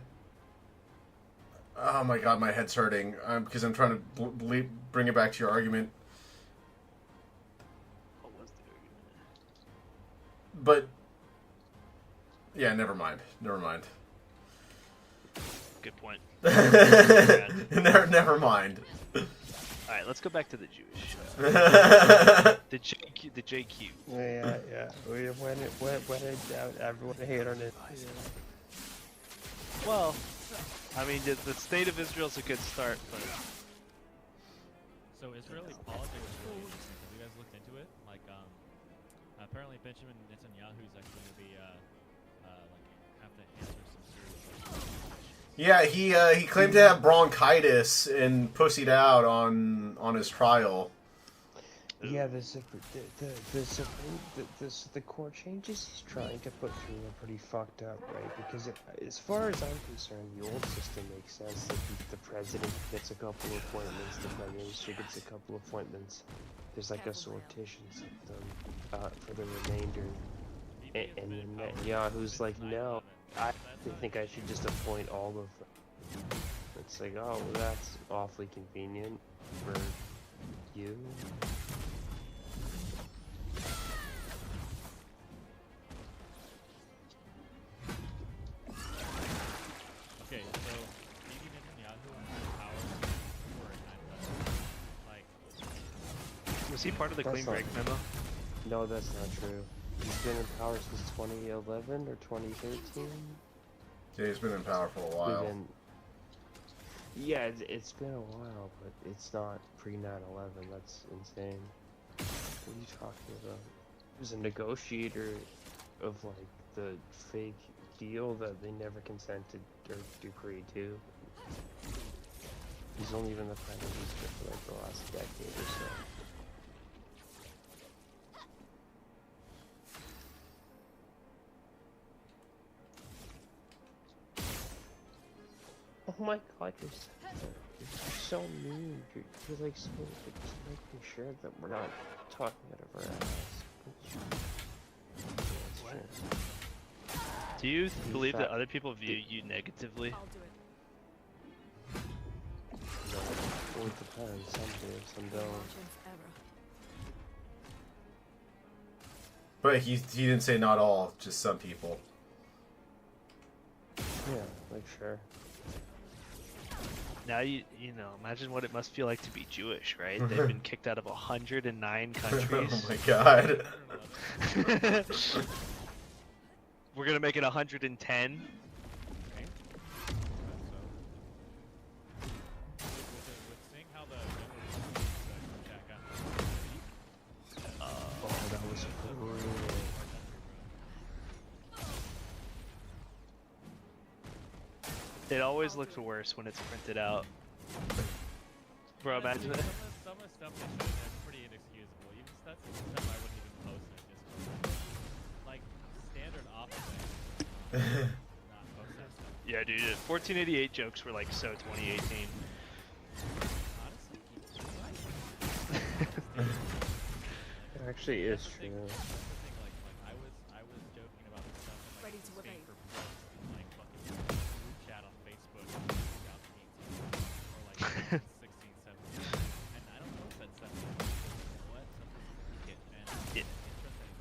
oh my god, my head's hurting, because I'm trying to bring it back to your argument.
What was the argument?
But, Yeah, never mind. Never mind.
Good point.
Never mind.
All right, let's go back to the Jewish. The JQ.
Yeah. When in doubt, everyone hate on it.
Well, I mean, the state of Israel's a good start, but
So Israeli politics is really interesting. Have you guys looked into it? Like, apparently Benjamin Netanyahu is actually going to be have to answer some serious questions.
Yeah, he claimed to have bronchitis and pussied out on his trial.
Yeah, the court changes he's trying to put through are pretty fucked up, right? Because as far as I'm concerned, the old system makes sense. That the president gets a couple of appointments, the prime minister gets a couple of appointments. There's like a sortition system for the remainder. And then Netanyahu's like, no, I think I should just appoint all of them. It's like, oh, well, that's awfully convenient for you.
Okay, so Bibi Netanyahu has power for a time like.
was he part of the
That's
Clean
not-
Break memo?
No, that's not true. He's been in power since 2011 or 2013.
Yeah, he's been in power for a while.
Yeah, it's been a while, but it's not pre 9/11. That's insane. What are you talking about? He was a negotiator of like the fake deal that they never consented or agreed to. He's only been the prime minister for like the last decade or so. Oh my god, you're so mean. You're like supposed to just making sure that we're not talking out of our ass.
Do you believe that other people view you negatively?
I'll do it.
No, it depends. Some do, some don't.
Margin for error.
But he didn't say not all, just some people.
Yeah, like sure.
Now you know, imagine what it must feel like to be Jewish, right? They've been kicked out of 109 countries.
Oh my god.
We're gonna make it 110.
Okay. With seeing how the chat got
Oh, that was brutal.
It always looks worse when it's printed out. Bro, imagine it.
Some of the stuff they showed that's pretty inexcusable. Even stuff I wouldn't even post on Discord. Like standard offset. Not post that stuff.
Yeah, dude. 1488 jokes were like so 2018.
Honestly, he's right.
It actually is
That's the
true.
thing, like I was joking about this stuff in, like,
Ready to
Spain
obey.
for posts in, like fucking group chat on Facebook in 2018 or like 16, 17. And I don't post that stuff. You know what? Some people think it, and
Yeah.
interesting.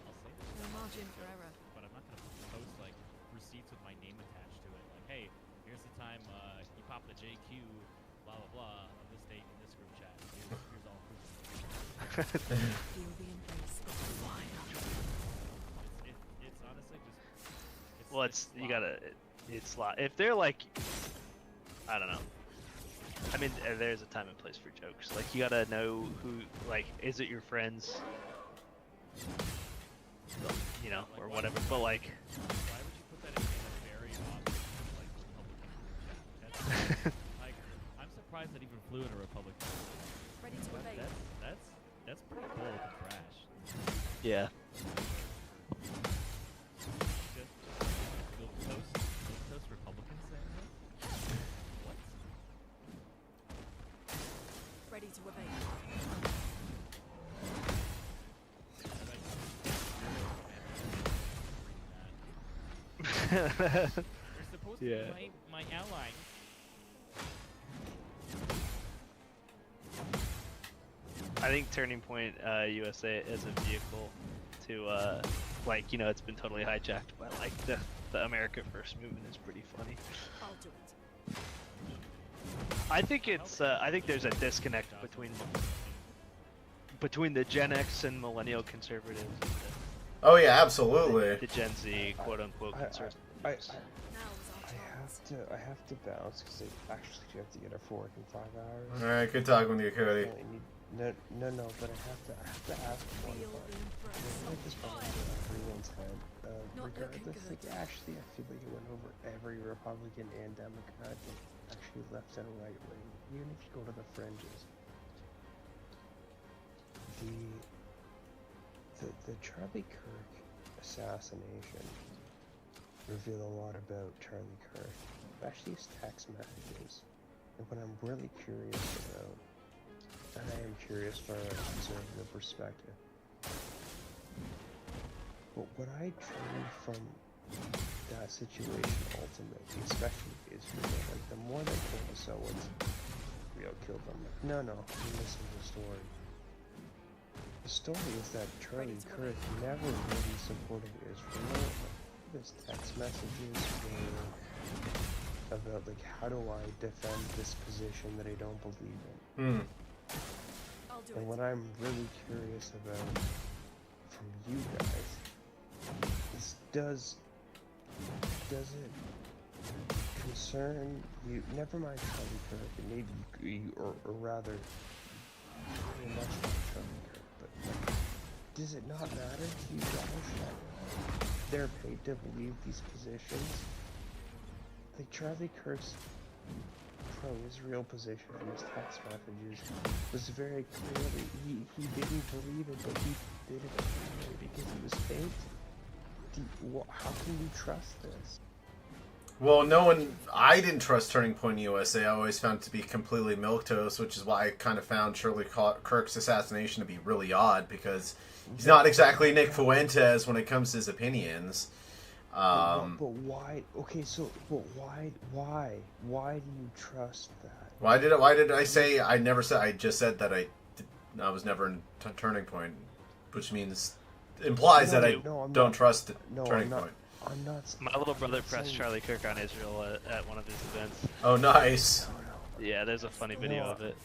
I'll say this,
No margin for error.
but I'm not gonna post like receipts with my name attached to it. Like, hey, here's the time you popped the JQ, blah blah blah, of this date in this group chat. Here's all proof.
Feel the embrace of the wild.
It's honestly just.
Well, it's you gotta. It's lot. If they're like, I don't know. I mean, there's a time and place for jokes. Like you gotta know who. Like, is it your friends? You know, or whatever. But like,
Why would you put that in a very obvious, like, Republican group chat? Like, I'm surprised that even flew in a Republican.
Ready to obey.
That's pretty bold and brash.
yeah.
You'll toast Republicans saying this? What?
Ready to obey.
You're supposed to
Yeah.
be my ally.
I think Turning Point USA is a vehicle to like, you know, it's been totally hijacked by like the America First movement is pretty funny.
I'll do it.
I think it's I think there's a disconnect between the Gen X and millennial conservatives and
Oh yeah, absolutely.
the Gen Z quote unquote conservatives.
I have to bounce because I actually have to get up for work in 5 hours.
All right, good talking with you, Cody.
No, but I have to ask one question. Like this problem in everyone's head. Regardless, like actually, I feel like it went over every Republican and Democrat, actually left and right wing. Even if you go to the fringes, the Charlie Kirk assassination revealed a lot about Charlie Kirk, especially his text messages. And what I'm really curious about, and I am curious from a conservative perspective, but what I drew from that situation ultimately, especially Israel, like the more they told us so Israel killed them, like, no, you're missing the story. The story is that Charlie Kirk never really supported Israel. His text messages were about like, how do I defend this position that I don't believe in? And what I'm really curious about from you guys is does it concern you? Never mind Charlie Kirk, and maybe you, or rather, very much like Charlie Kirk, but does it not matter to you guys that they're paid to believe these positions? Like Charlie Kirk's pro-Israel position in his text messages was very clearly he didn't believe it, but he did it anyway because it was fake. How can you trust this?
Well, I didn't trust Turning Point USA. I always found it to be completely milquetoast, which is why I kind of found Charlie Kirk's assassination to be really odd, because he's not exactly Nick Fuentes when it comes to his opinions.
But why? Okay, so but why do you trust that?
Why did I say I never said? I just said that I was never in Turning Point, which implies that I don't trust Turning Point.
I'm not.
My little brother pressed Charlie Kirk on Israel at one of his events.
Oh, nice.
Yeah, there's a funny video of it.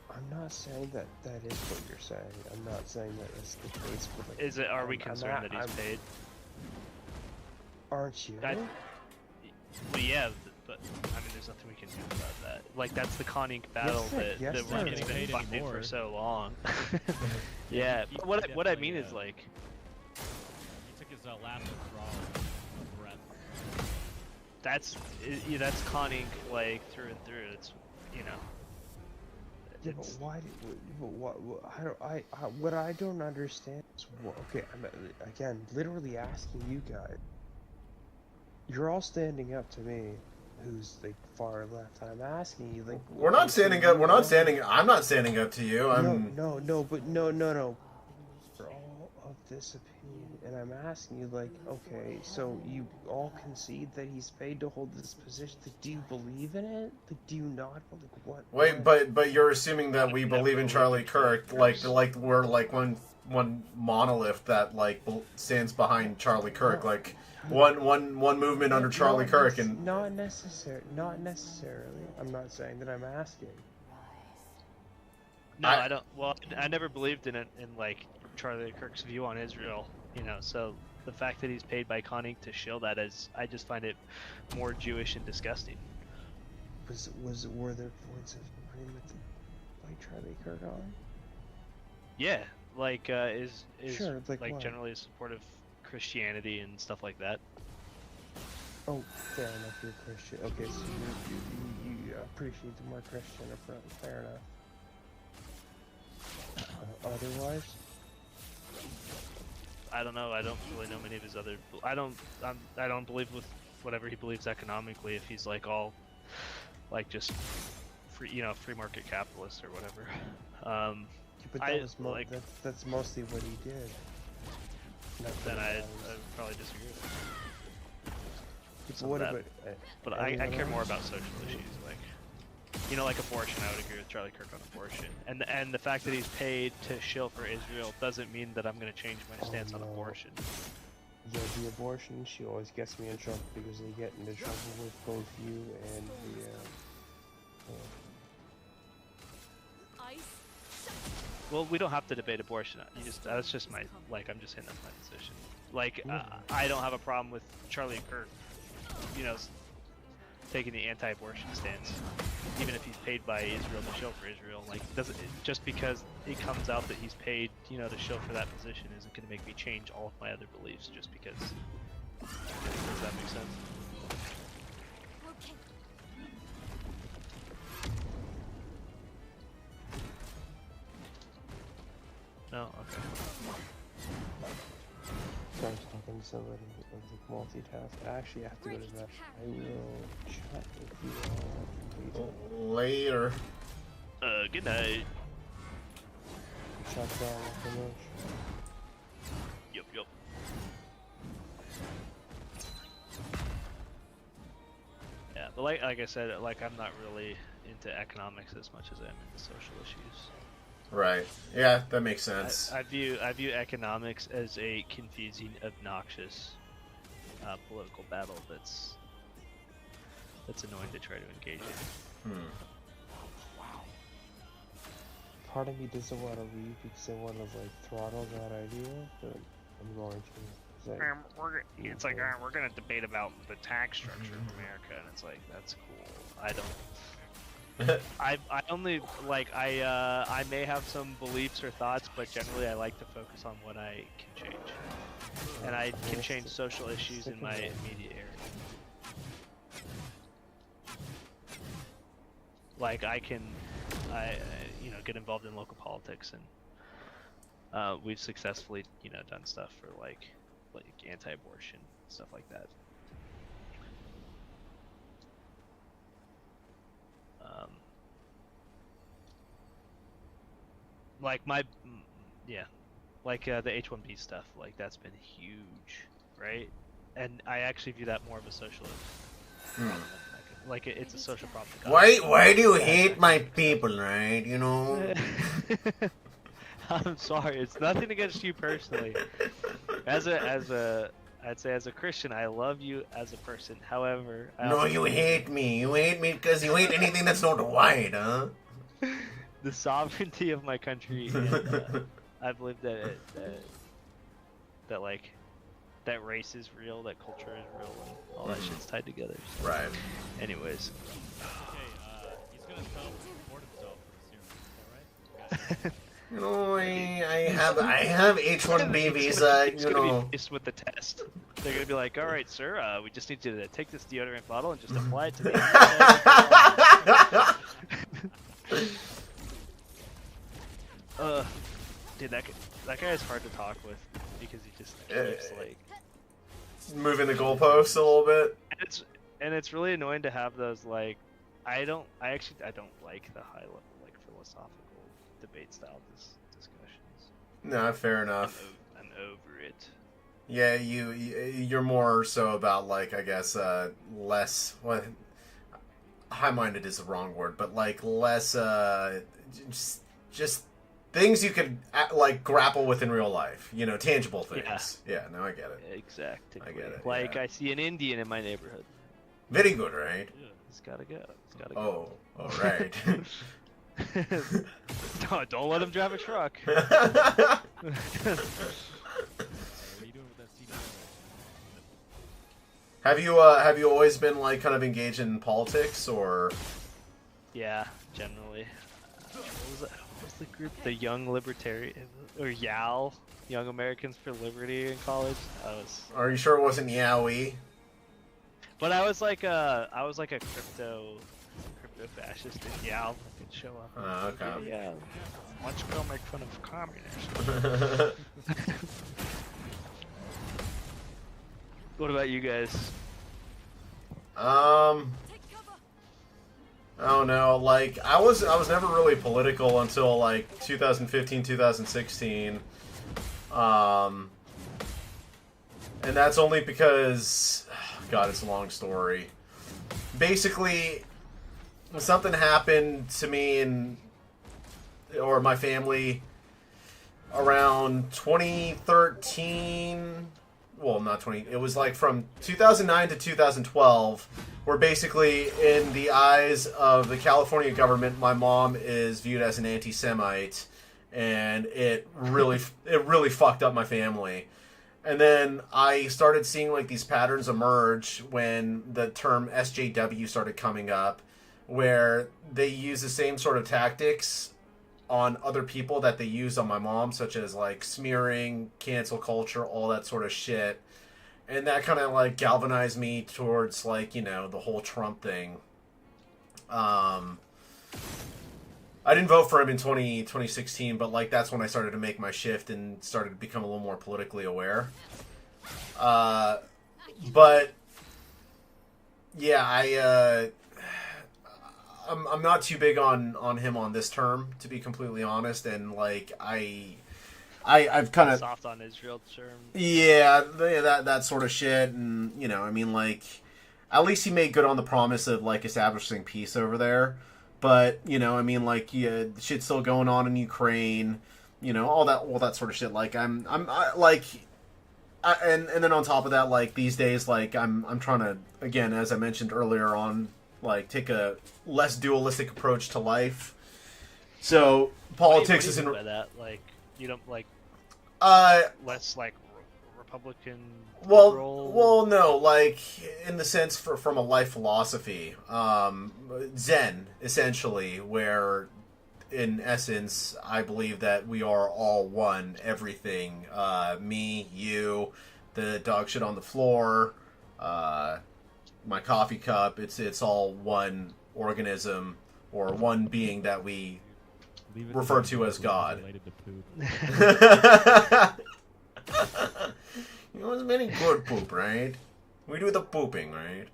I'm not saying that is what you're saying. I'm not saying that is the case. But like,
Is it? Are we concerned that he's paid?
Aren't you?
Well, yeah, but I mean, there's nothing we can do about that. Like, that's the Con Inc. battle that we're getting paid for so long. Yeah, but what I mean is like,
he took his last withdrawal of breath.
that's Con Inc. like through and through. It's, you know.
Yeah, but why? What I don't understand is, okay, I'm again literally asking you guys. You're all standing up to me, who's like far left. I'm asking you, like,
we're not standing up. We're not standing. I'm not standing up to you.
No. For all of this opinion, and I'm asking you, like, okay, so you all concede that he's paid to hold this position. Like, do you believe in it? Like, do you not? Like, what?
Wait, but you're assuming that we believe in Charlie Kirk, like we're like one monolith that like stands behind Charlie Kirk, like. One movement under Charlie Kirk, and
not necessarily. I'm not saying that. I'm asking.
No, I don't. Well, I never believed in like Charlie Kirk's view on Israel. You know, so the fact that he's paid by Con Inc. to shill that I just find it more Jewish and disgusting.
Were there points of agreement by Charlie Kirk on?
Yeah, like is
sure, like
generally a supportive Christianity and stuff like that.
Oh, fair enough. You're Christian. Okay, so you appreciate the more Christian approach. Fair enough. Otherwise,
I don't know. I don't really know many of his other. I don't believe with whatever he believes economically. If he's like all, like just free market capitalist or whatever.
But that's mostly what he did.
Then I probably disagree with
what about,
but I care more about social issues, like. You know, like abortion, I would agree with Charlie Kirk on abortion. And the fact that he's paid to shill for Israel doesn't mean that I'm going to change my stance on abortion.
Yeah, the abortion issue always gets me in trouble because they get into trouble with both you and the.
Well, we don't have to debate abortion. That's just my, like, I'm just saying that's my position. Like, I don't have a problem with Charlie Kirk, you know, taking the anti-abortion stance, even if he's paid by Israel to shill for Israel. Like, just because it comes out that he's paid, you know, to shill for that position isn't going to make me change all of my other beliefs just because. Does that make sense? No, okay.
Sorry, talking to somebody like multitask. I actually have to go to that. I will chat with you all
later.
Good night.
Chat down like a much.
Yup. Yeah, but like I said, like I'm not really into economics as much as I am into social issues.
Right. Yeah, that makes sense.
I view economics as a confusing, obnoxious political battle that's annoying to try to engage in.
Part of me doesn't want to leave because I want to like throttle that idea, but I'm going to.
We're gonna debate about the tax structure of America, and it's like that's cool. I don't. I only like I may have some beliefs or thoughts, but generally I like to focus on what I can change, and I can change social issues in my immediate area. Like I you know, get involved in local politics, and we've successfully, you know, done stuff for like anti-abortion stuff like that. Like the H-1B stuff, like that's been huge, right? And I actually view that more of a social like it's a social problem.
Why do you hate my people, right? You know.
I'm sorry, it's nothing against you personally. I'd say as a Christian, I love you as a person. However,
no, you hate me. You hate me because you hate anything that's not white, huh?
The sovereignty of my country. And, I believe that like that race is real, that culture is real, and all that shit's tied together. So.
Right.
Anyways.
Okay, he's gonna self-report himself for the serum. Is that right?
You know, I have H-1B visa.
It's gonna be faced with the test. They're gonna be like, "All right, sir, we just need you to take this deodorant bottle and just apply it to the." Dude, that guy is hard to talk with because he just keeps like
moving the goalposts a little bit.
And it's really annoying to have those like I don't like the high level like philosophical debate style discussions.
No, fair enough.
I'm over it.
Yeah, you're more so about like I guess less high-minded is the wrong word, but like less just things you could like grapple with in real life, you know, tangible things. Yeah, no, I get it.
Exactly.
I get it.
Like I see an Indian in my neighborhood.
Very good, right?
Yeah, he's gotta go.
Oh, all right.
Don't let him drive a truck.
What are you doing with that CD?
Have you always been like kind of engaged in politics or?
Yeah, generally. What was the group? The Young Libertarian or YAL, Young Americans for Liberty in college.
Are you sure it wasn't Yowie?
But I was like a crypto fascist in YAL. I could show up.
Oh, okay.
Yeah. Let's go make fun of communists. What about you guys?
I don't know. Like I was never really political until like 2015, 2016. And that's only because, God, it's a long story. Basically, something happened to me or my family around 2013. Well, not 20. It was like from 2009 to 2012, where basically, in the eyes of the California government, my mom is viewed as an anti-Semite, and it really fucked up my family. And then I started seeing like these patterns emerge when the term SJW started coming up, where they use the same sort of tactics on other people that they use on my mom, such as like smearing, cancel culture, all that sort of shit. And that kind of like galvanized me towards like, the whole Trump thing. I didn't vote for him in 2016, but like that's when I started to make my shift and started to become a little more politically aware. But yeah, I'm not too big on him on this term, to be completely honest, and like I've kind of
soft on Israel term.
Yeah, that sort of shit, and like at least he made good on the promise of like establishing peace over there. But like shit's still going on in Ukraine, all that sort of shit. Like and then on top of that, like these days, like I'm trying to, again, as I mentioned earlier on, like take a less dualistic approach to life. So politics isn't
by that. Like you don't like less like Republican.
Well, no, like in the sense from a life philosophy, Zen essentially, where in essence I believe that we are all one, everything, me, you, the dog shit on the floor, my coffee cup, it's all one organism or one being that we refer to as God. It was very good poop, right? We do the pooping, right?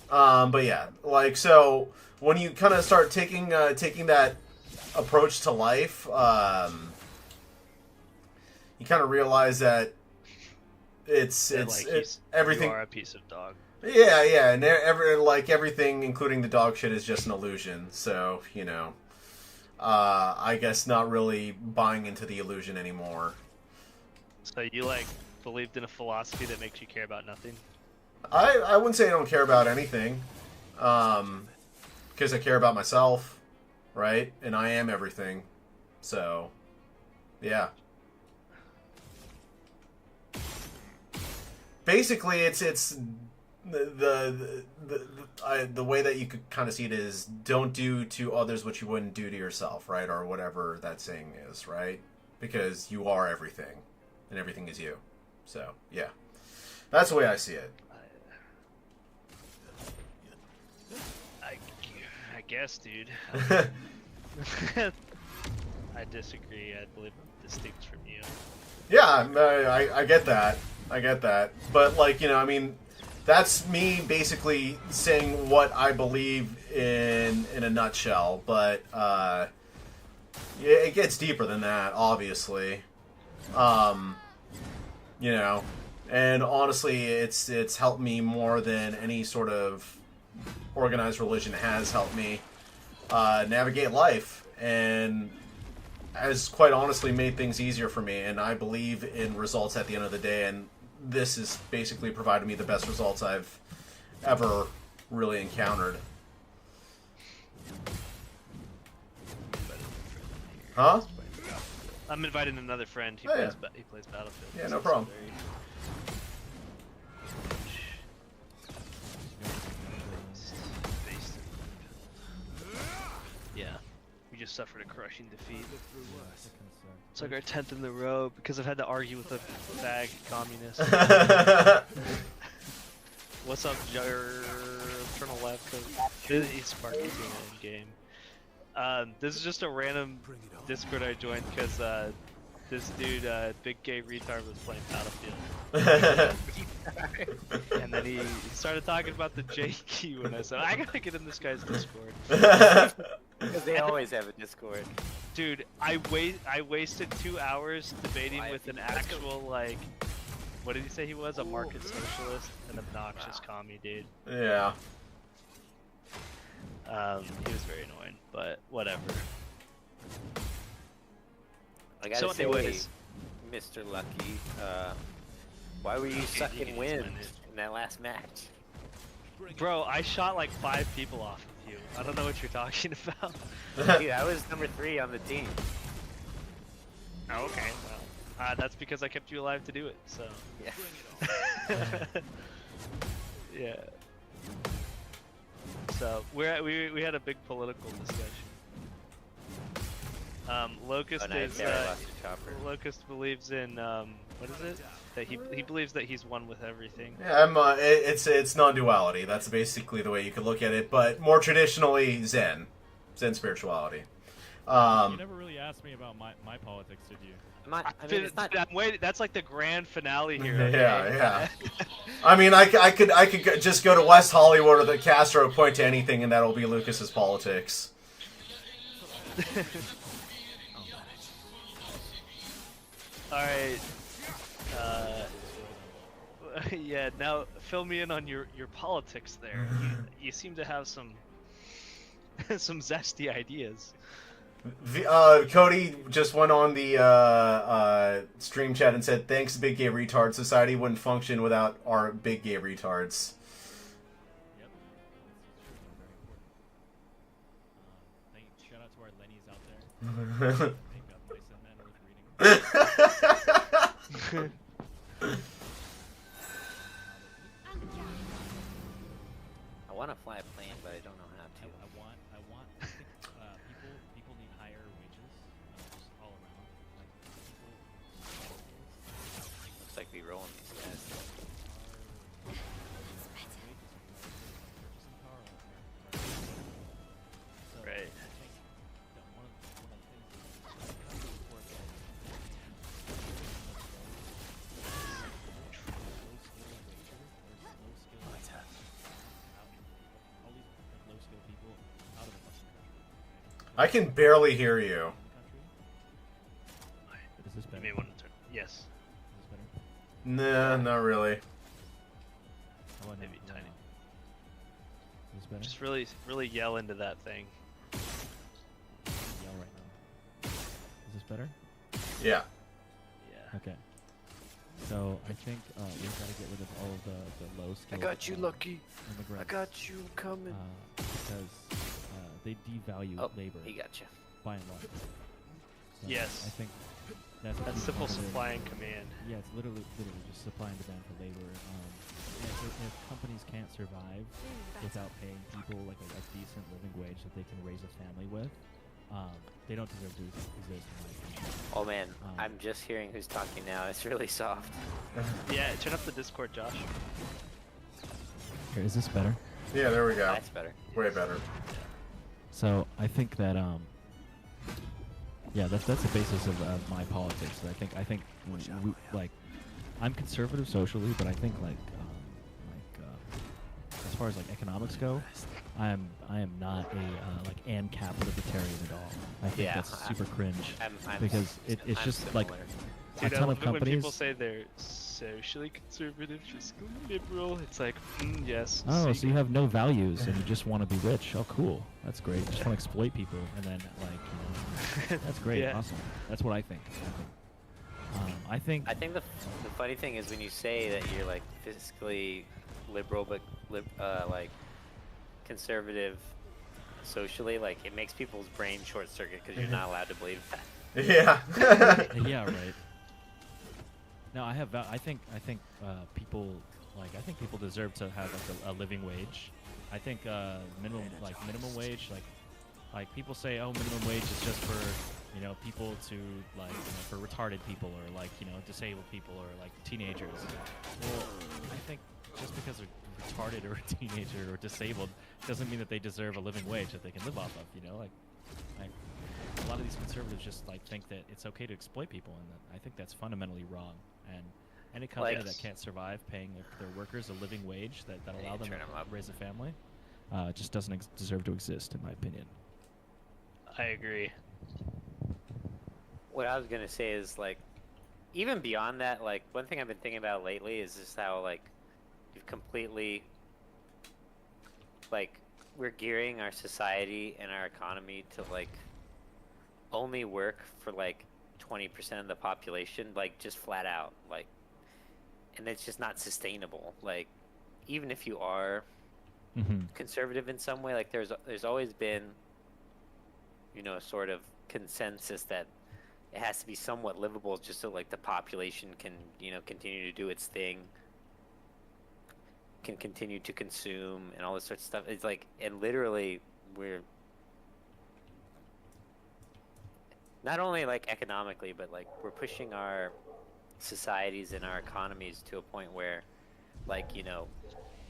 But yeah, like, so when you kind of start taking that approach to life, you kind of realize that it's everything.
You are a piece of dog.
Yeah, and everything, including the dog shit, is just an illusion. So I guess not really buying into the illusion anymore.
So you believed in a philosophy that makes you care about nothing?
I wouldn't say I don't care about anything, because I care about myself, right? And I am everything. So, yeah. Basically, it's the way that you could kind of see it is don't do to others what you wouldn't do to yourself, right? Or whatever that saying is, right? Because you are everything, and everything is you. So, yeah. That's the way I see it.
I guess, dude. I disagree. I believe I'm distinct from you.
Yeah, I get that. I get that. But, like, that's me basically saying what I believe in a nutshell. But, it gets deeper than that, obviously. And honestly, it's helped me more than any sort of organized religion has helped me navigate life, and has quite honestly made things easier for me. And I believe in results at the end of the day, and this has basically provided me the best results I've ever really encountered. Huh?
I'm inviting another friend. He plays Battlefield.
Yeah, no problem.
Yeah, we just suffered a crushing defeat. It's like our 10th in the row because I've had to argue with a fag communist. What's up, Eternal Left? He's Sparky in game. This is just a random Discord I joined because this dude, big gay retard, was playing Battlefield. And then he started talking about the JQ, and I said, I gotta get in this guy's Discord.
Because they always have a Discord.
Dude, I wasted 2 hours debating with an actual, like, what did he say he was? A market socialist? An obnoxious commie, dude.
Yeah.
He was very annoying, but whatever.
I gotta
So
say,
anyways,
Mr. Lucky, why were you sucking wind in that last match?
bro, I shot like 5 people off of you. I don't know what you're talking about.
Dude, I was number 3 on the team.
Oh, okay, well, that's because I kept you alive to do it. So
Yeah.
yeah. So we had a big political discussion. Locust
Oh, nice.
is
Yeah, I lost your chopper.
Locust believes in what is it? That he believes that he's one with everything.
Yeah, it's non-duality. That's basically the way you could look at it, but more traditionally Zen spirituality.
You never really asked me about my politics, did you?
I mean, it's not.
I'm waiting. That's like the grand finale here. Okay?
Yeah. I mean, I could just go to West Hollywood or the Castro, point to anything, and that'll be Lucas's politics.
All right. Yeah. Now fill me in on your politics there. You seem to have some some zesty ideas.
Cody just went on the stream chat and said, "Thanks, Big Gay Retard. Society wouldn't function without our big gay retards."
Yep. Shout out to our Lennies out there. Make that nice and man worth reading.
I want to fly a plane, but I don't know how to.
I think people need higher wages, just all around. Like people.
Looks like we rolling these guys.
Right.
I can barely hear you.
Is this
You
better?
may want to turn. Yes.
Is this better?
Nah, not really.
Oh, no,
Maybe
no,
tiny.
no. Is this better?
Just really yell into that thing.
Yell right now. Is this better?
Yeah.
Yeah.
Okay. So I think we've got to get rid of all of the low skill.
I got you, Lucky.
Immigrants.
I got you coming.
Because they devalue
Oh,
labor
he got you.
by and large. So
Yes.
I think that's
Simple
fundamental.
supply and command.
Yeah, it's literally just supply and demand for labor. If companies can't survive without paying people like a decent living wage that they can raise a family with, they don't deserve to exist. In my opinion.
Oh man, I'm just hearing who's talking now. It's really soft.
Yeah, turn up the Discord, Josh.
Here, is this better?
Yeah, there we go.
That's better.
Way better.
So I think that yeah, that's the basis of my politics. I think like I'm conservative socially, but I think as far as like economics go, I am not a like ANCAP libertarian at all. I think that's super cringe because it's just like
Dude,
a
I
ton
love
of
it when
companies.
people say they're socially conservative, fiscally liberal. It's like, yes.
Oh, so you have no values and you just want to be rich. Oh, cool. That's great. You just want to exploit people and then, like, you know, that's great.
Yeah.
Awesome. That's what I think. I think
the funny thing is when you say that you're like fiscally liberal but like conservative socially, like it makes people's brain short circuit because you're not allowed to believe that.
Yeah.
yeah, right. No, I think people people deserve to have like a living wage. I think minimum wage, like people say, oh, minimum wage is just for people to like for retarded people or like disabled people or like teenagers. Well, I think just because they're retarded or a teenager or disabled doesn't mean that they deserve a living wage that they can live off of. Like a lot of these conservatives just like think that it's okay to exploit people, and I think that's fundamentally wrong. And any company that can't survive paying their workers a living wage that allow them to raise a family just doesn't deserve to exist, in my opinion.
I agree.
What I was gonna say is like, even beyond that, like one thing I've been thinking about lately is just how like you've completely like we're gearing our society and our economy to like only work for like 20% of the population, like just flat out, like, and it's just not sustainable. Like, even if you are conservative in some way, like there's always been, you know, a sort of consensus that it has to be somewhat livable just so like the population can, you know, continue to do its thing, can continue to consume and all this sort of stuff. It's like, and literally we're not only like economically, but like we're pushing our societies and our economies to a point where, like, you know,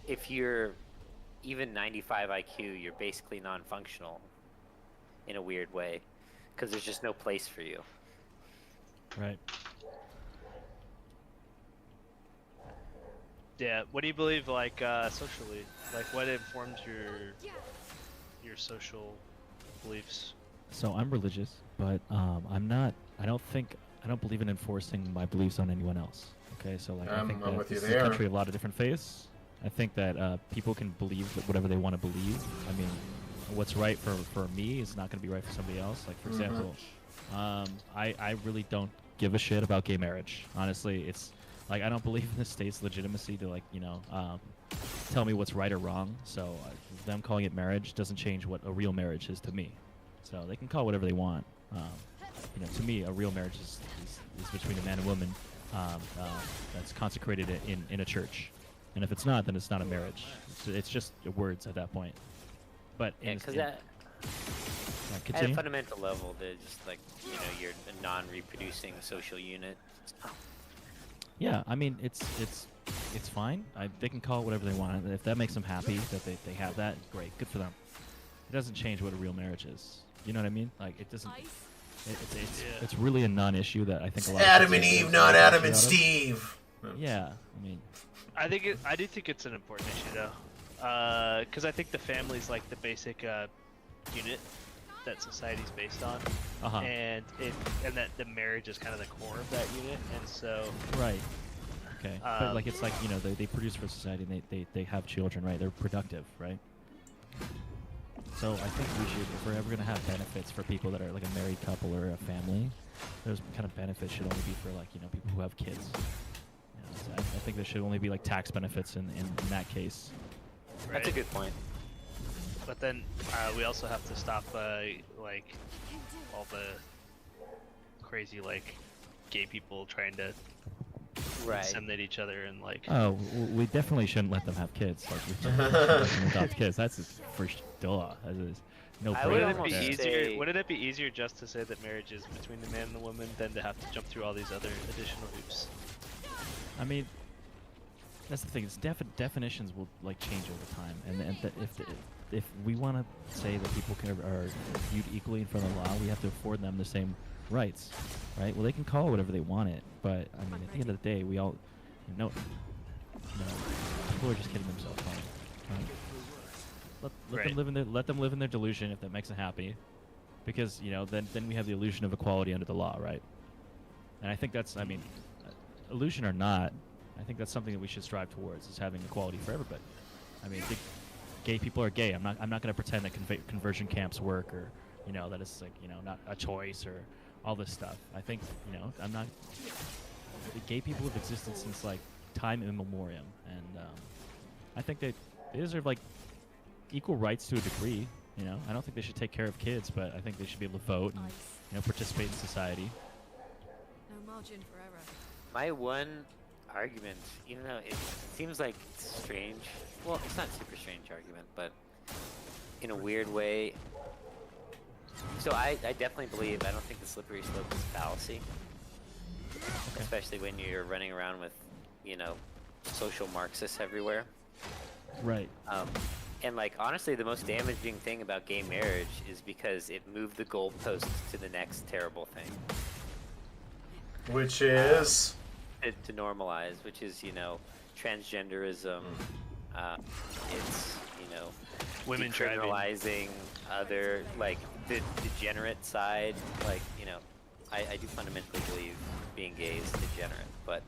if you're even 95 IQ, you're basically non-functional in a weird way, because there's just no place for you.
Right.
Yeah. What do you believe, like, socially? Like, what informs your social beliefs?
So I'm religious, but I'm not. I don't believe in enforcing my beliefs on anyone else. Okay, so like I think
I'm
that
with you
this is a
there.
country of a lot of different faiths. I think that people can believe whatever they want to believe. I mean, what's right for me is not going to be right for somebody else. Like, for example, I really don't give a shit about gay marriage. Honestly, it's like I don't believe in the state's legitimacy to, like, you know, tell me what's right or wrong. So them calling it marriage doesn't change what a real marriage is to me. So they can call it whatever they want. You know, to me, a real marriage is between a man and woman that's consecrated in a church. And if it's not, then it's not a marriage. It's just words at that point. But
Yeah, because at a
continue.
fundamental level, they're just like, you know, you're a non-reproducing social unit.
Yeah, I mean, it's fine. They can call it whatever they want. If that makes them happy that they have that, great, good for them. It doesn't change what a real marriage is. You know what I mean? Like, it doesn't. It's really a non-issue that I think a lot of
Adam and
people
Eve, not Adam and
out of.
Steve.
Yeah, I mean,
I do think it's an important issue though, because I think the family's like the basic unit that society's based on, and that the marriage is kind of the core of that unit, and so
right. Okay, but like it's like, you know, they produce for society and they have children, right? They're productive, right? So I think we should, if we're ever going to have benefits for people that are like a married couple or a family, those kind of benefits should only be for, like, you know, people who have kids. You know, so I think there should only be like tax benefits in that case.
That's a good point.
But then we also have to stop like all the crazy like gay people trying to inseminate each other and like.
Oh, we definitely shouldn't let them have kids. Like, we shouldn't let them adopt kids. That's for duh. That is no
Wouldn't
brainer
it be
there.
easier? Wouldn't it be easier just to say that marriage is between the man and the woman than to have to jump through all these other additional hoops?
I mean, that's the thing. It's definitions will like change over time, and if we want to say that people are viewed equally in front of the law, we have to afford them the same rights, right? Well, they can call it whatever they want it, but I mean, at the end of the day, we all know, people are just kidding themselves. Right? Let them live in their delusion if that makes them happy, because, you know, then we have the illusion of equality under the law, right? And I think that's, I mean, illusion or not, I think that's something that we should strive towards, is having equality for everybody. I mean, gay people are gay. I'm not going to pretend that conversion camps work, or, you know, that it's like, you know, not a choice or all this stuff. I think, you know, the gay people have existed since like time immemorial, and I think that they deserve like equal rights to a degree. You know, I don't think they should take care of kids, but I think they should be able to vote and, you know, participate in society.
No margin for error.
My one argument, even though it seems like strange, well, it's not a super strange argument, but in a weird way. So I definitely believe, I don't think the slippery slope is a fallacy. Okay. Especially when you're running around with, you know, social Marxists everywhere.
Right.
And like, honestly, the most damaging thing about gay marriage is because it moved the goalposts to the next terrible thing.
Which is?
To normalize, which is, you know, transgenderism. It's, you know,
women
decriminalizing other, like, the degenerate side. Like, you know, I do fundamentally believe being gay is degenerate, but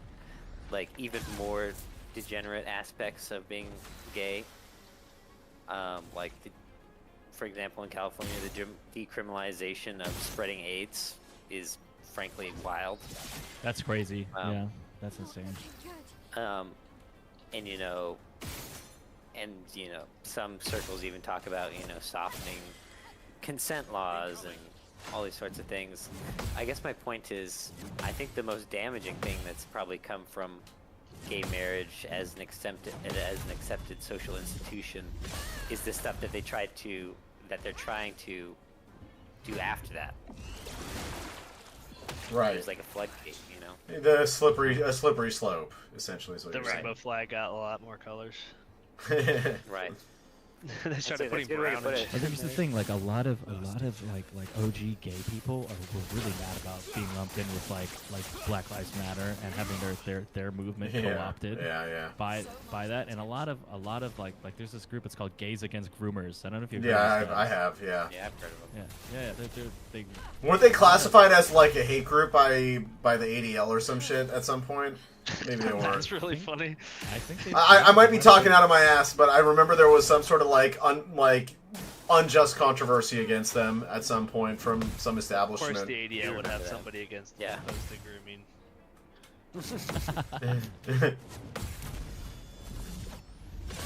like even more degenerate aspects of being gay, like for example, in California, the decriminalization of spreading AIDS is frankly wild.
That's crazy. Yeah, that's insane.
And some circles even talk about, softening consent laws and all these sorts of things. I guess my point is, I think the most damaging thing that's probably come from gay marriage as an accepted social institution is the stuff that they're trying to do after that.
Right.
There's like a floodgate,
The slippery slope, essentially, is what
The
you're saying.
rainbow flag got a lot more colors.
Right.
They started putting brown and shit.
But here's the thing, like a lot of like OG gay people were really mad about being lumped in with like Black Lives Matter and having their movement co-opted by that, and a lot of like there's this group, it's called Gays Against Groomers. I don't know if you've heard of
I have. Yeah,
I've heard of them.
They
weren't they classified as like a hate group by the ADL or some shit at some point? Maybe they weren't.
That's really funny.
I think
I might be talking out of my ass, but I remember there was some sort of unjust controversy against them at some point from some establishment.
Of course, the ADL would have somebody against them opposed to grooming.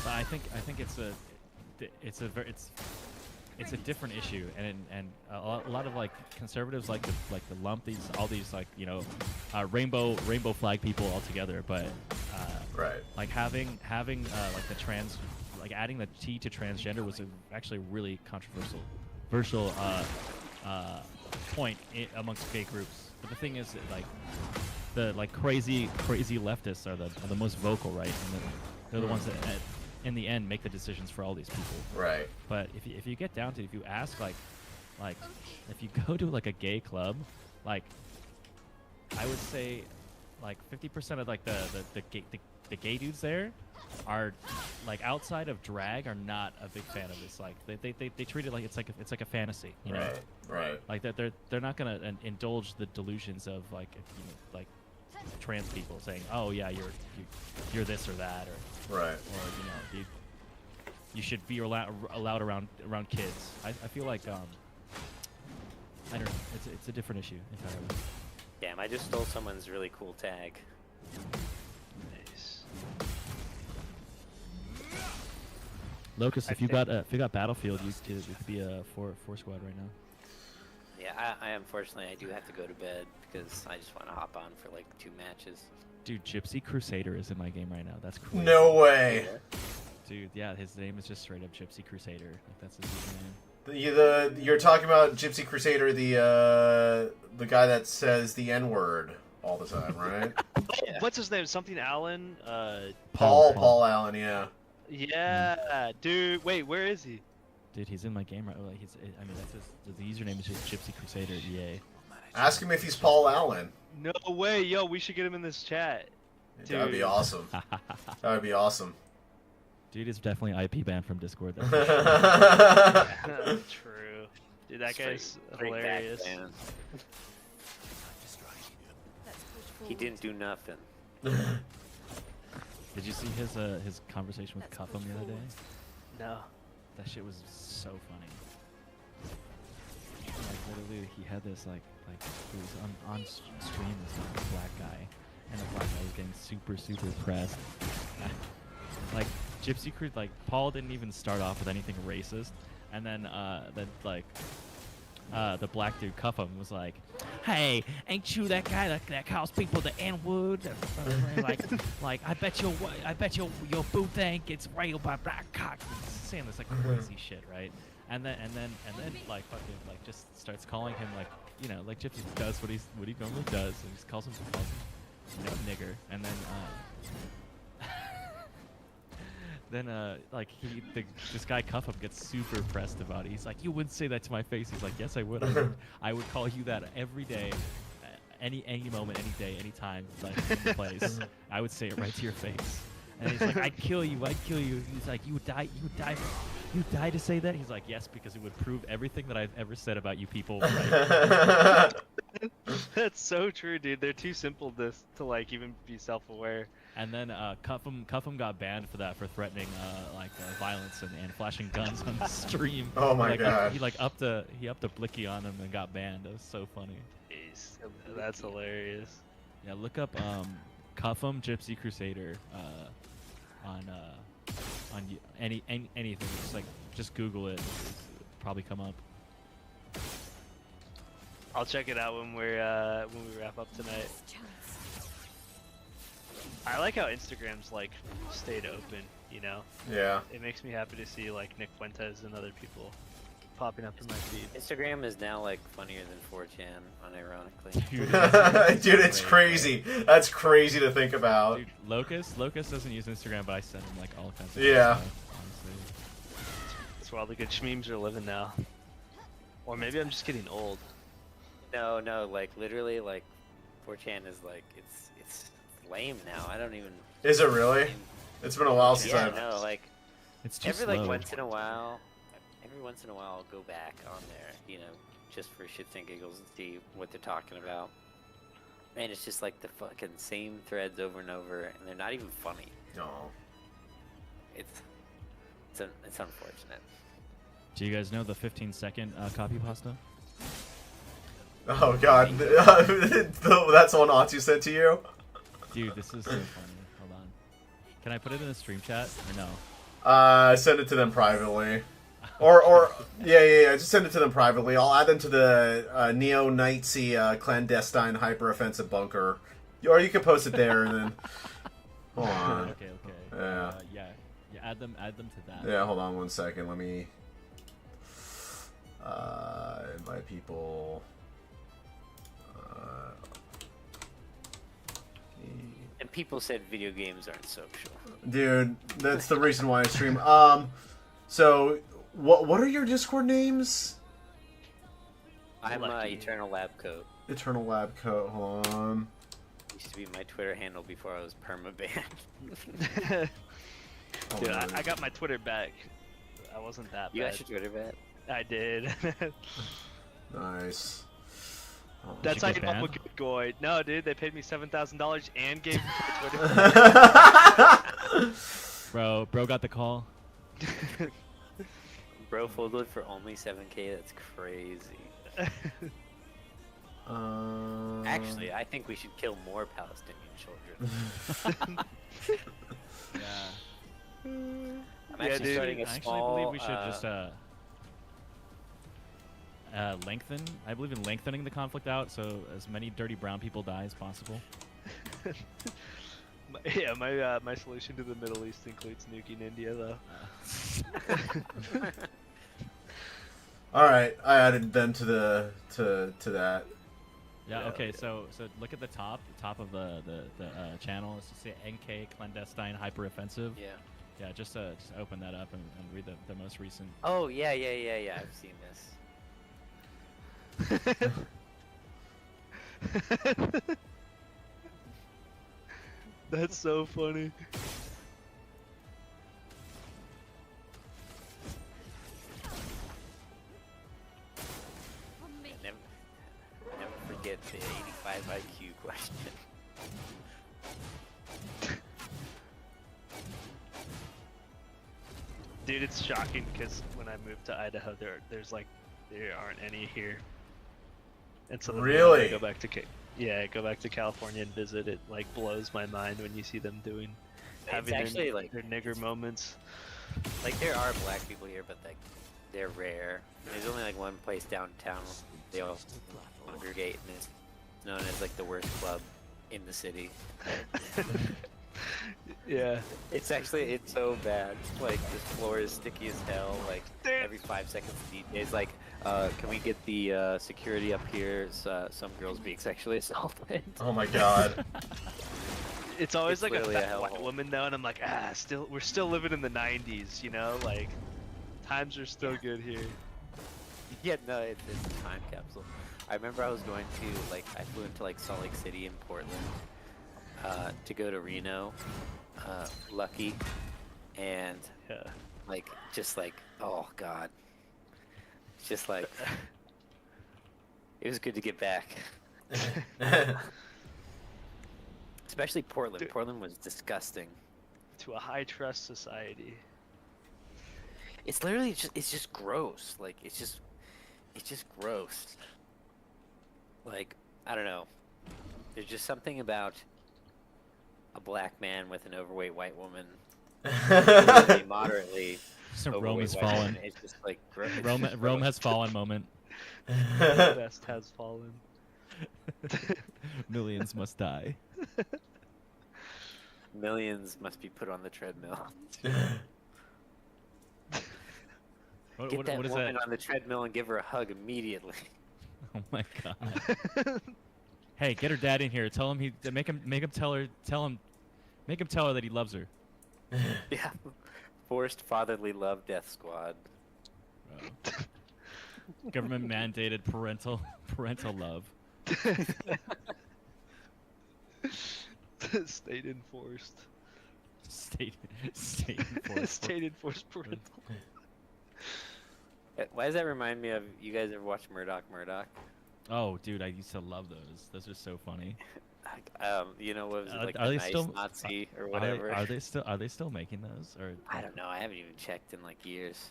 But I think it's a different issue, and a lot of like conservatives like to lump all these rainbow flag people all together, but like having like the trans, like adding the T to transgender was actually a really controversial point amongst gay groups. But the thing is that, the crazy leftists are the most vocal, right? And they're the ones that in the end make the decisions for all these people.
Right.
But if you get down to, if you ask like if you go to like a gay club, like I would say like 50% of like the gay dudes there are like outside of drag are not a big fan of this. Like they treat it like it's like a fantasy, you know?
Right.
Like they're not gonna indulge the delusions of like trans people saying, oh yeah, you're this or that, or
right,
or you should be allowed around kids. I feel like I don't know, it's a different issue entirely.
Damn, I just stole someone's really cool tag.
Nice.
Locust, if you got Battlefield, you could be a four squad right now.
Yeah, I unfortunately I do have to go to bed because I just want to hop on for like 2 matches.
Dude, Gypsy Crusader is in my game right now. That's cool.
No way.
Dude, yeah, his name is just straight up Gypsy Crusader. Like that's his name.
You're talking about Gypsy Crusader, the guy that says the N-word all the time, right?
Yeah. What's his name? Something Allen?
Paul Allen, yeah.
Yeah, dude. Wait, where is he?
Dude, he's in my game right. Like that's the username is just Gypsy Crusader EA.
Ask him if he's Paul Allen.
No way, yo, we should get him in this chat.
Dude. That would be awesome. That would be awesome.
Dude is definitely IP banned from Discord.
True. Dude, that guy's hilarious.
He didn't do nothing.
Did you see his conversation with Cuffham the other day?
No.
That shit was so funny. Like literally, he had this like he was on stream, this black guy, and the black guy was getting super pressed. Like Gypsy Crew, like Paul didn't even start off with anything racist, and then the black dude Cuffham was like, "Hey, ain't you that guy that calls people the N-word? like I bet your boo thing gets railed by black cock." Saying this like crazy shit, right? And then like fucking like just starts calling him like, you know, like Gypsy does what he normally does, and just calls him nigger, and then like this guy Cuffham gets super pressed about it. He's like, "You wouldn't say that to my face." He's like, "Yes, I would. I would call you that every day, any moment, any day, any time, like any place. I would say it right to your face." And he's like, I'd kill you. He's like, you would die to say that? He's like, yes, because it would prove everything that I've ever said about you people right.
That's so true, dude. They're too simple to like even be self-aware.
And then Cuffham got banned for that, for threatening violence and flashing guns on the stream.
Oh my God.
He upped a blicky on him and got banned. That was so funny.
Jeez, that's hilarious.
Yeah, look up Cuffham Gypsy Crusader on anything. Just Google it. It'll probably come up.
I'll check it out when we wrap up tonight. I like how Instagram's like stayed open, you know?
Yeah.
It makes me happy to see like Nick Fuentes and other people popping up in my feed.
Instagram is now like funnier than 4chan, unironically.
Dude, it's crazy. That's crazy to think about.
Dude, Locust doesn't use Instagram, but I send him like all kinds of
Yeah.
stuff, honestly.
That's where all the good shmemes are living now. Or maybe I'm just getting old.
No, like literally, like 4chan is like it's lame now. I don't even.
Is it really? It's been a while since
Yeah,
I've.
no, like
It's too
every
slow.
like once in a while, I'll go back on there, you know, just for shits and giggles and see what they're talking about. And it's just like the fucking same threads over and over, and they're not even funny.
No.
It's unfortunate.
Do you guys know the 15-second copy pasta?
Oh God. That's one Atsu sent to you.
Dude, this is so funny. Hold on. Can I put it in the stream chat or no?
Send it to them privately. Or yeah. Just send it to them privately. I'll add them to the neo-Nazi clandestine hyper-offensive bunker. Or you can post it there and then. Hold on.
Okay.
Yeah.
Yeah. Add them to that.
Yeah. Hold on 1 second. Let me invite people.
And people said video games aren't social.
Dude, that's the reason why I stream. So what are your Discord names?
I'm Eternal Lab Coat.
Eternal Lab Coat. Hold on.
Used to be my Twitter handle before I was permabanned.
Dude, I got my Twitter back. I wasn't that bad.
You got your Twitter back?
I did.
Nice. Oh,
That's how you
get
come up
banned?
with good goy. No, dude, they paid me $7,000 and gave me my Twitter.
Bro got the call.
Bro folded for only 7K. That's crazy. Actually, I think we should kill more Palestinian children.
Yeah.
I'm actually starting a
I
small.
actually believe we should just lengthen. I believe in lengthening the conflict out so as many dirty brown people die as possible.
Yeah, my solution to the Middle East includes nuking India, though.
All right, I added them to that.
Yeah. Okay. So look at the top of the channel. It's to say NK clandestine hyper offensive.
Yeah.
Yeah. Just open that up and read the most recent.
Oh yeah. I've seen this.
That's so funny.
Never forget the 85 IQ question.
Dude, it's shocking because when I moved to Idaho, there aren't any here. And so then
Really?
when I go back to California and visit, it like blows my mind when you see them having
actually,
their,
like-
their nigger moments.
Like there are black people here, but like they're rare. There's only like one place downtown they all congregate, and it's known as like the worst club in the city.
Yeah.
It's so bad. Like this floor is sticky as hell. Like every 5 seconds, it's like, can we get the security up here? Some girls being sexually assaulted.
Oh my God.
It's always
It's
like a
literally a
fat white
hellhole.
woman though, and I'm like, we're still living in the 90s, you know? Like, times are still good here.
Yeah, no, it's a time capsule. I remember I was going to, like, I flew into, like, Salt Lake City and Portland to go to Reno, Lucky, and,
Yeah.
like, just like, oh, God. Just like, it was good to get back. Especially Portland.
Dude.
Portland was disgusting.
To a high trust society.
It's literally it's just gross. Like it's just gross. Like I don't know. There's just something about a black man with an overweight white woman, really moderately
So Rome
overweight
has
white
fallen.
woman. It's just like
Rome has fallen moment.
The best has fallen.
Millions must die.
Millions must be put on the treadmill.
What,
Get that
what is
woman
that?
on the treadmill and give her a hug immediately.
Oh my god. Hey, get her dad in here. Tell him make him tell her that he loves her.
Yeah. Forced fatherly love death squad.
Government mandated parental love.
State enforced.
State enforced.
State enforced parental.
Why does that remind me of you guys ever watch Murdoch?
Oh, dude, I used to love those. Those are so funny.
You know what was it, like
are
the
they
nice
still
Nazi or whatever?
Are they still making those? Or
I don't know. I haven't even checked in like years.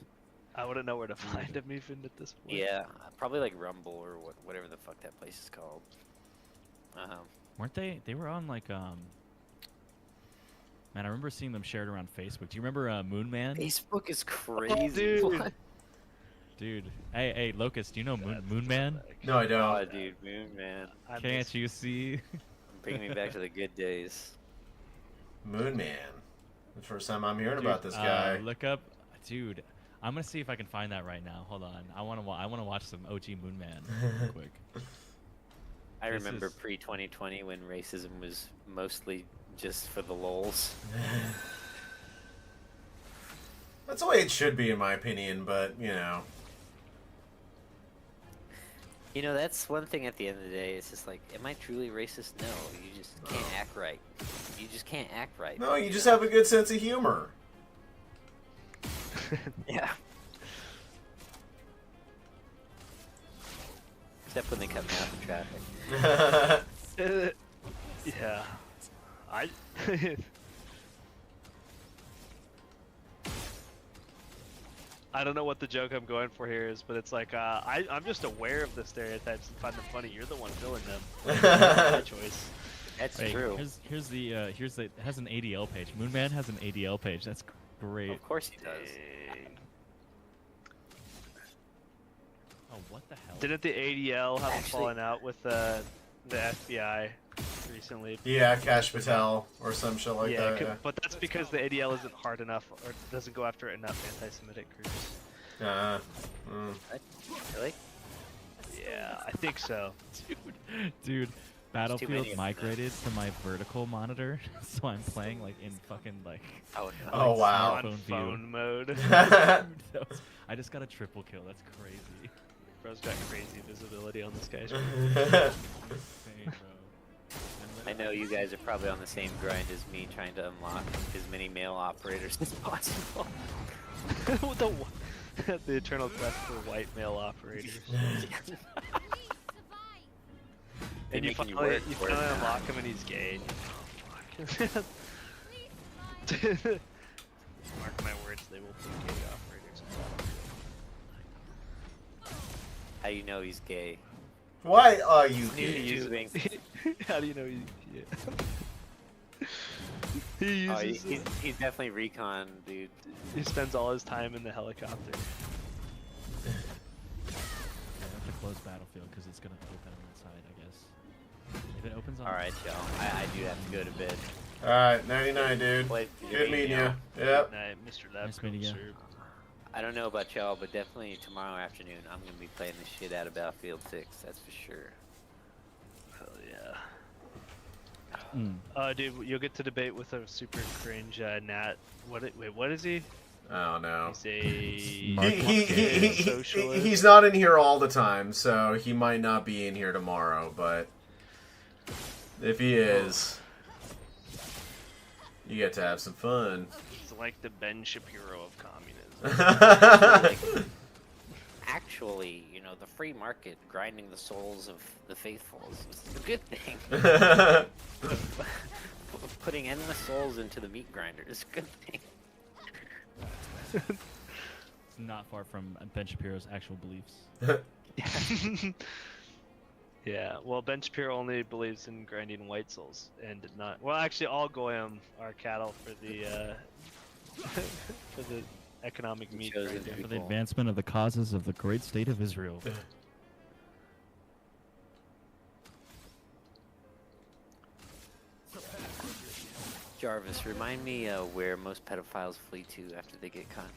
I wouldn't know where to find them even at this point.
Yeah, probably like Rumble or whatever the fuck that place is called.
weren't they? They were on like Man, I remember seeing them shared around Facebook. Do you remember Moon Man?
Facebook is crazy.
Oh, dude.
What?
Dude, hey, Locust, do you know Moon Man?
No, I don't.
Oh, dude, Moon Man.
Can't you see?
Bringing me back to the good days.
Moon Man. The first time I'm hearing
Dude,
about this guy.
Look up, dude. I'm gonna see if I can find that right now. Hold on. I wanna watch some OG Moon Man real quick.
I
This
remember
is-
pre-2020 when racism was mostly just for the lols.
That's the way it should be, in my opinion. But you know.
You know, that's one thing at the end of the day. It's just like, am I truly racist? No, you just can't act right. You just can't act right.
No, you just have a good sense of humor.
Yeah. Except when they cut me off in traffic.
Yeah. I don't know what the joke I'm going for here is, but it's like I'm just aware of the stereotypes and find them funny. You're the one filling them. My choice.
That's
Wait,
true.
Here's the it has an ADL page. Moon Man has an ADL page. That's great.
Of course he does.
Oh, what the hell?
Didn't the ADL have a
Actually-
falling out with the FBI recently?
Yeah, Cash Patel or some shit like
yeah,
that. Yeah.
but that's because the ADL isn't hard enough or doesn't go after enough anti-Semitic groups.
Really?
Yeah, I think so.
Dude,
many
Battlefield
of them.
migrated to my vertical monitor, so I'm playing like in fucking like.
Oh no.
Oh wow.
On phone mode.
Dude, that was- I just got a triple kill. That's crazy.
Bro's got crazy visibility on this guy's.
Dang, bro.
I know you guys are probably on the same grind as me, trying to unlock as many male operators as possible.
the eternal quest for white male operators. And you
making
finally,
you work
you
for it
finally
now.
unlock him and he's gay. Mark my words, they will put gay operators on
How you know he's gay?
Why are you
He's
gay?
using.
How do you know he's yeah. He
Oh,
uses
he's definitely recon, dude.
he spends all his time in the helicopter.
Yeah, I have to close Battlefield because it's gonna open on that side, I guess. If it opens on.
All right, Joe. I do have to go to bed.
Alright, 99, dude.
Play-
Good meeting you.
y'all.
Yep.
Good night, Mr. Lab
Nice meeting ya.
Coat, sir.
I don't know about y'all, but definitely tomorrow afternoon I'm gonna be playing the shit out of Battlefield 6. That's for sure.
Hell yeah. Dude, you'll get to debate with a super cringe Nat. What is he?
Oh no.
He's a
Mark
socialist.
He's not in here all the time, so he might not be in here tomorrow, but if he is, you get to have some fun.
He's like the Ben Shapiro of communism.
actually, you know, the free market grinding the souls of the faithful is a good thing. Putting endless souls into the meat grinder is a good thing.
Not far from Ben Shapiro's actual beliefs.
Yeah, well, Ben Shapiro only believes in grinding white souls and not. Well, actually, all goyim are cattle for the for the economic meat grinder.
For the advancement of the causes of the great state of Israel.
Jarvis, remind me where most pedophiles flee to after they get caught.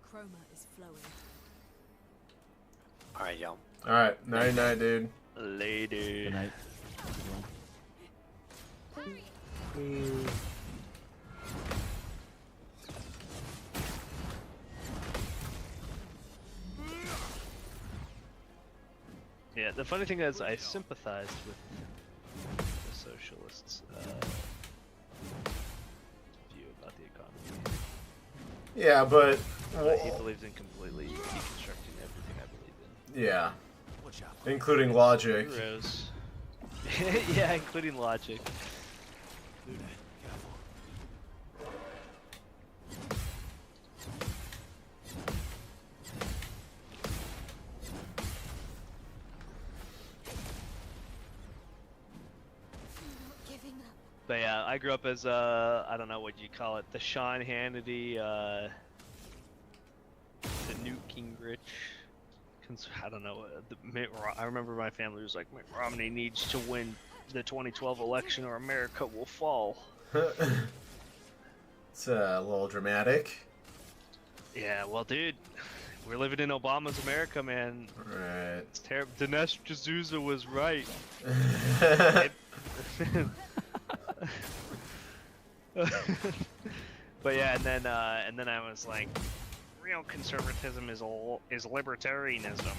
Chroma is flowing.
Alright, y'all.
Alright, night night, dude.
Later.
Good night.
Yeah, the funny thing is, I sympathized with the socialists' view about the economy.
Yeah, but
He believes in completely deconstructing everything I believe in.
yeah, including logic.
Heroes. Yeah, including logic. But yeah, I grew up as I don't know what you call it, the Sean Hannity, the Newt Gingrich. I don't know. I remember my family was like, Mitt Romney needs to win the 2012 election or America will fall.
It's a little dramatic.
Yeah, well, dude, we're living in Obama's America, man.
Right.
It's terrible. Dinesh D'Souza was right. But yeah, and then I was like, real conservatism is libertarianism.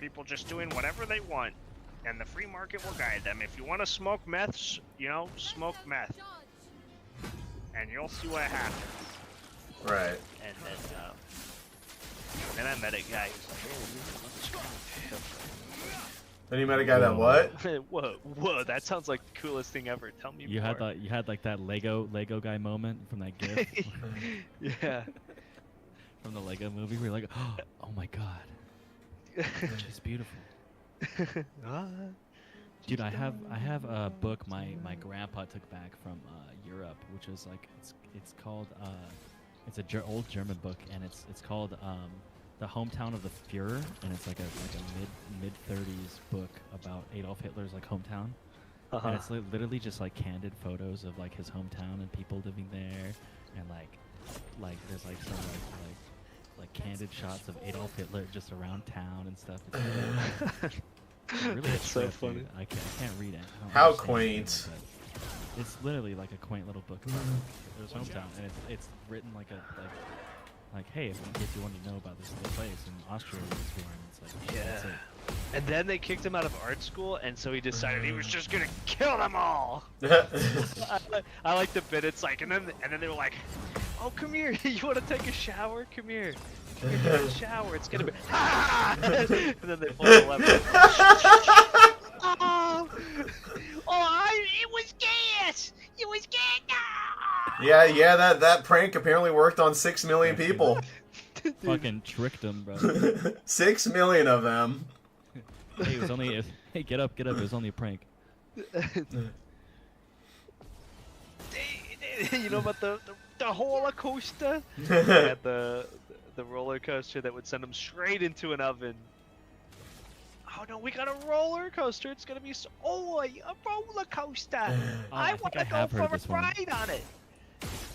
People just doing whatever they want, and the free market will guide them. If you want to smoke meth, you know, smoke meth, and you'll see what happens.
Right.
And then I met a guy who's like, "Oh, let's go."
Then you met a guy that what?
Whoa, that sounds like the coolest thing ever. Tell me
You
more.
had like that Lego guy moment from that GIF.
Yeah.
From the Lego movie, where you're like, oh my god, she's beautiful. Dude, I have a book my grandpa took back from Europe, which is like it's called it's a old German book, and it's called The Hometown of the Führer, and it's like a mid 30s book about Adolf Hitler's like hometown. And it's literally just like candid photos of like his hometown and people living there, and like there's like some like candid shots of Adolf Hitler just around town and stuff. It's really
That's so
trip,
funny.
dude. I can't read it. I don't
How
understand
quaint.
it, but it's literally like a quaint little book about Hitler's hometown, and it's written like hey, if in case you want to know about this little place in Austria where he's born, it's like that's it.
And then they kicked him out of art school, and so he decided he was just gonna kill them all. I like the bit. It's like, and then they were like, "Oh, come here. You want to take a shower? Come here. Come here, take a shower. It's gonna be." And then they pull the lever. It was gas. It was gas.
Yeah, that prank apparently worked on 6 million people.
Fucking tricked him, bro.
6 million of them.
Hey, it was only hey, get up. It was only a prank.
You know about the Holocaust? They had the roller coaster that would send them straight into an oven. Oh no, we got a roller coaster. It's gonna be a roller coaster. I want to go for a ride on it.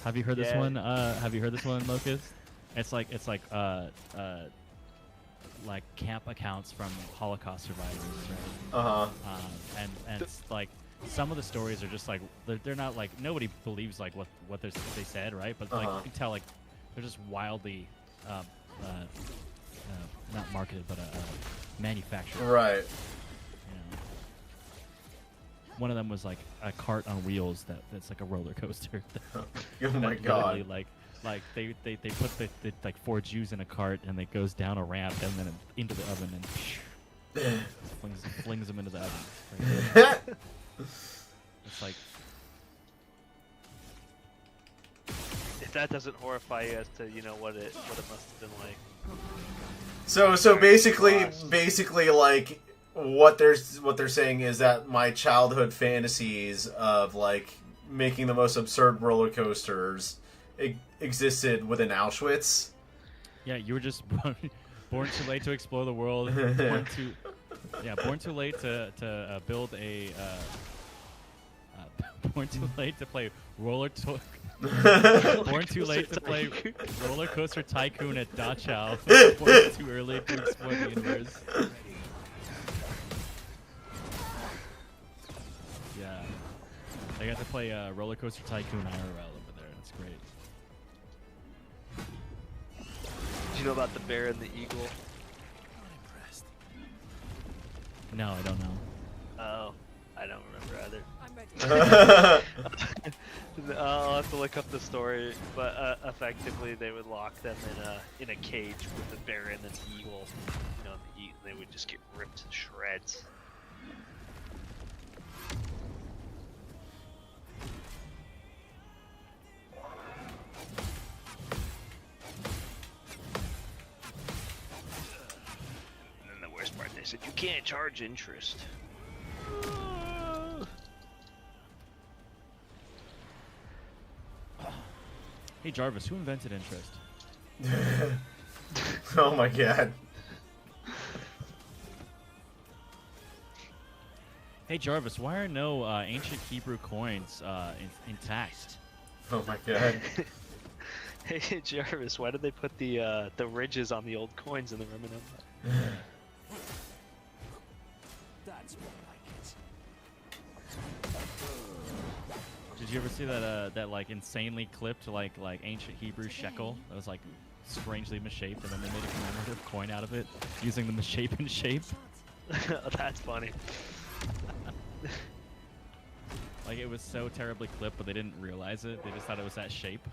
Have you heard this one? Have you heard this one, Locust? It's like camp accounts from Holocaust survivors, right? And it's like some of the stories are just like they're not like nobody believes like what they said, right? But like you can tell like they're just wildly not marketed but manufactured.
Right.
one of them was like a cart on wheels that's like a roller coaster.
Oh my
That
god.
literally, like they put the like 4 Jews in a cart and it goes down a ramp and then into the oven and flings them into the oven. Like, it's like
If that doesn't horrify you as to what it must have been like.
So basically like what they're saying is that my childhood fantasies of like making the most absurd roller coasters existed within Auschwitz.
yeah, you were just born too late to explore the world. Born too late to build a. Born too late to play Born too late to play Roller Coaster Tycoon at Dachau. Born too early to explore the universe. Yeah. I got to play Roller Coaster Tycoon IRL over there. That's great.
Did you know about the bear and the eagle?
No, I don't know.
Oh, I don't remember either.
I'm ready.
I'll have to look up the story, but effectively they would lock them in a cage with the bear and an eagle, to eat, and they would just get ripped to shreds. And then the worst part, they said you can't charge interest.
Hey Jarvis, who invented interest?
Oh my god.
Hey Jarvis, why are no ancient Hebrew coins intact?
Oh my god.
Hey Jarvis, why did they put the ridges on the old coins in the Roman Empire?
That's more like it.
Did you ever see that like insanely clipped like ancient Hebrew shekel that was like strangely misshapen and then they made a commemorative coin out of it using the misshapen shape?
That's funny.
Like it was so terribly clipped, but they didn't realize it. They just thought it was that shape.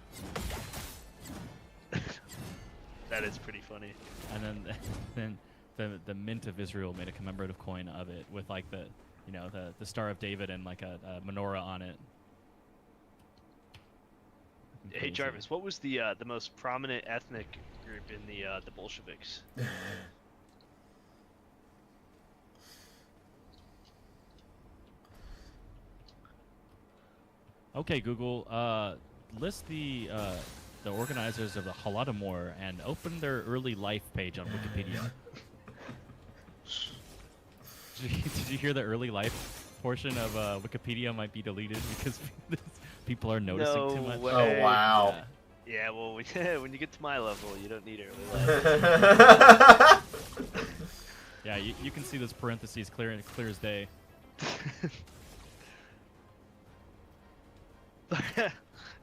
That is pretty funny.
And then the Mint of Israel made a commemorative coin of it with like the Star of David and like a menorah on it.
Hey
Crazy.
Jarvis, what was the most prominent ethnic group in the Bolsheviks?
Okay, Google, list the organizers of the Holodomor and open their early life page on Wikipedia. Did you hear the early life portion of Wikipedia might be deleted because people are noticing too much?
Way.
Oh wow.
Yeah, well, when you get to my level, you don't need early life.
Yeah, you can see those parentheses clear as day.
I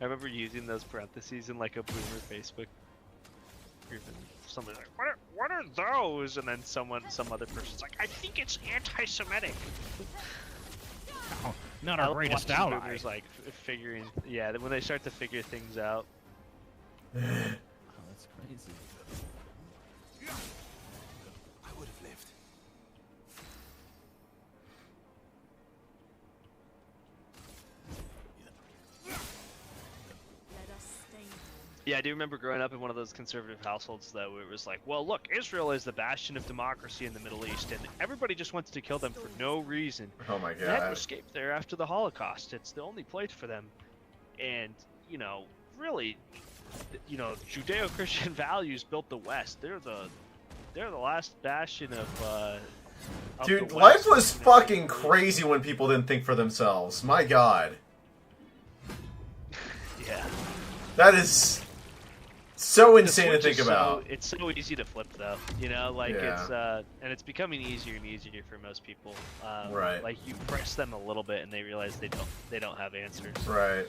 remember using those parentheses in like a boomer Facebook group, and somebody's like, "What are those?" And then some other person's like, "I think it's anti-Semitic."
Oh, not
I
our
love
greatest
watching
ally.
boomers, like figuring, yeah, when they start to figure things out.
Oh, that's crazy.
I would have lived.
Let us stay.
Yeah, I do remember growing up in one of those conservative households though, where it was like, well, look, Israel is the bastion of democracy in the Middle East, and everybody just wants to kill them for no reason.
Oh my
They had to
god.
escape there after the Holocaust. It's the only place for them. And, really, Judeo-Christian values built the West. They're the last bastion of
Dude,
the
life
West,
was fucking crazy when people didn't think for themselves. My god.
Yeah.
That is so insane to
Switch
think
is
about.
It's so easy to flip though, it's and it's becoming easier and easier for most people.
Right.
Like you press them a little bit and they realize they don't have answers.
Right.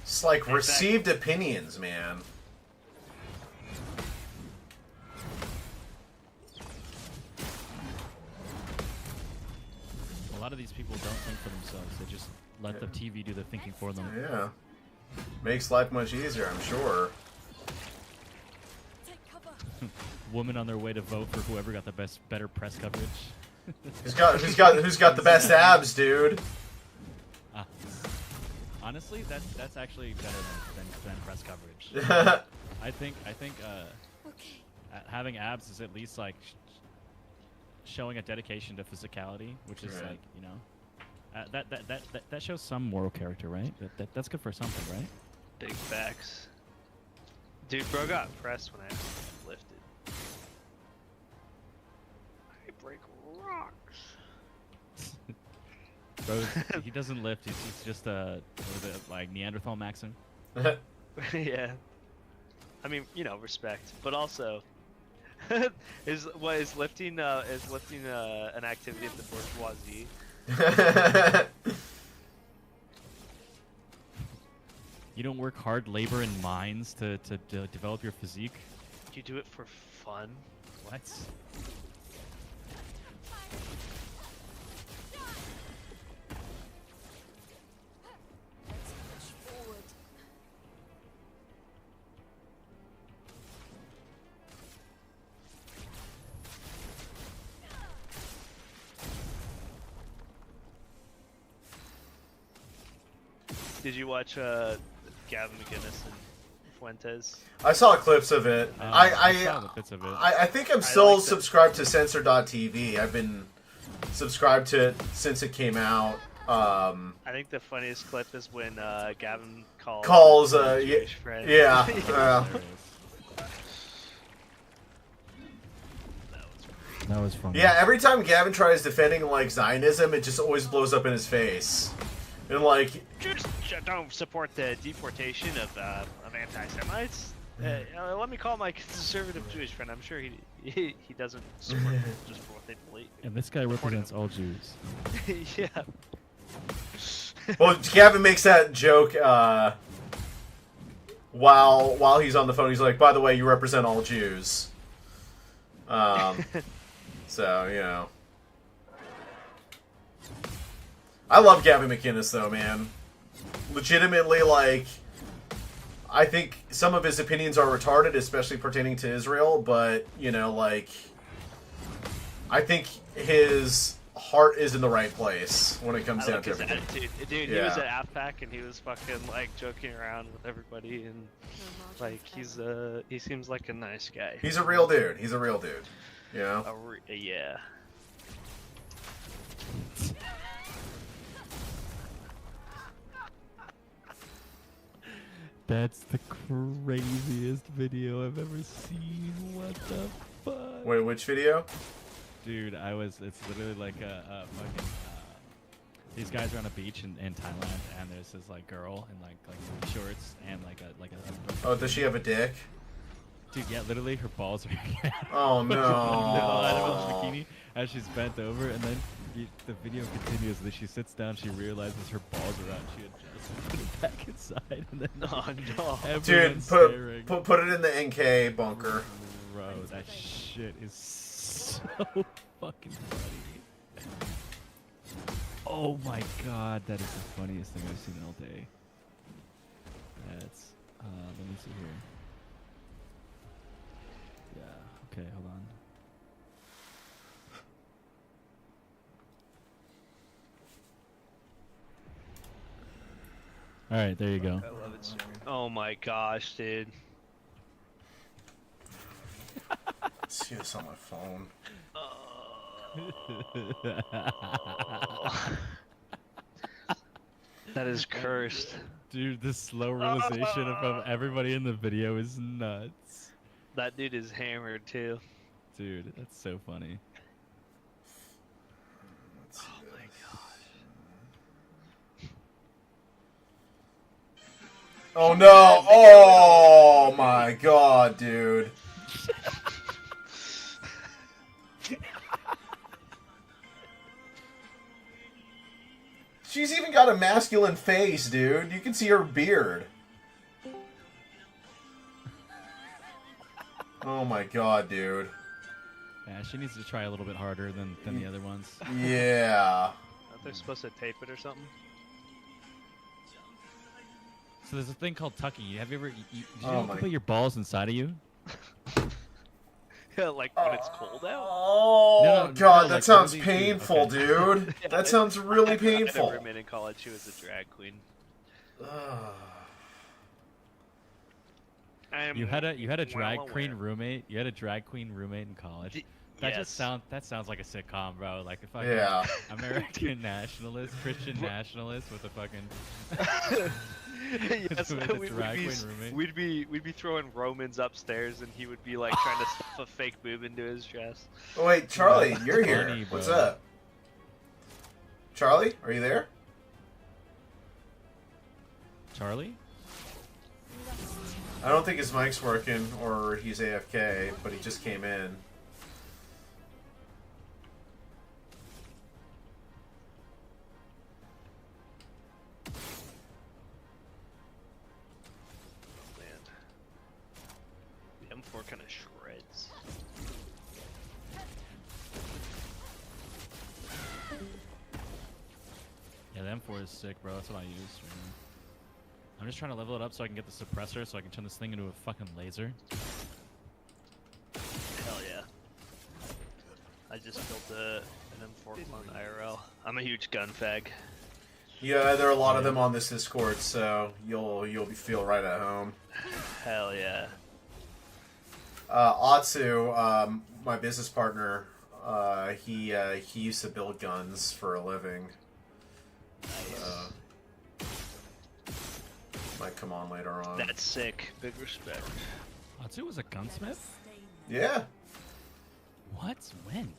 It's like received opinions, man.
lot of these people don't think for themselves. They just let the TV do the thinking for them.
Yeah. Makes life much easier, I'm sure.
Take cover.
Women on their way to vote for whoever got the better press coverage.
Who's got the best abs, dude?
Honestly, that's actually better than press coverage. I think
Okay.
having abs is at least like showing a dedication to physicality, which is
Right.
like, you know, that shows some moral character, right? That's good for something, right?
Big facts. Dude, bro got pressed when I lifted. I break rocks.
Bro, he doesn't lift. He's just what is it, like Neanderthal maxing.
Yeah. I mean, you know, respect, but also, is lifting an activity of the bourgeoisie?
You don't work hard labor in mines to develop your physique.
You do it for fun.
What?
Let's push forward.
Did you watch Gavin McInnes and Fuentes?
I saw clips of it.
I saw the bits of it.
I think I'm still subscribed to Censor.tv. I've been subscribed to it since it came out.
I think the funniest clip is when Gavin
calls
a Jewish friend.
yeah.
That was funny.
Yeah, every time Gavin tries defending like Zionism, it just always blows up in his face. And like,
Just don't support the deportation of anti-Semites. Let me call my conservative Jewish friend. I'm sure he doesn't support just for what they believe.
And this guy represents all Jews.
Yeah.
well, Gavin makes that joke while he's on the phone. He's like, "By the way, you represent all Jews." So you know. I love Gavin McInnes, though, man. Legitimately, like, I think some of his opinions are retarded, especially pertaining to Israel, but, you know, like, I think his heart is in the right place when it comes down to everything.
Attitude. Dude, he was at AFPAC and he was fucking, like, joking around with everybody, and, like, he seems like a nice guy.
He's a real dude. He's a real dude. You know?
Yeah.
That's the craziest video I've ever seen. What the fuck?
Wait, which video?
Dude, it's literally like a fucking, these guys are on a beach in Thailand, and there's this like girl in like shorts and like a
Oh, does she have a dick?
Dude, yeah, literally her balls are
Oh no.
out of a bikini as she's bent over, and then the video continues. And she sits down, she realizes her balls are out, she adjusts and put it back inside, and then
no.
Dude, put it in the NK bunker.
Bro, that shit is so fucking funny. Oh my god, that is the funniest thing I've seen all day. That's let me see here. Yeah, okay, hold on. Alright, there you go.
I love it, sir. Oh my gosh, dude.
See this on my phone.
That is cursed.
Dude, the slow realization of everybody in the video is nuts.
That dude is hammered too.
Dude, that's so funny.
Oh my god.
Oh no! Oh my god, dude. She's even got a masculine face, dude. You can see her beard. Oh my god, dude.
Yeah, she needs to try a little bit harder than the other ones.
Yeah.
They're supposed to tape it or something.
So there's a thing called tucking. Have you ever? Did you
Oh
ever
my-
put your balls inside of you?
Yeah, like when it's cold out.
Oh
No,
god,
no,
that
like,
sounds
literally, dude,
painful,
okay.
dude. That sounds really
I had a
painful.
roommate in college who was a drag queen.
You had a drag
well
queen
aware.
roommate. You had a drag queen roommate in college.
Yes.
That sounds like a sitcom, bro. Like a fucking
Yeah.
American nationalist, Christian nationalist with a fucking
Yes,
with a drag queen roommate.
we'd be throwing Romans upstairs, and he would be like trying to stuff a fake boob into his chest.
Oh wait, Charlie,
That's
you're here.
funny,
What's
bro.
up? Charlie, are you there?
Charlie?
I don't think his mic's working or he's AFK, but he just came in.
Man, the M4 kind of shreds.
Yeah, the M4 is sick, bro. That's what I use. Right now. I'm just trying to level it up so I can get the suppressor, so I can turn this thing into a fucking laser.
Hell yeah. I just built an M4 clone IRL. I'm a huge gun fag.
Yeah, there are a lot of them on this Discord, so you'll feel right at home.
Hell yeah.
Atsu, my business partner, he used to build guns for a living. Might come on later on.
That's sick. Big respect.
Atsu was a gunsmith?
Yeah.
What? When?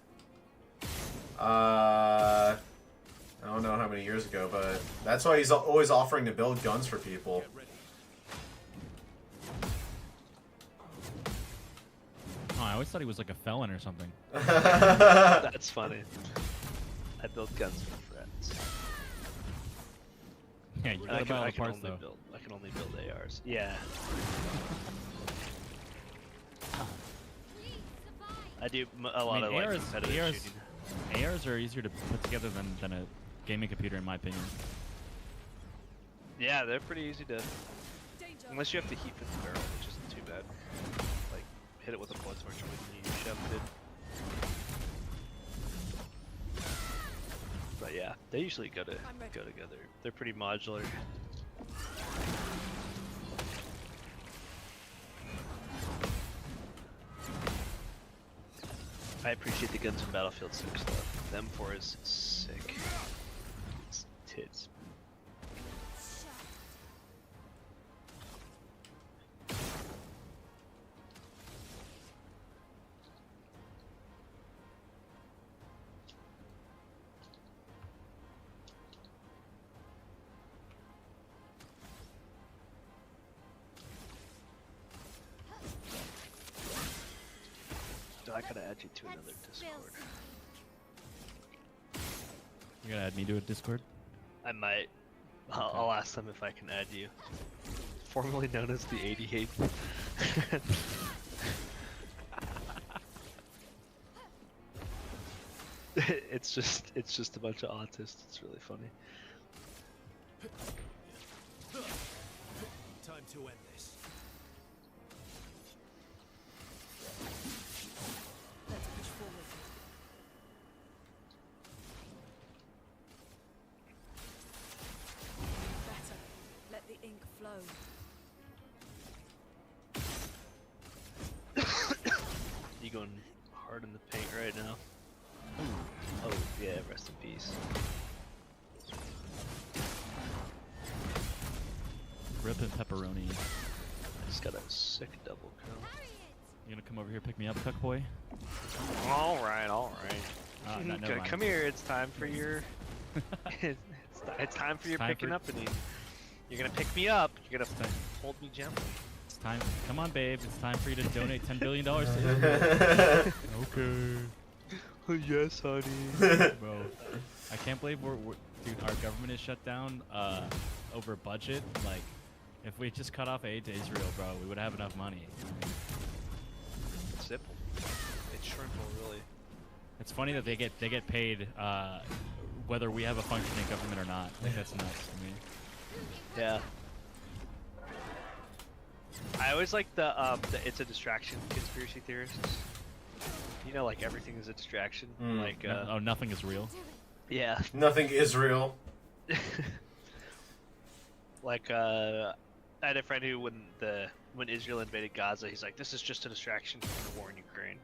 I don't know how many years ago, but that's why he's always offering to build guns for people.
Oh, I always thought he was like a felon or something.
That's funny. I build guns for friends.
Yeah, you gotta buy all the parts though.
I can only build ARs. Yeah. I do a lot of like competitive shooting.
ARs are easier to put together than a gaming computer, in my opinion.
Yeah, they're pretty easy to. Unless you have to heat fit the barrel, which isn't too bad. Like hit it with a blowtorch when you shoved it. But yeah, they usually go together. They're pretty modular. I appreciate the guns in Battlefield 6 though. The M4 is sick. It's tits. I gotta add you to another Discord.
You gotta add me to a Discord?
I might. I'll ask them if I can add you. Formerly known as the 88. It's just a bunch of autists. It's really funny.
Time to end this.
Let's push forward. Better. Let the ink flow.
You going hard in the paint right now? Oh yeah, rest in peace.
Rip and pepperoni.
I just got a sick double kill.
You gonna come over here pick me up, cuck boy?
All right.
Never mind.
Come here. It's time for your. it's time for your picking up and you're gonna pick me up. You're gonna hold me gently.
It's time. Come on, babe. It's time for you to donate $10 billion to Israel. Okay.
Yes, honey.
Bro, I can't believe dude, our government is shut down over budget. Like, if we just cut off aid to Israel, bro, we would have enough money.
It's simple. It's shrimple, really.
It's funny that they get paid whether we have a functioning government or not. Like that's nuts to me.
Yeah. I always like the it's a distraction conspiracy theorists. You know, like everything is a distraction. Like
Oh, nothing is real.
yeah.
Nothing is real.
Like I had a friend who when Israel invaded Gaza, he's like, this is just a distraction from the war in Ukraine.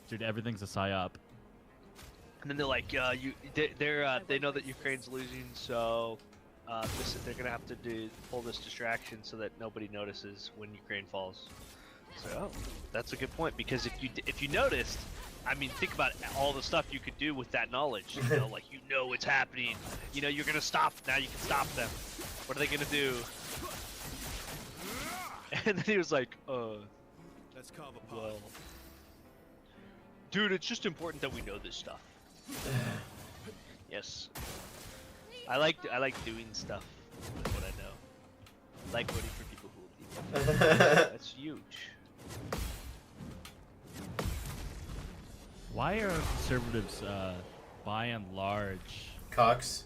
Dude, everything's a psyop.
And then they're like, they know that Ukraine's losing, so they're gonna have to pull this distraction so that nobody notices when Ukraine falls. So, oh, that's a good point, because if you noticed, I mean, think about all the stuff you could do with that knowledge. You know, like it's happening. You know, you're gonna stop now. You can stop them. What are they gonna do? And then he was like,
Let's carve a
well, dude, it's just important that we know this stuff. Yes. I like doing stuff with what I know. I like voting for people who will do that. That's huge.
Why are conservatives, by and large,
Cucks.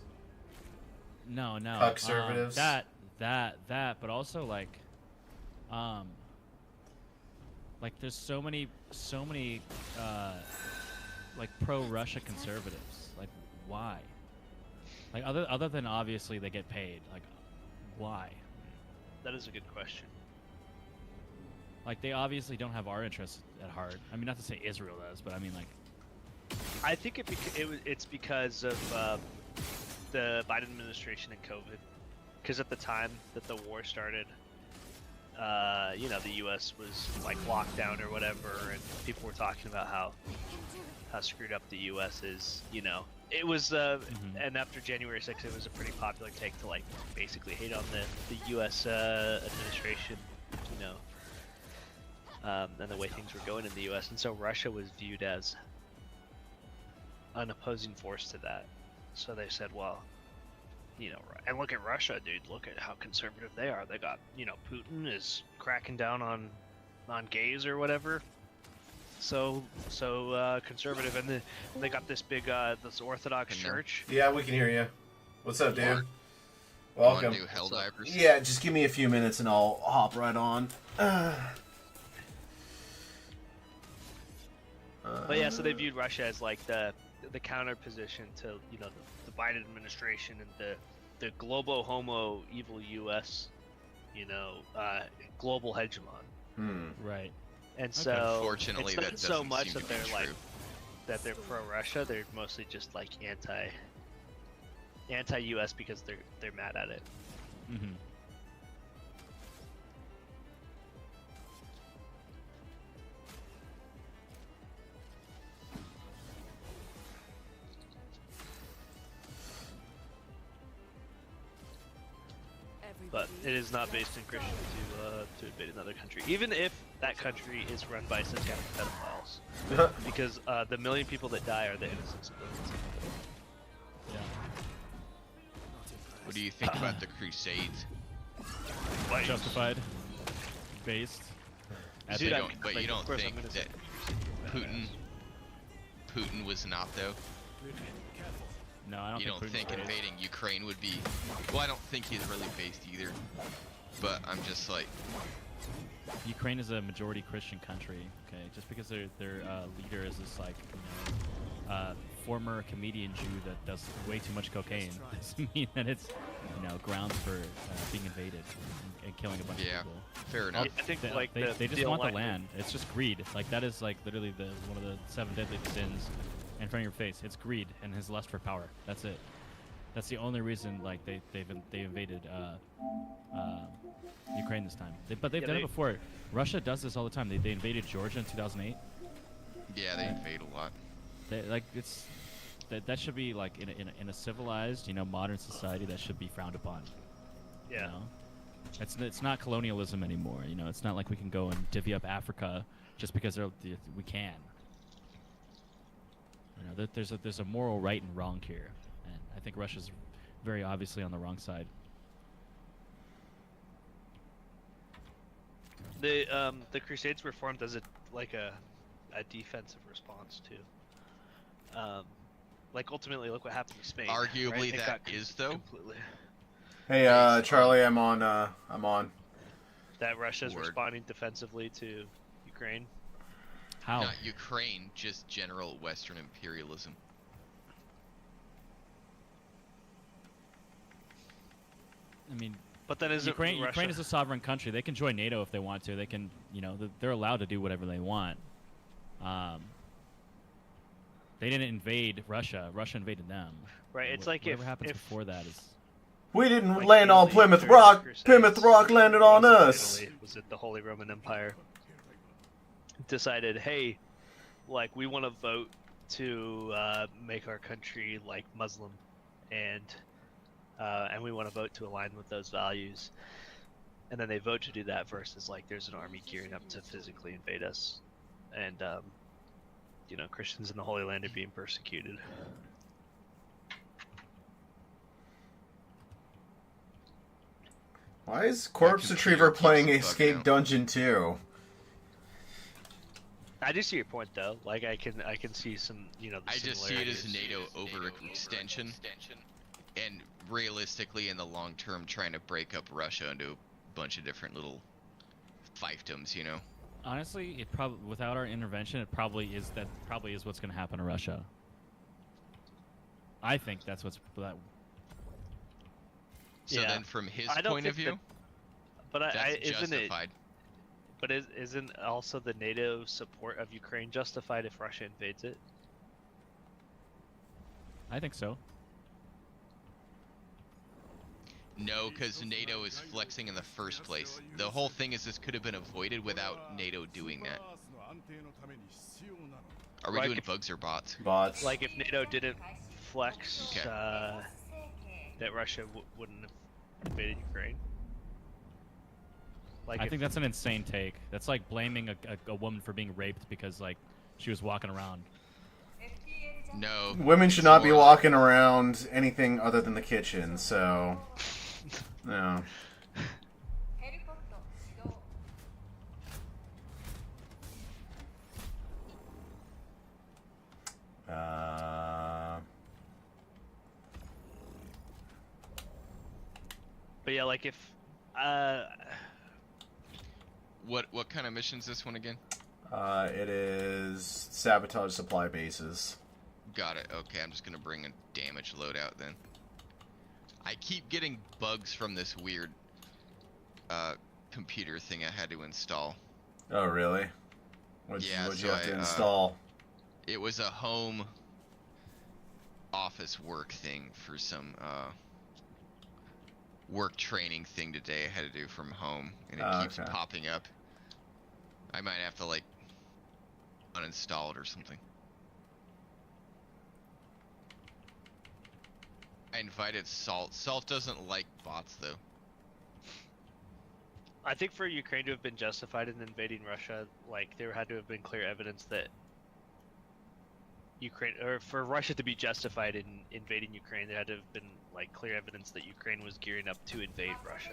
no,
Cuck-servatives?
that, but also like there's so many, like pro-Russia conservatives. Like, why? Like, other than obviously they get paid. Like, why?
That is a good question.
Like, they obviously don't have our interests at heart. I mean, not to say Israel does, but I mean, like.
I think it's because of the Biden administration and COVID. Because at the time that the war started, the U.S. was like locked down or whatever, and people were talking about how screwed up the U.S. is. You know, it was, and after January 6th, it was a pretty popular take to like basically hate on the U.S. Administration. You know, and the way things were going in the U.S. And so Russia was viewed as an opposing force to that. So they said, well, you know, and look at Russia, dude. Look at how conservative they are. They got, Putin is cracking down on gays or whatever. So conservative, and they got this big this Orthodox church.
Yeah, we can hear you. What's up, dude?
Mark,
Welcome.
do Helldivers?
Yeah, just give me a few minutes and I'll hop right on.
But yeah, so they viewed Russia as like the counter position to the Biden administration and the global homo evil U.S. Global hegemon.
Right.
And so
Unfortunately,
it's
that
not so
doesn't
much
seem
that
to be
they're like
true.
that they're pro-Russia. They're mostly just like anti-U.S. because they're mad at it.
Mm-hmm.
But it is not based in Christian to invade another country, even if that country is run by satanic pedophiles, because the million people that die are the innocent civilians.
Yeah.
What do you think about the Crusades?
Justified. Based.
But you don't think that Putin was not, though?
No, I don't
You don't
Putin's
think
based.
invading Ukraine would be... Well, I don't think he's really based either. But I'm just like...
Ukraine is a majority Christian country, okay? Just because their leader is this, like, former comedian Jew that does way too much cocaine doesn't mean that it's, grounds for being invaded and killing a bunch of people.
Fair enough.
I think
They just want the land. It's just greed. Like, that is, like, literally one of the 7 deadly sins in front of your face. It's greed and his lust for power. That's it. That's the only reason, like, they invaded Ukraine this time. But they've done it before. Russia does this all the time. They invaded Georgia in 2008.
Yeah, they invade a lot.
That should be like in a civilized, modern society, that should be frowned upon.
Yeah.
It's not colonialism anymore. It's not like we can go and divvy up Africa just because we can. There's a moral right and wrong here, and I think Russia's very obviously on the wrong side.
The Crusades were formed as a a defensive response too. Like ultimately, look what happened to Spain.
Arguably
right? It
that
got
is, though.
completely.
Hey, Charlie, I'm on. I'm on.
That Russia's
Word.
responding defensively to Ukraine.
How?
Not Ukraine, just general Western imperialism.
I mean,
But then isn't
Ukraine
Russia...
is a sovereign country. They can join NATO if they want to. They can, they're allowed to do whatever they want. They didn't invade Russia. Russia invaded them.
Right, it's
Whatever
if
happens
if
before that is.
We didn't
like
land on
Italy
Plymouth
during the
Rock.
Crusades,
Plymouth Rock landed on
was it
us.
Italy? Was it the Holy Roman Empire? Decided, hey, like we want to vote to make our country like Muslim, and we want to vote to align with those values, and then they vote to do that versus like there's an army gearing up to physically invade us, and Christians in the Holy Land are being persecuted.
Why is Corpse
computer
Retriever
keeps
playing
bugging
Escape
out.
Dungeon 2?
I do see your point though. Like I can see some, the
I just see it as
similarities.
NATO overextension, and realistically, in the long term, trying to break up Russia into a bunch of different little fiefdoms.
Honestly, it probably without our intervention, it probably is what's going to happen to Russia. I think that's what's that.
So
Yeah.
then, from his
I don't
point of
think
view,
But
that's
isn't it?
justified.
But isn't also the NATO support of Ukraine justified if Russia invades it?
I think so.
No, because NATO is flexing in the first place. The whole thing is this could have been avoided without NATO doing that. Are we
Like
doing
if-
bugs or bots?
Bots.
Like if NATO didn't flex,
Okay.
that Russia wouldn't have invaded Ukraine. Like
I
if-
think that's an insane take. That's like blaming a woman for being raped because like she was walking around.
No.
Women should
it's
not be
more-
walking around anything other than the kitchen, so. No.
But yeah, like if
What kind of mission's this one again?
It is sabotage supply bases.
Got it. Okay, I'm just gonna bring a damage loadout then. I keep getting bugs from this weird computer thing I had to install.
Oh, really? What'd you have to install?
It was a home office work thing for some work training thing today I had to do from home, and it keeps
okay.
popping up. I might have to like uninstall it or something. I invited Salt. Salt doesn't like bots though.
I think for Ukraine to have been justified in invading Russia, like there had to have been clear evidence that Ukraine, or for Russia to be justified in invading Ukraine, there had to have been like clear evidence that Ukraine was gearing up to invade Russia,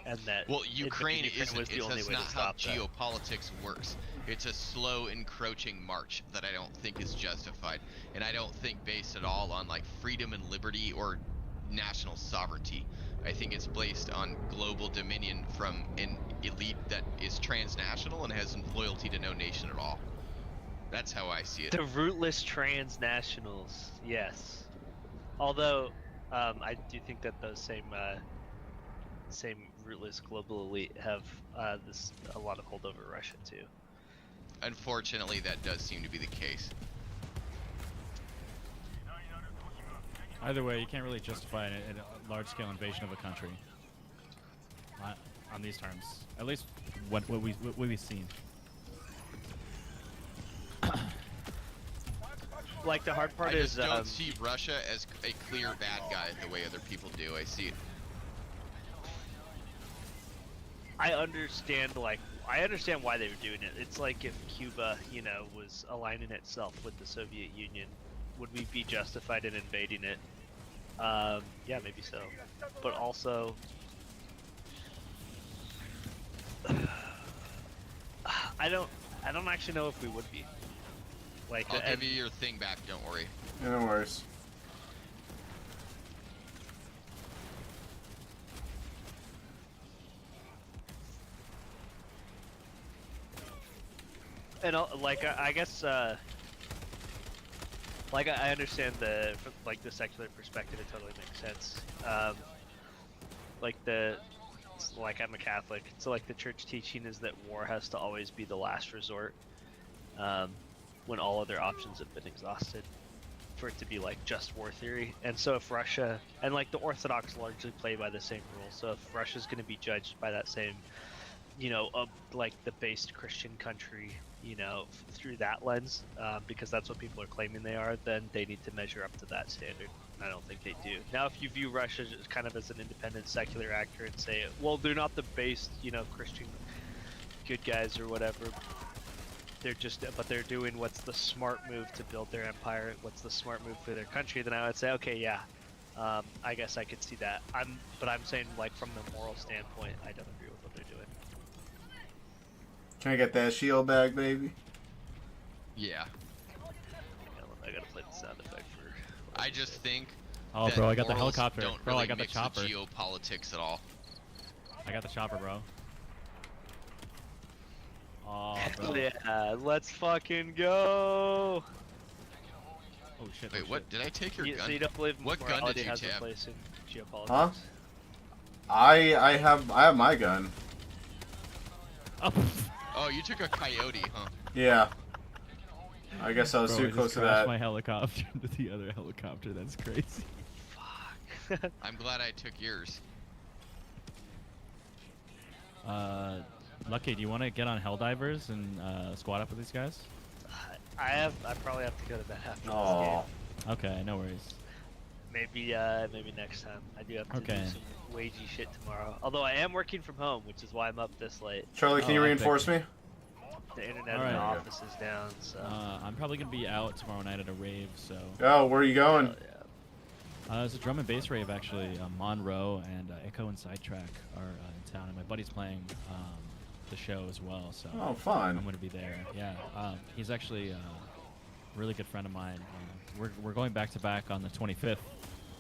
and that
Well, Ukraine isn't.
was the only
That's
way
not
to
how
stop that.
geopolitics works. It's a slow, encroaching march that I don't think is justified, and I don't think based at all on like freedom and liberty or national sovereignty. I think it's based on global dominion from an elite that is transnational and has loyalty to no nation at all. That's how I see it.
The rootless transnationals, yes. Although, I do think that those same rootless global elite have a lot of hold over Russia too.
Unfortunately, that does seem to be the case.
Either way, you can't really justify a large-scale invasion of a country on these terms. At least what we've seen.
Like the hard part
I just
is
don't see Russia as a clear bad guy the way other people do. I see it.
I understand why they were doing it. It's like if Cuba, was aligning itself with the Soviet Union, would we be justified in invading it? Yeah, maybe so. But also, I don't actually know if we would be.
Like,
I'll
and-
give you your thing back. Don't worry.
Yeah, no worries.
And like I guess like I understand from like the secular perspective, it totally makes sense. Like like I'm a Catholic, so like the church teaching is that war has to always be the last resort, when all other options have been exhausted, for it to be like just war theory. And so if Russia and like the Orthodox largely play by the same rules, so if Russia's going to be judged by that same, you know, like the based Christian country, you know, through that lens, because that's what people are claiming they are, then they need to measure up to that standard. I don't think they do. Now, if you view Russia just kind of as an independent secular actor and say, well, they're not the based, you know, Christian good guys or whatever, they're just, but they're doing what's the smart move to build their empire, what's the smart move for their country, then I would say, okay, yeah, I guess I could see that. But I'm saying, like, from the moral standpoint, I don't agree with what they're doing.
Can I get that shield back, baby?
Yeah.
I gotta play the sound effect for.
I just think.
Oh,
that
bro, I got the
morals
helicopter.
Don't
Bro,
really
I got the
mix
chopper.
with geopolitics at all.
I got the chopper, bro. Oh, bro.
Yeah, let's fucking go!
Oh shit.
Wait,
oh,
what?
shit.
Did I take your
So
gun?
you don't believe
What gun
morality
did you
has a
tab?
place in geopolitics?
Huh? I have my gun.
Oh,
Oh, you took a coyote, huh?
Yeah. I guess I was
bro,
too
I just
close to
crashed
that.
my helicopter into the other helicopter. That's crazy.
Fuck.
I'm glad I took yours.
Lucky, do you want to get on Helldivers and squad up with these guys?
I probably have to go to bed after this
Oh.
game.
Okay, no worries.
Maybe next time. I do have to
Okay.
do some wagey shit tomorrow. Although I am working from home, which is why I'm up this late.
Charlie, can
Oh,
you
epic.
reinforce me?
The internet
Alright.
in the office is down, so.
I'm probably gonna be out tomorrow night at a rave, so.
Oh, where are you going?
Hell yeah.
There's a drum and bass rave actually. Monroe and Echo and Sidetrack are in town, and my buddy's playing the show as well. So
Oh, fun.
I'm gonna be there. Yeah, he's actually a really good friend of mine. We're going back to back on the 25th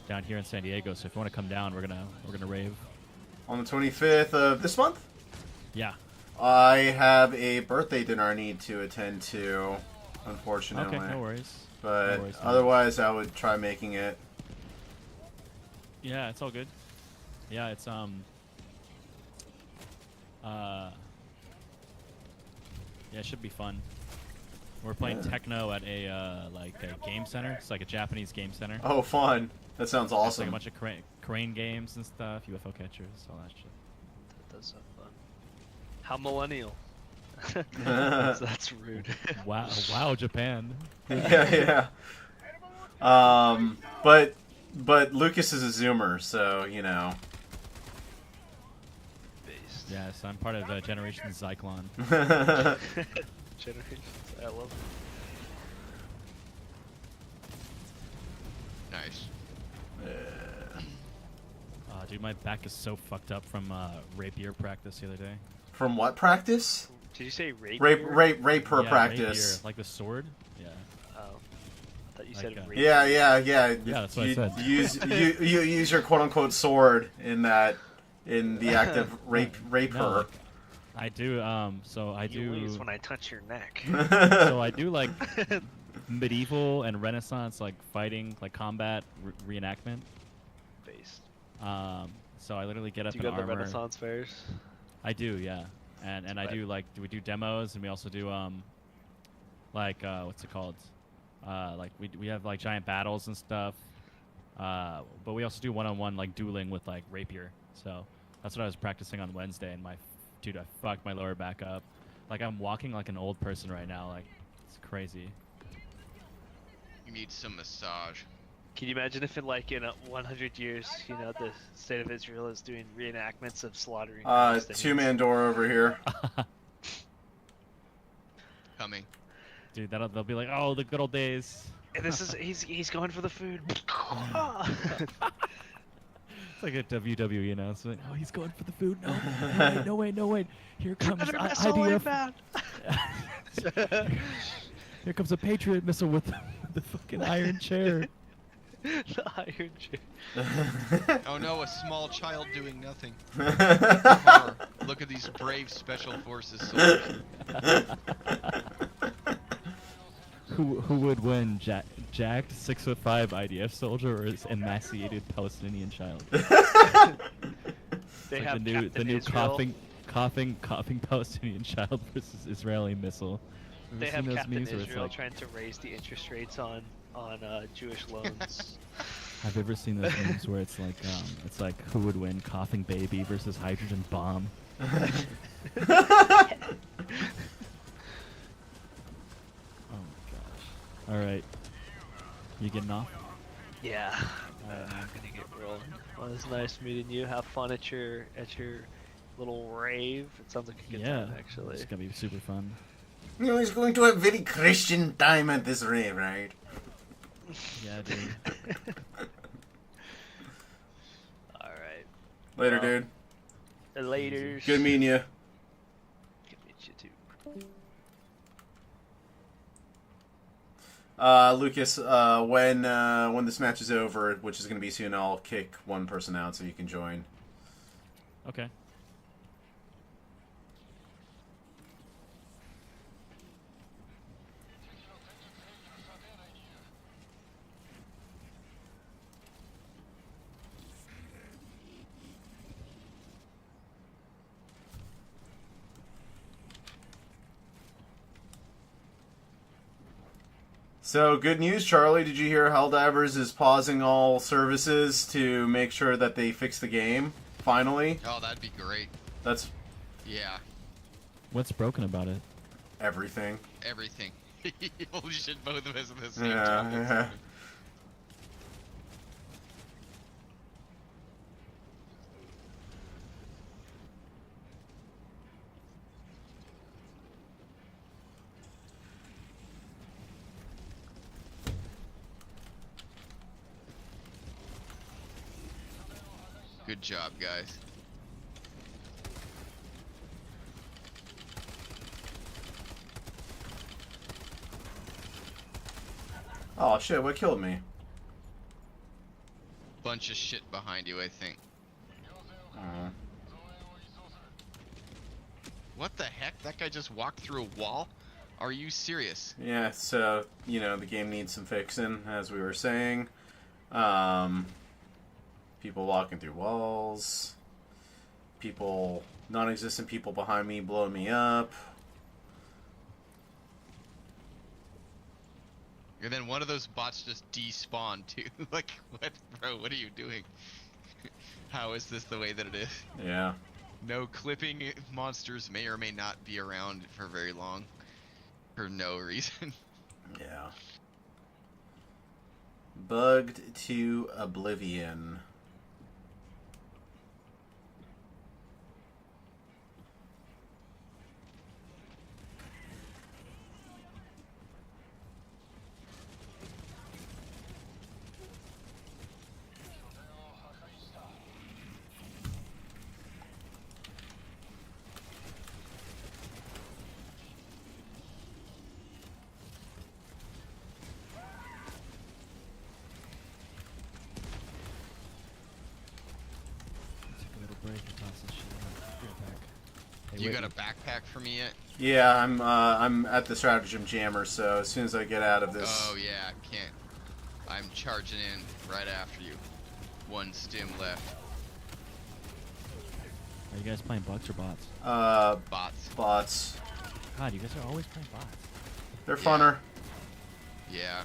down here in San Diego. So if you want to come down, we're gonna rave.
On the 25th of this month?
Yeah.
I have a birthday dinner I need to attend to, unfortunately.
Okay, no worries.
But
No worries, no
otherwise, I would try making it.
Yeah, it's all good. Yeah, it's yeah, it should be fun. We're playing
Yeah.
techno at a like a game center. It's like a Japanese game center.
Oh, fun. That sounds
It's like
awesome.
a bunch of crane games and stuff, UFO catchers, all that shit.
That does sound fun. How millennial. That's rude.
Wow, wow, Japan.
Yeah, yeah. But Lucas is a Zoomer, so, you know.
Based.
Yes, I'm part of Generation Zyklon.
Generations. I love it.
Nice.
Dude, my back is so fucked up from rapier practice the other day.
From what practice?
Did you say rape?
Raper
Yeah,
practice.
rapier, like the sword. Yeah.
Oh. I thought you
Like,
said rape.
Yeah.
Yeah, that's what I
you,
said.
You use your quote unquote sword in the act of rape
No,
her.
like, I do. So I
You
do.
lose when I touch your neck.
So I do like medieval and Renaissance like fighting, like combat reenactment.
Based.
So I literally get up
Do you
in
go to the
armor.
Renaissance fairs?
I do, yeah. And I do like we do demos, and we also do like what's it called? Like we have like giant battles and stuff. But we also do one-on-one like dueling with like rapier. So that's what I was practicing on Wednesday, and dude, I fucked my lower back up. Like I'm walking like an old person right now. Like it's crazy.
You need some massage.
Can you imagine if in 100 years, you know, the state of Israel is doing reenactments of slaughtering Palestinians?
Two-man door over here.
Coming.
Dude, they'll be like, oh, the good old days.
And this is he's going for the food.
It's like a WWE announcement. Oh, he's going for the food. No, no wait. Here comes
Better mess all the way
IDF.
back.
Here comes a Patriot missile with the fucking iron chair.
The iron chair.
Oh no, a small child doing nothing. Horror. Look at these brave special forces soldiers.
Who would win, jacked 6'5" IDF soldier or an emaciated Palestinian child?
They
Like
have
the new
Captain
coughing Palestinian child versus Israeli missile.
They
Ever
have
seen those
Captain
memes where it's
Israel
like-
trying to raise the interest rates on Jewish loans.
Have you ever seen those memes where it's like who would win, coughing baby versus hydrogen bomb? Oh my gosh! All right, you getting off?
Yeah, I'm gonna get rolling. Well, it's nice meeting you. Have fun at your little rave. It sounds like a good
Yeah,
time, actually.
it's gonna be super fun.
You know, he's going to a very Christian time at this rave, right?
Yeah, dude.
All right.
Later, dude.
Later.
Good meeting you.
Good meet you too.
Lucas, when this match is over, which is going to be soon, I'll kick one person out so you can join.
Okay.
So, good news, Charlie. Did you hear Helldivers is pausing all services to make sure that they fix the game? Finally?
Oh, that'd be great.
That's
Yeah,
What's broken about it?
everything.
everything. Holy shit, both of us at the same
Yeah,
time. That's
yeah.
funny. Good job, guys.
Oh, shit, what killed me?
Bunch of shit behind you, I think. What the heck? That guy just walked through a wall? Are you serious?
Yeah, so, you know, the game needs some fixing, as we were saying. People walking through walls. Non-existent people behind me blowing me up.
And then one of those bots just despawned too. Like, what, bro? What are you doing? How is this the way that it is?
Yeah.
No clipping monsters may or may not be around for very long. For no reason.
Yeah. Bugged to oblivion.
Take a little break and toss this shit out. Be right back. Hey,
You
wait,
got a backpack for me yet?
Yeah, I'm at the Stratagem Jammer, so as soon as I get out of this...
Oh yeah, can't. I'm charging in right after you. One stim left.
Are you guys playing bugs or bots?
Bots.
Bots.
God, you guys are always playing bots.
They're
Yeah.
funner.
Yeah.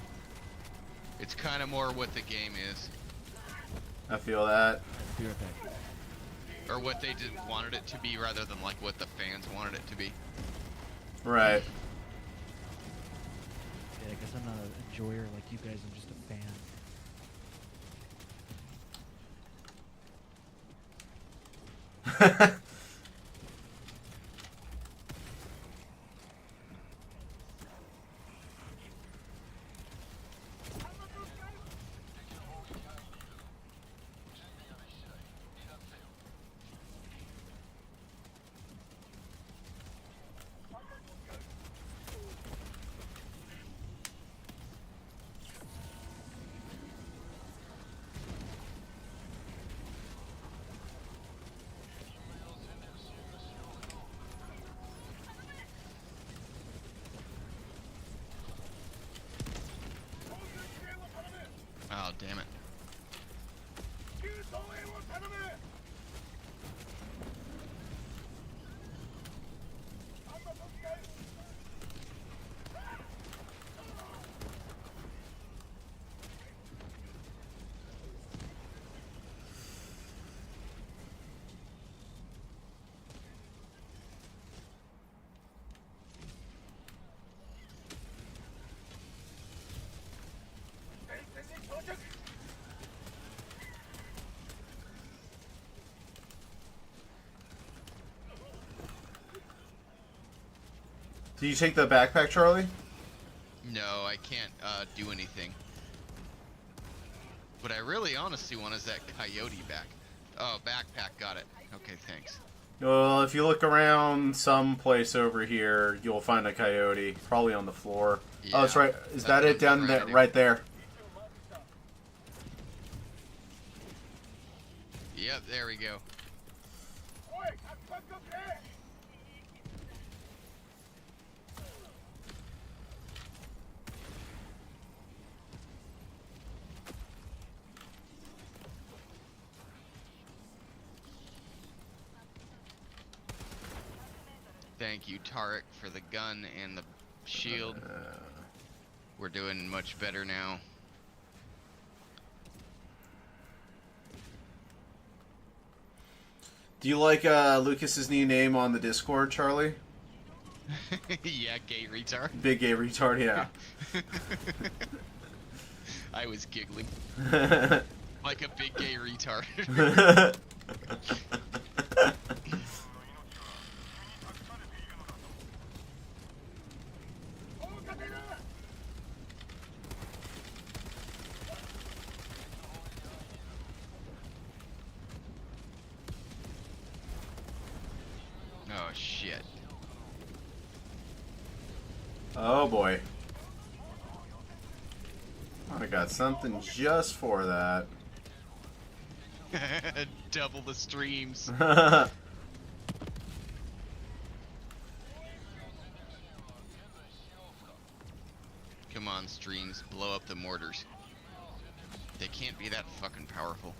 It's kind of more what the game is.
I feel that.
Be right back.
Or what they wanted it to be rather than like what the fans wanted it to be.
Right.
Yeah, I guess I'm not a enjoyer like you guys. I'm just a fan.
Damn it.
Do you take the backpack, Charlie?
No, I can't do anything. What I really honestly want is that coyote back. Oh, backpack, got it. Okay, thanks.
Well, if you look around someplace over here, you'll find a coyote, probably on the floor.
Yeah,
oh, that's right. Is that it down there? Right there.
Yep, there we go. Thank you, Tarek, for the gun and the shield. We're doing much better now.
Do you like Lucas's new name on the Discord, Charlie?
Yeah, gay retard.
Big gay retard, yeah.
I was giggling. Like a big gay retard. Oh shit.
Oh boy. I got something just for that.
Double the streams. Come on, streams, blow up the mortars. They can't be that fucking powerful.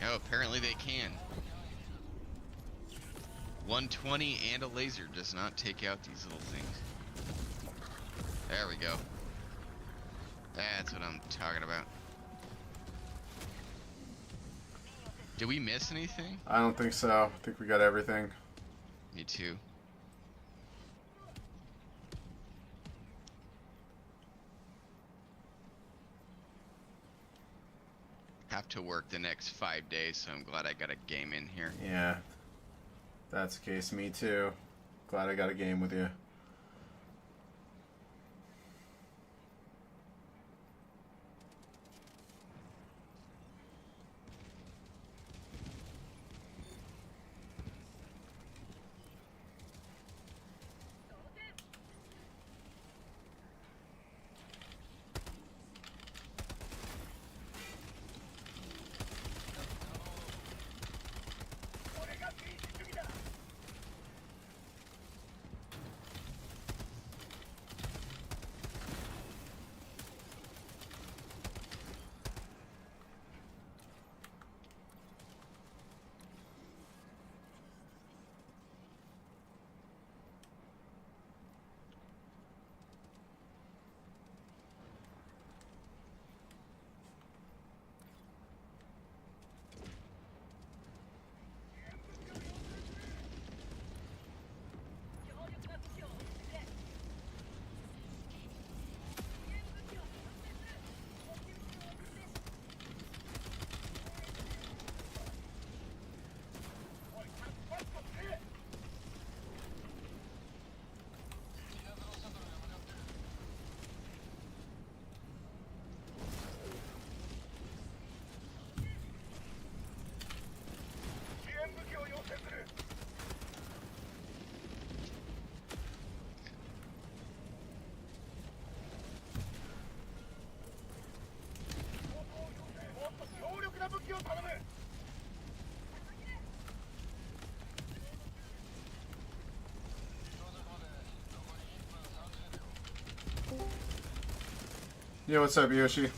Oh, apparently they can. 120 and a laser does not take out these little things. There we go. That's what I'm talking about. Did we miss anything?
I don't think so. I think we got everything.
Me too. Have to work the next 5 days, so I'm glad I got a game in here.
Yeah. That's the case. Me too. Glad I got a game with you. Yeah, what's up, Yoshi?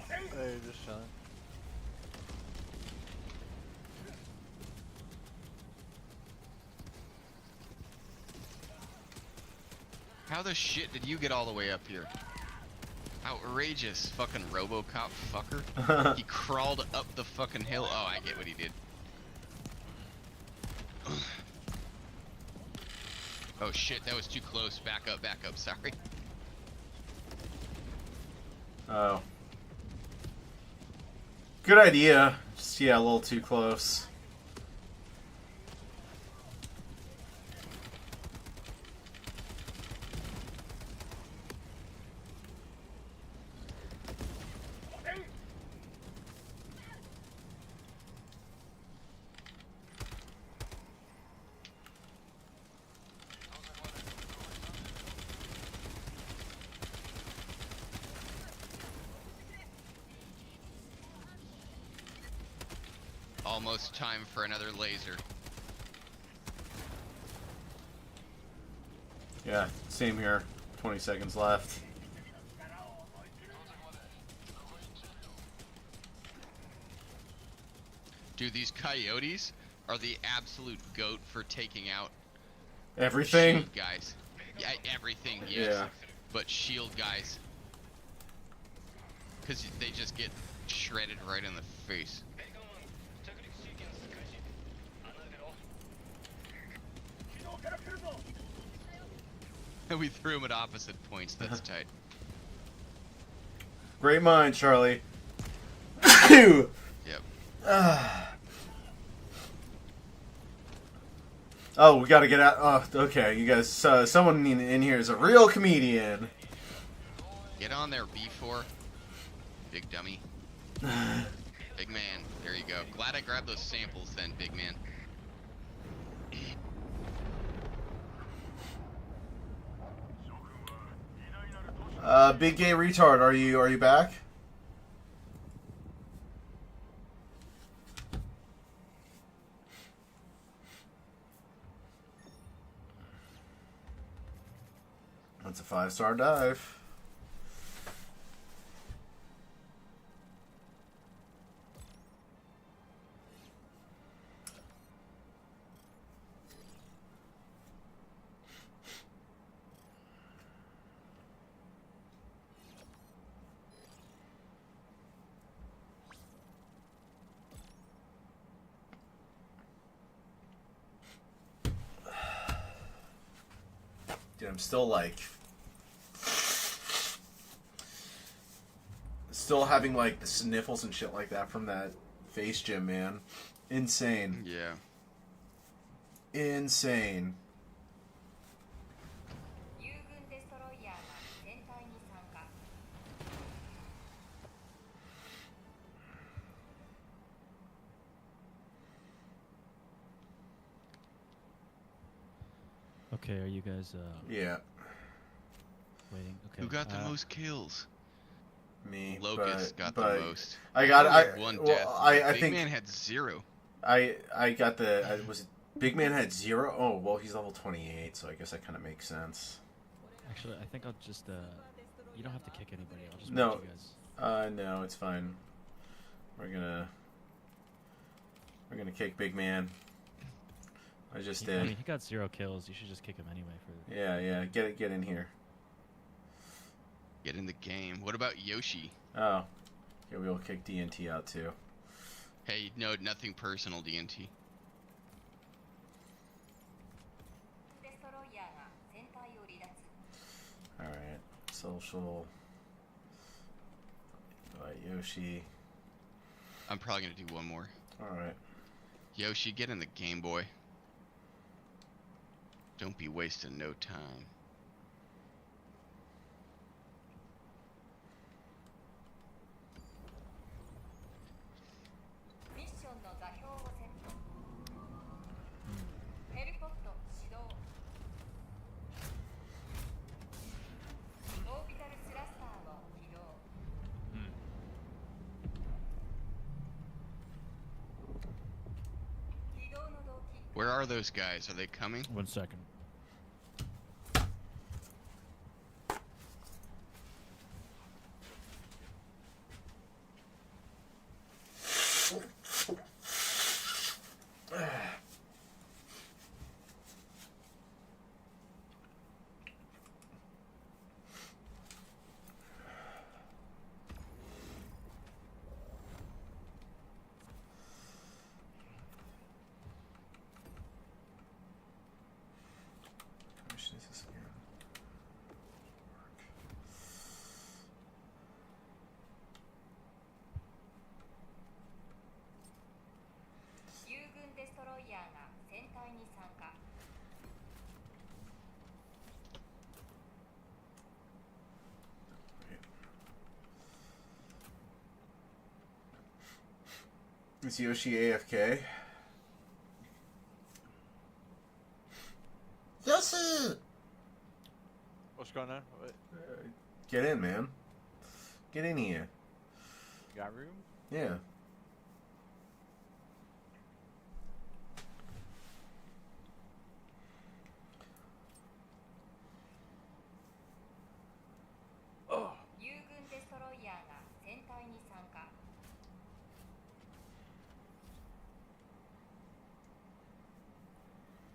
Hey,
How the shit did you get all the way up here? Outrageous fucking RoboCop fucker. He crawled up the fucking hill. Oh, I get what he did. Oh shit, that was too close. Back up, sorry.
Oh. Good idea. Just, yeah, a little too close.
Almost time for another laser.
Yeah, same here. 20 seconds left.
Dude, these coyotes are the absolute goat for taking out
Everything?
shield guys. Yeah, everything, yes.
Yeah.
But shield guys. Because they just get shredded right in the face. We threw him at opposite points, that's tight.
Great mind, Charlie.
Yep.
Oh, we gotta get out. Oh, okay, you guys. Someone in here is a real comedian.
Get on there, B4. Big dummy. Big man. There you go. Glad I grabbed those samples then, big man.
Big gay retard, are you back? That's a 5-star dive. Dude, I'm still like... Still having like the sniffles and shit like that from that face gym, man. Insane.
Yeah.
Insane.
Okay, are you guys
Yeah.
waiting? Okay.
Who got the most kills?
Me.
Locust got
but
the most.
I got
One
well,
death.
I
Big
think
man had 0.
I got the was it Big Man had 0? Oh, well, he's level 28, so I guess that kind of makes sense.
Actually, I think I'll just you don't have to kick anybody. I'll just
No.
watch you guys.
No, it's fine. We're gonna kick Big Man. I just
I
did.
mean, he got 0 kills. You should just kick him anyway for.
Yeah, get in here.
Get in the game. What about Yoshi?
Oh. Yeah, we'll kick DNT out too.
Hey, no, nothing personal, DNT.
Alright. Social. Yoshi.
I'm probably gonna do one more.
Alright.
Yoshi, get in the game, boy. Don't be wasting no time. Where are those guys? Are they coming?
1 second.
Is Yoshi AFK? Yoshi!
What's going on? What?
Get in, man. Get in here.
You got room?
Yeah.
Oh.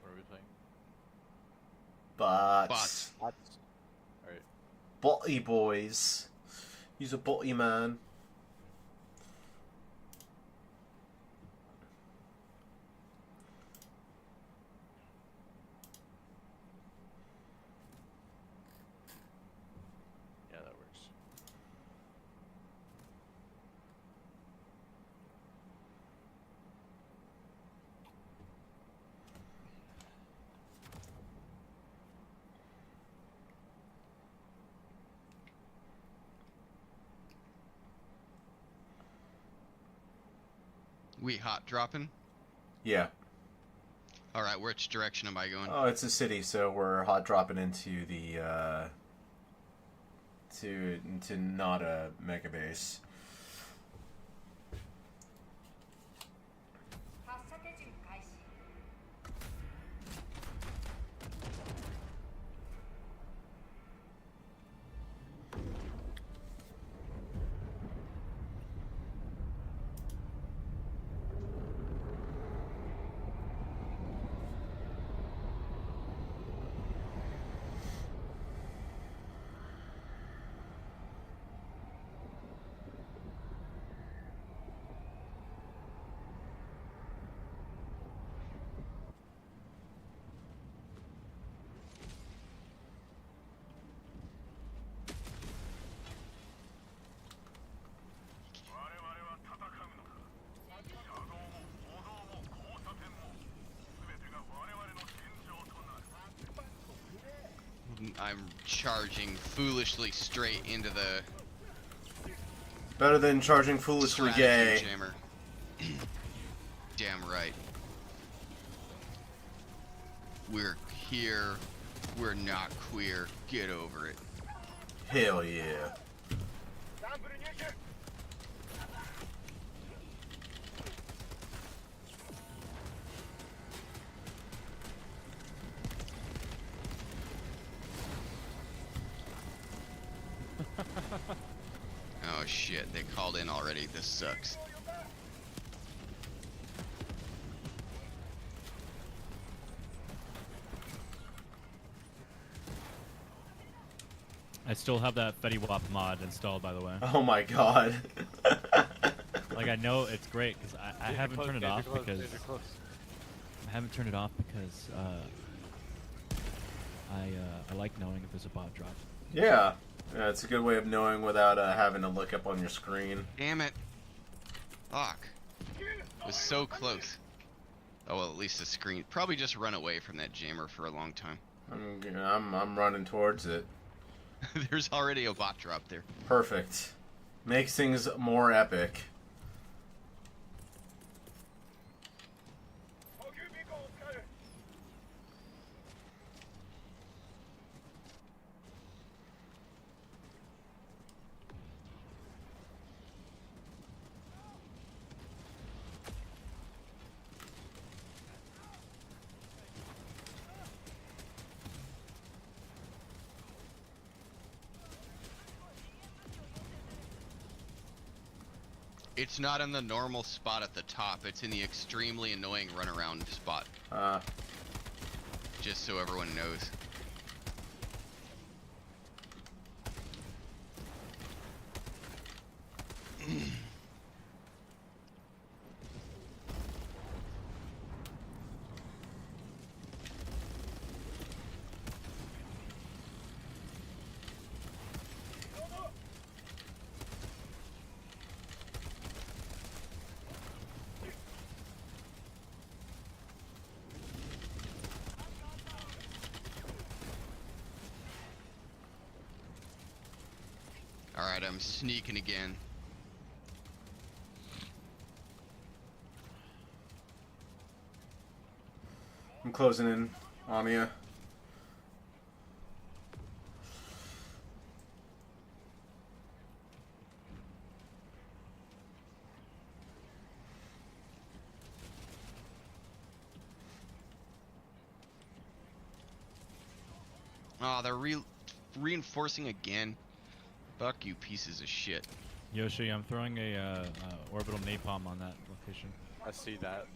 What are we playing?
Bots.
Alright.
Botty boys. He's a botty man.
Yeah, that works.
We hot dropping?
Yeah.
Alright, which direction am I going?
Oh, it's a city, so we're hot dropping into the to not a mega base.
I'm charging foolishly straight into the
Better than charging foolishly gay.
strategy jammer. Damn right. We're here. We're not queer. Get over it.
Hell yeah.
Oh shit, they called in already. This sucks.
I still have that Fetty Wap mod installed, by the way.
Oh my god.
Like, I know it's great because I haven't turned it off because I haven't turned it off because I like knowing if there's a bot drop.
Yeah. Yeah, it's a good way of knowing without having to look up on your screen.
Damn it. Fuck. It was so close. Oh well, at least the screen. Probably just run away from that jammer for a long time.
I'm running towards it.
There's already a bot drop there.
Perfect. Makes things more epic.
It's not in the normal spot at the top. It's in the extremely annoying runaround spot. Just so everyone knows. Alright, I'm sneaking again.
I'm closing in on you.
Oh, they're reinforcing again. Fuck you, pieces of shit.
Yoshi, I'm throwing a orbital napalm on that location.
I see that.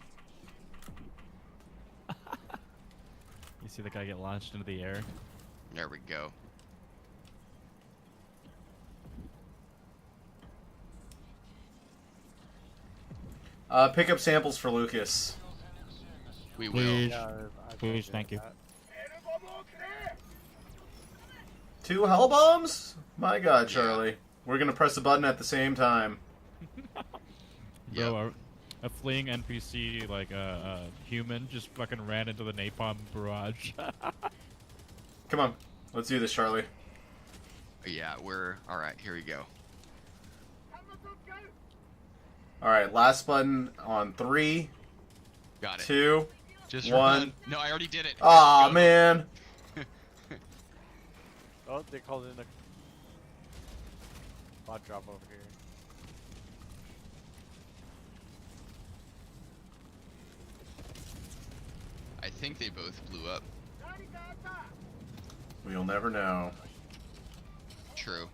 You see the guy get launched into the air?
There we go.
Pick up samples for Lucas.
We will.
Please,
Yeah,
please, thank you.
that.
2 hell bombs? My God,
Yeah.
Charlie. We're gonna press a button at the same time.
Bro, a fleeing NPC, like a human, just fucking ran into the napalm barrage.
Come on, let's do this, Charlie.
Yeah, we're alright, here we go.
Alright, last button on 3,
Got it.
2,
Just
1.
run. No, I already did it.
Aw,
Let's go.
man.
Oh, they called in a bot drop over here.
I think they both blew up.
We'll never know.
True.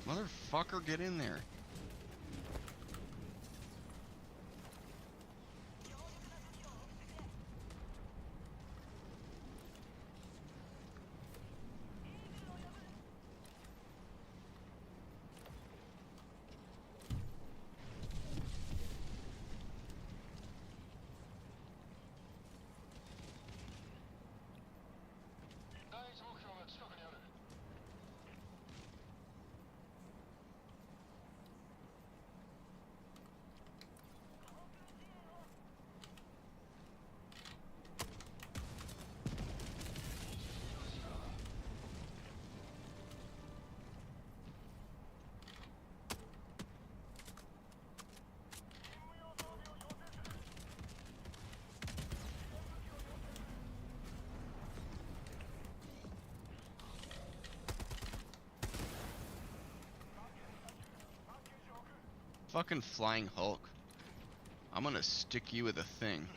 Motherfucker, get in there. Fucking flying Hulk. I'm gonna stick you with a thing.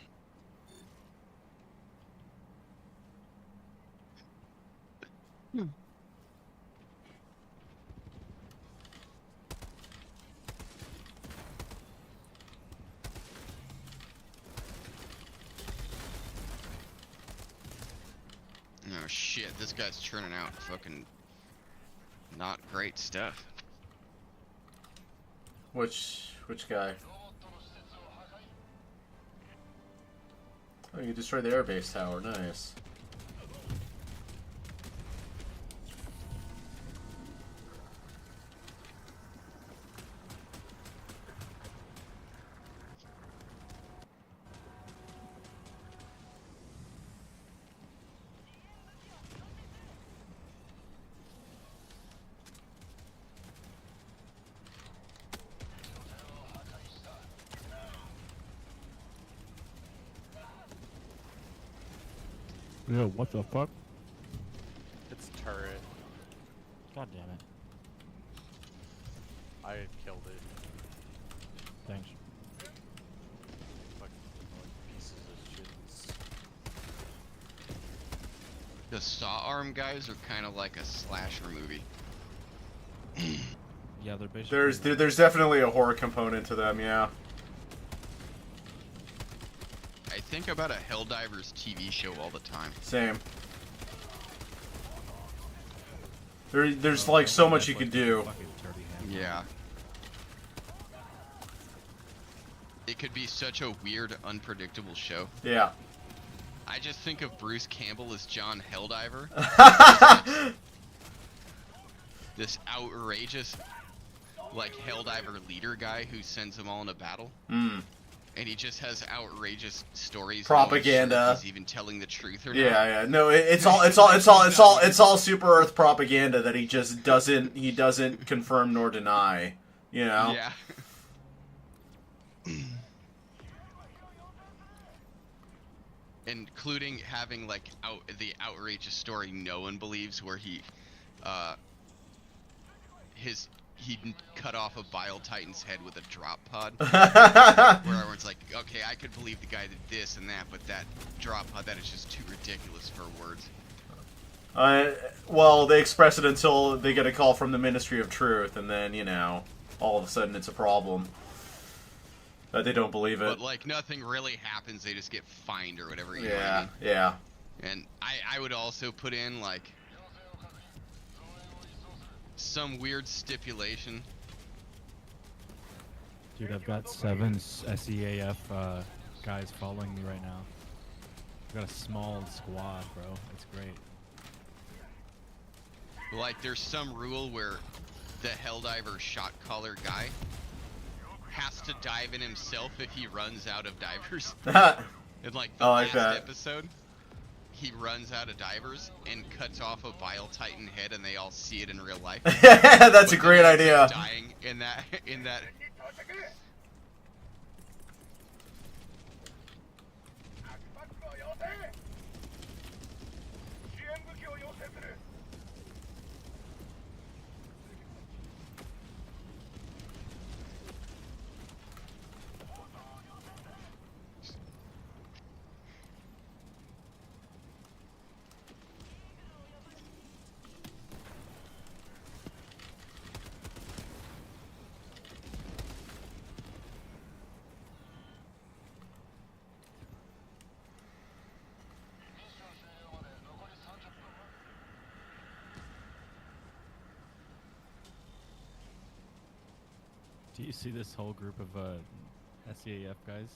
Oh shit, this guy's churning out fucking not great stuff.
Which guy? Oh, you destroyed the airbase tower. Nice.
Yo, what the fuck?
It's turret.
God damn it.
I killed it.
Thanks.
Fucking pieces of shit.
The Saw Arm guys are kind of like a slasher movie.
Yeah, they're basically.
There's definitely a horror component to them. Yeah.
I think about a Helldivers TV show all the time.
Same. There's like so much you could do.
Yeah. It could be such a weird, unpredictable show.
Yeah.
I just think of Bruce Campbell as John Helldiver. This outrageous, like, Helldiver leader guy who sends them all into battle.
Hmm.
and he just has outrageous stories.
Propaganda.
No one sure if he's even telling the truth or not.
Yeah. No, it's all Super Earth propaganda that he just doesn't confirm nor deny. You know.
Yeah. Including having like the outrageous story no one believes, where he cut off a Bile Titan's head with a drop pod. Where everyone's like, okay, I could believe the guy did this and that, but that drop pod, that is just too ridiculous for words.
Well, they express it until they get a call from the Ministry of Truth, and then, you know, all of a sudden it's a problem. That they don't believe it.
But, like, nothing really happens, they just get fined or whatever. You know what I mean?
Yeah.
And I would also put in, like, some weird stipulation.
Dude, I've got 7 SEAF guys following me right now. I've got a small squad, bro. It's great.
Like, there's some rule where the Helldiver shot caller guy has to dive in himself if he runs out of divers. In, like, the last episode, he runs out of divers and cuts off a Bile Titan head, and they all see it in real life.
That's a great idea.
Dying in that.
Do you see this whole group of SEAF guys?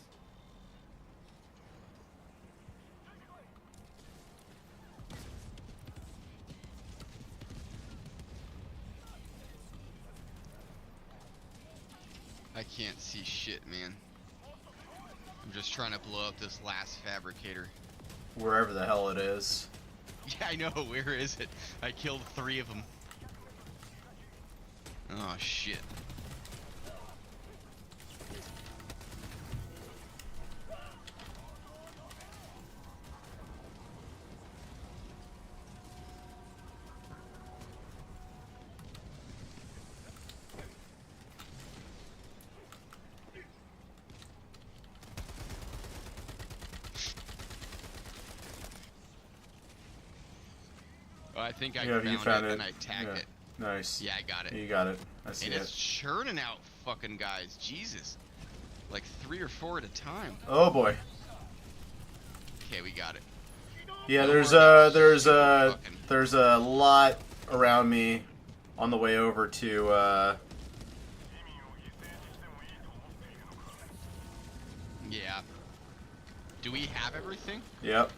I can't see shit, man. I'm just trying to blow up this last fabricator.
Wherever the hell it is.
Yeah, I know. Where is it? I killed 3 of them. Oh, shit. Oh, I think I found it and I tagged it.
Nice.
Yeah, I got it.
You got it. I see
and
it.
it's churning out fucking guys. Jesus. Like 3 or 4 at a time.
Oh boy.
Okay, we got it.
Yeah,
No
there's a lot around me on the way over to
Yeah. Do we have everything?
Yep.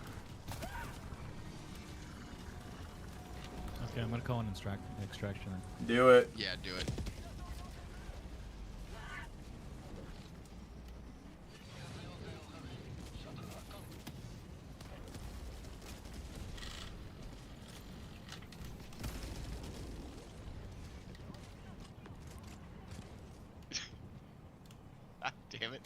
Okay, I'm gonna call an extraction.
Do it.
Yeah, do it. Damn it.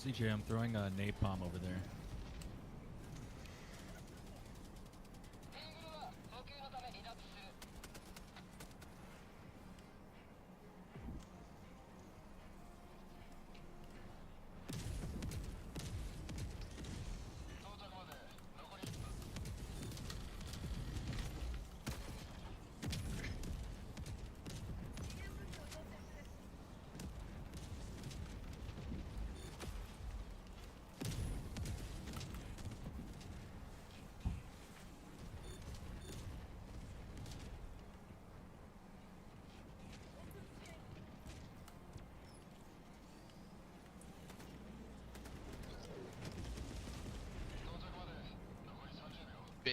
CJ, I'm throwing a napalm over there.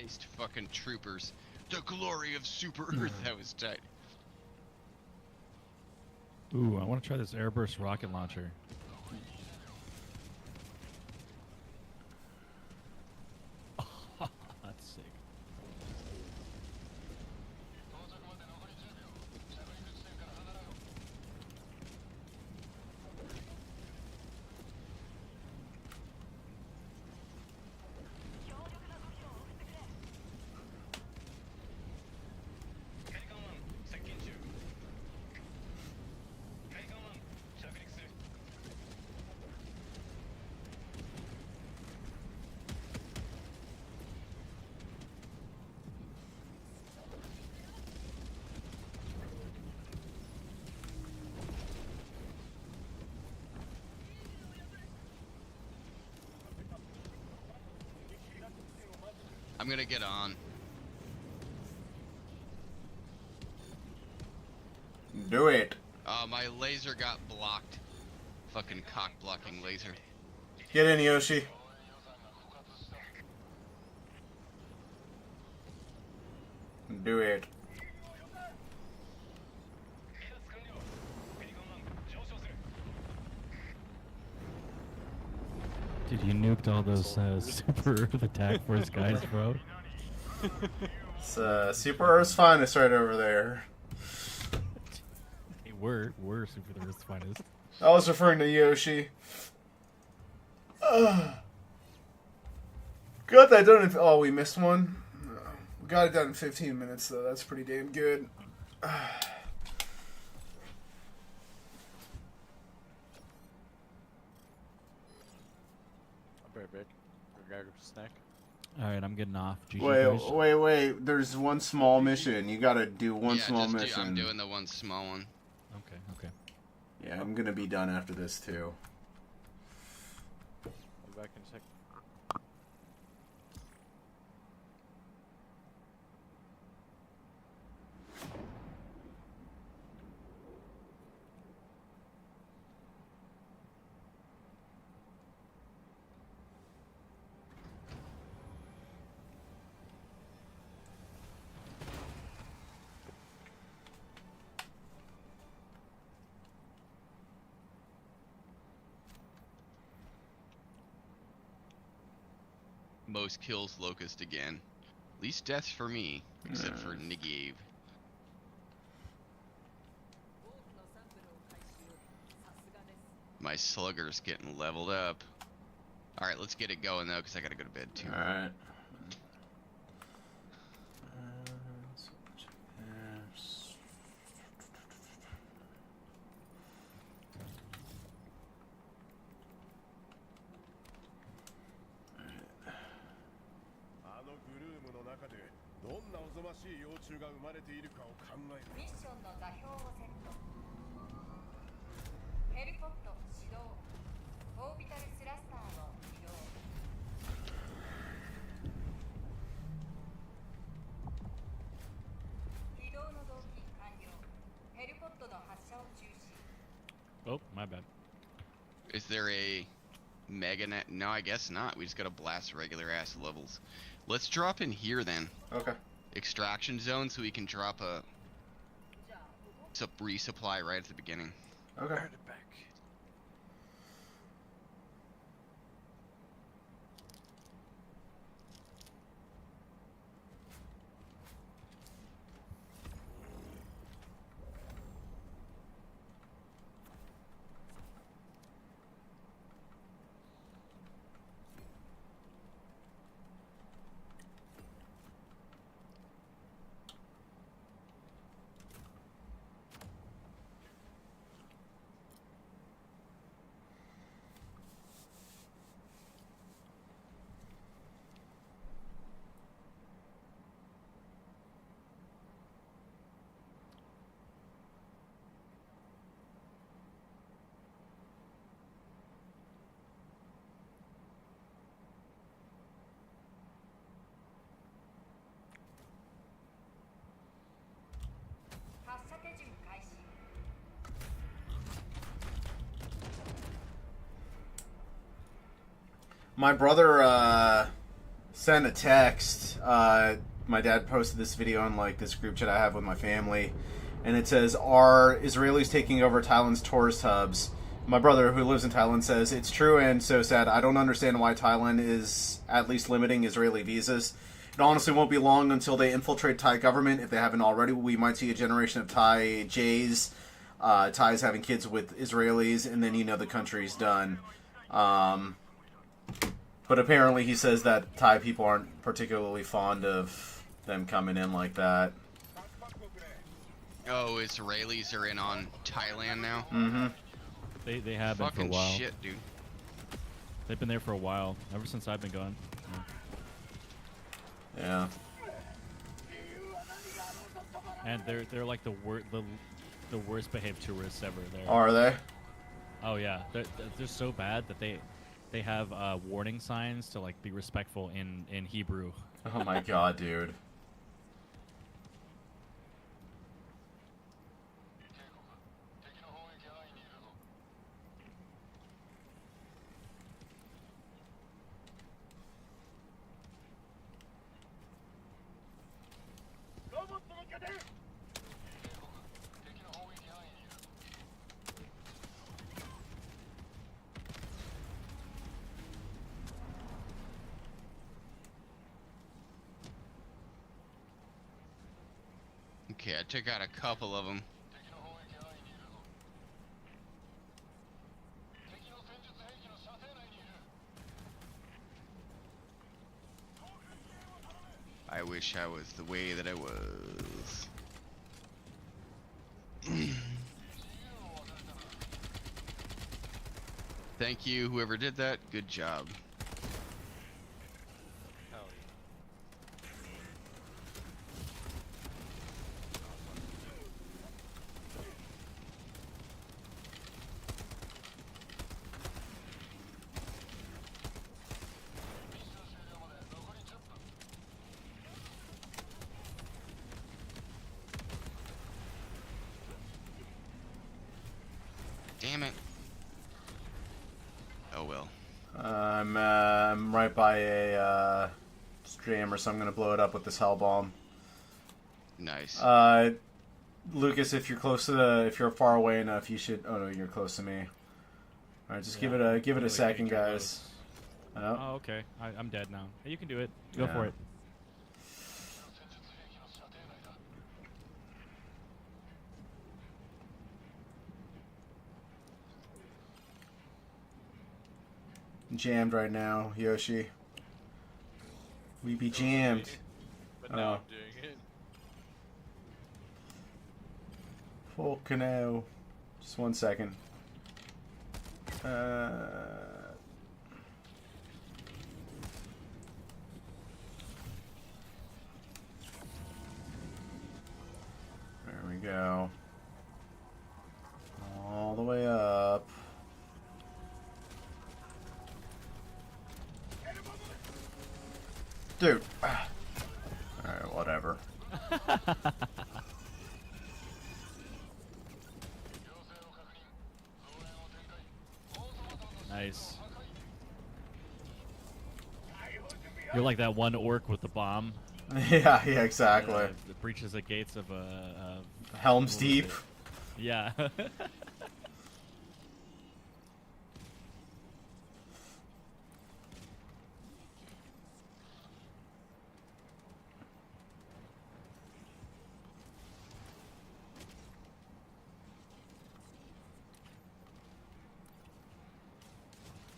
laser-based fucking troopers. The glory of Super Earth. That was tight.
Ooh, I want to try this airburst rocket launcher. That's sick.
I'm gonna get on.
Do it.
My laser got blocked. Fucking cock blocking laser.
Get in, Yoshi. Do it.
Dude, you nuked all those Super Earth attack force guys, bro.
It's Super Earth's finest right over there.
Hey, we're Super Earth's finest.
I was referring to Yoshi. Got that done in... Oh, we missed one? We got it done in 15 minutes, though. That's pretty damn good.
Very big. Grab a snack.
Alright, I'm getting off. GG, guys.
Wait. There's one small mission. You gotta do one small mission.
I'm doing the one small one.
Okay.
Yeah, I'm gonna be done after this, too.
I'll be back in a sec.
Most kills Locust again. Least deaths for me, except for Negev. My slugger's getting leveled up. Alright, let's get it going though, because I gotta go to bed too.
Alright.
Oh, my bad.
Is there a mega net? No, I guess not. We just gotta blast regular ass levels. Let's drop in here then.
Okay.
Extraction zone so we can drop a resupply right at the beginning.
Okay. My brother sent a text. My dad posted this video on like this group chat I have with my family, and it says, "Are Israelis taking over Thailand's tourist hubs?" My brother, who lives in Thailand, says, "It's true and so sad. I don't understand why Thailand is at least limiting Israeli visas. It honestly won't be long until they infiltrate Thai government. If they haven't already, we might see a generation of Thai Jays, Thais having kids with Israelis, and then the country's done." But apparently he says that Thai people aren't particularly fond of them coming in like that.
Oh, Israelis are in on Thailand now?
Mm-hmm.
They have been for a
Fucking
while.
shit, dude.
They've been there for a while, ever since I've been gone.
Yeah.
And they're like the worst behaved tourists ever there.
Are they?
Oh yeah, they're so bad that they have warning signs to like be respectful in Hebrew.
Oh my god, dude.
Okay, I took out a couple of them. I wish I was the way that I was. Thank you, whoever did that. Good job. Damn it. Oh well.
I'm right by a streamer, so I'm gonna blow it up with this hell bomb.
Nice.
Lucas, if you're far away enough, you should. Oh no, you're close to me. All right, just give it a second, guys.
Oh, okay. I'm dead now. Hey, you can do it. Go for it.
Jammed right now, Yoshi. We be jammed.
But now I'm doing it.
Fucking hell. Just 1 second. There we go. All the way up. Dude. Alright, whatever.
Nice. You're like that one orc with the bomb.
Yeah, exactly.
That breaches the gates of
Helm's Deep.
Yeah.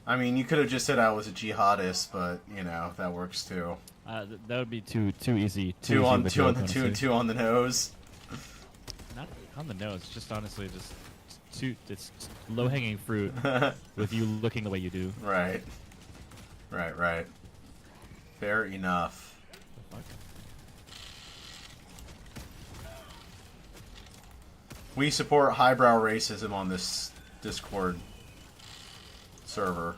I mean, you could have just said I was a jihadist, but that works too.
That would be too easy.
Two on
honestly.
two on the nose.
Not on the nose. Just honestly, it's low hanging fruit with you looking the way you do.
Right. Fair enough. We support highbrow racism on this Discord server.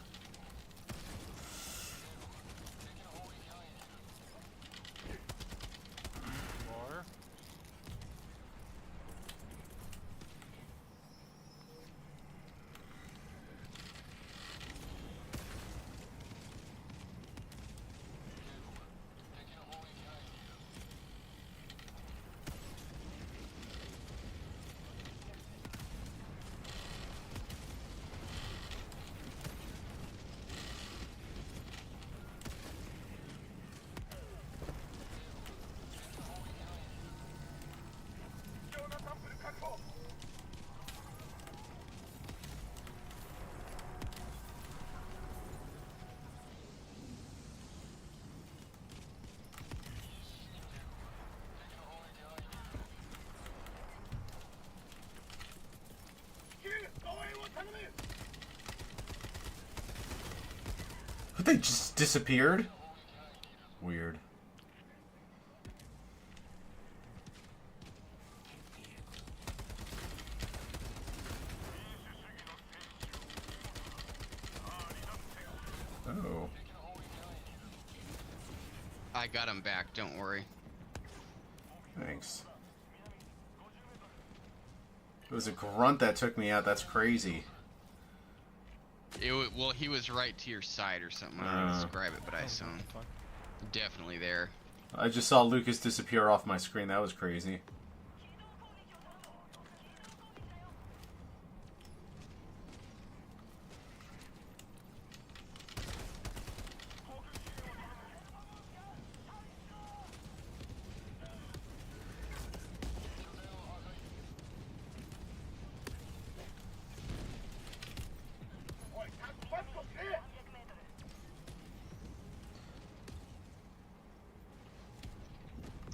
But they just disappeared? Weird. Oh.
I got him back, don't worry.
Thanks. It was a grunt that took me out. That's crazy.
Well, he was right to your side or something. I don't know how to describe it, but I saw him. Definitely there.
I just saw Lucas disappear off my screen. That was crazy.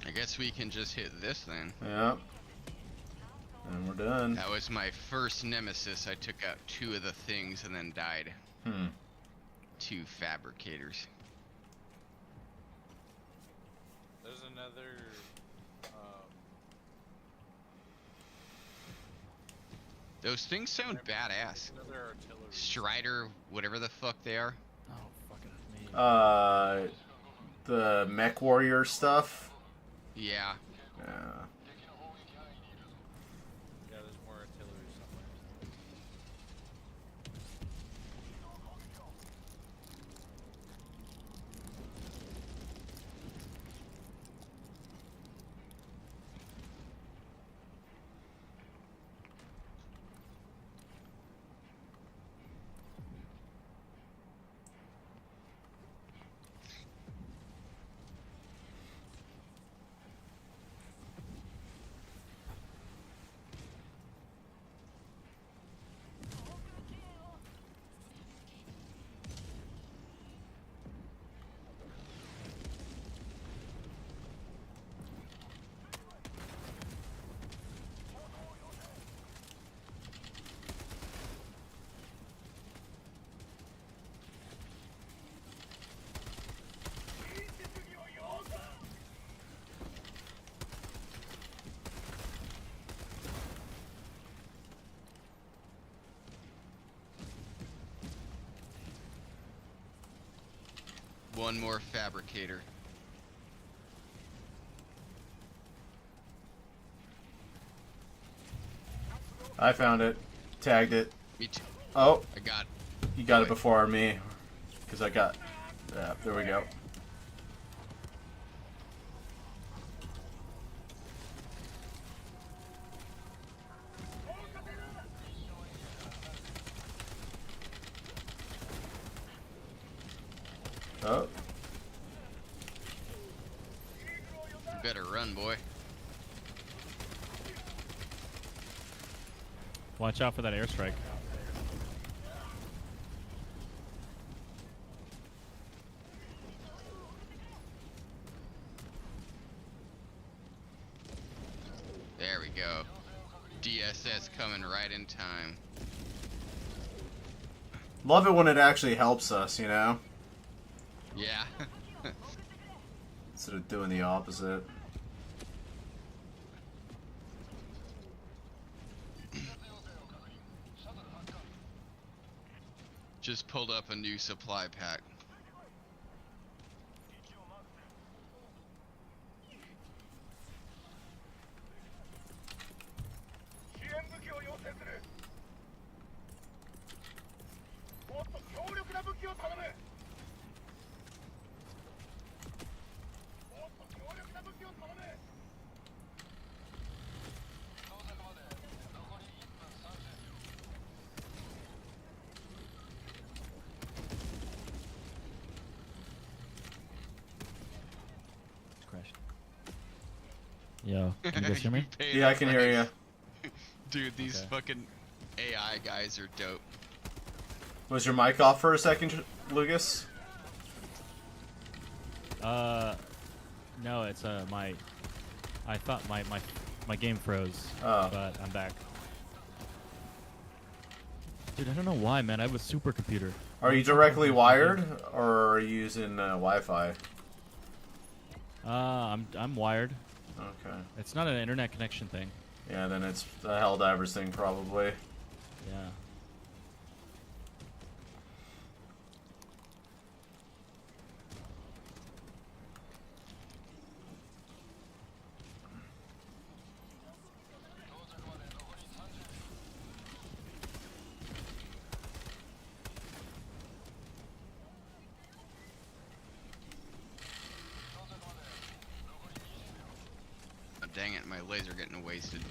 I guess we can just hit this then.
Yep. And we're done.
That was my first nemesis. I took out 2 of the things and then died. 2 fabricators.
There's another.
Those things sound badass.
Another artillery.
Strider, whatever the fuck they are.
Oh, fucking me.
The mech warrior stuff.
Yeah.
Yeah.
Yeah, there's more artillery somewhere.
One more fabricator.
I found it. Tagged it.
Me too.
Oh.
I got it.
You got it before me. Because I got... Yeah, there we go. Oh.
You better run, boy.
Watch out for that airstrike.
There we go. DSS coming right in time.
Love it when it actually helps us, you know?
Yeah.
Instead of doing the opposite.
Just pulled up a new supply pack.
Yo, can you guys hear me?
Yeah, I can hear you.
Dude, these
Okay.
fucking AI guys are dope.
Was your mic off for a second, Lucas?
No, it's my. I thought my game froze,
Oh.
but I'm back. Dude, I don't know why, man. I have a supercomputer.
Are you directly wired, or are you using Wi-Fi?
I'm wired.
Okay.
It's not an internet connection thing.
Yeah, then it's the Helldivers thing, probably.
Yeah.
Oh, dang it, my laser getting wasted.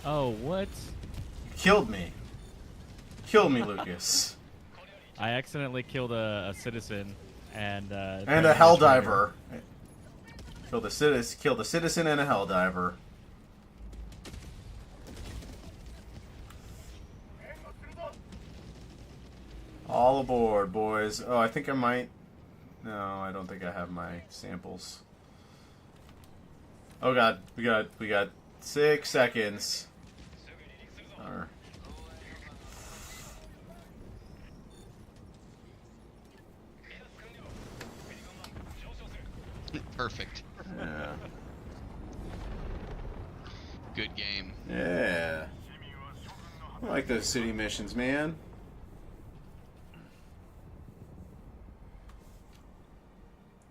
Oh, what?
Killed me. Killed me, Lucas.
I accidentally killed a citizen and
a Helldiver. Killed a citizen and a Helldiver. All aboard, boys. Oh, I think I might. No, I don't think I have my samples. Oh god, we got 6 seconds. Or...
Perfect.
Yeah.
Good game.
Yeah. I like those city missions, man.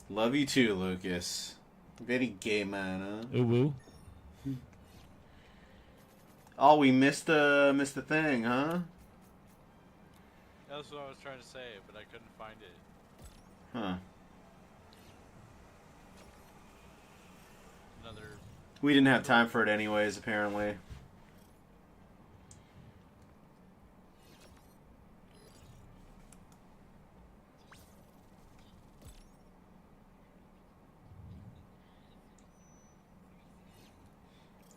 Love you too, Lucas. Very gay man, huh?
Ooh woo.
Oh, we missed the thing, huh?
That's what I was trying to say, but I couldn't find it.
Huh.
Another.
We didn't have time for it anyways, apparently.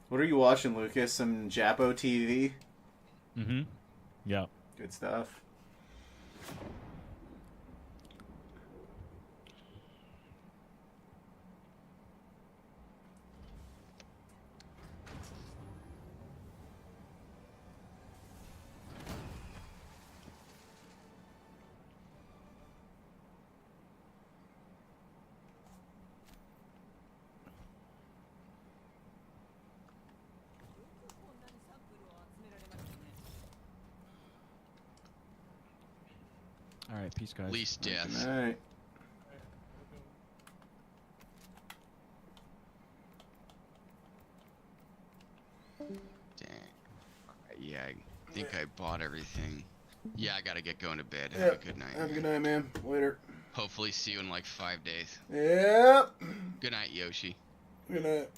What are you watching, Lucas? Some Japo TV?
Mm-hmm. Yeah.
Good stuff.
All right, peace, guys.
Least deaths.
All right.
Dang. Yeah, I think I bought everything. Yeah, I gotta get going to bed. Have
Yep.
a good night.
Have a good night, man. Later.
Hopefully see you in like 5 days.
Yep.
Good night, Yoshi.
Good night.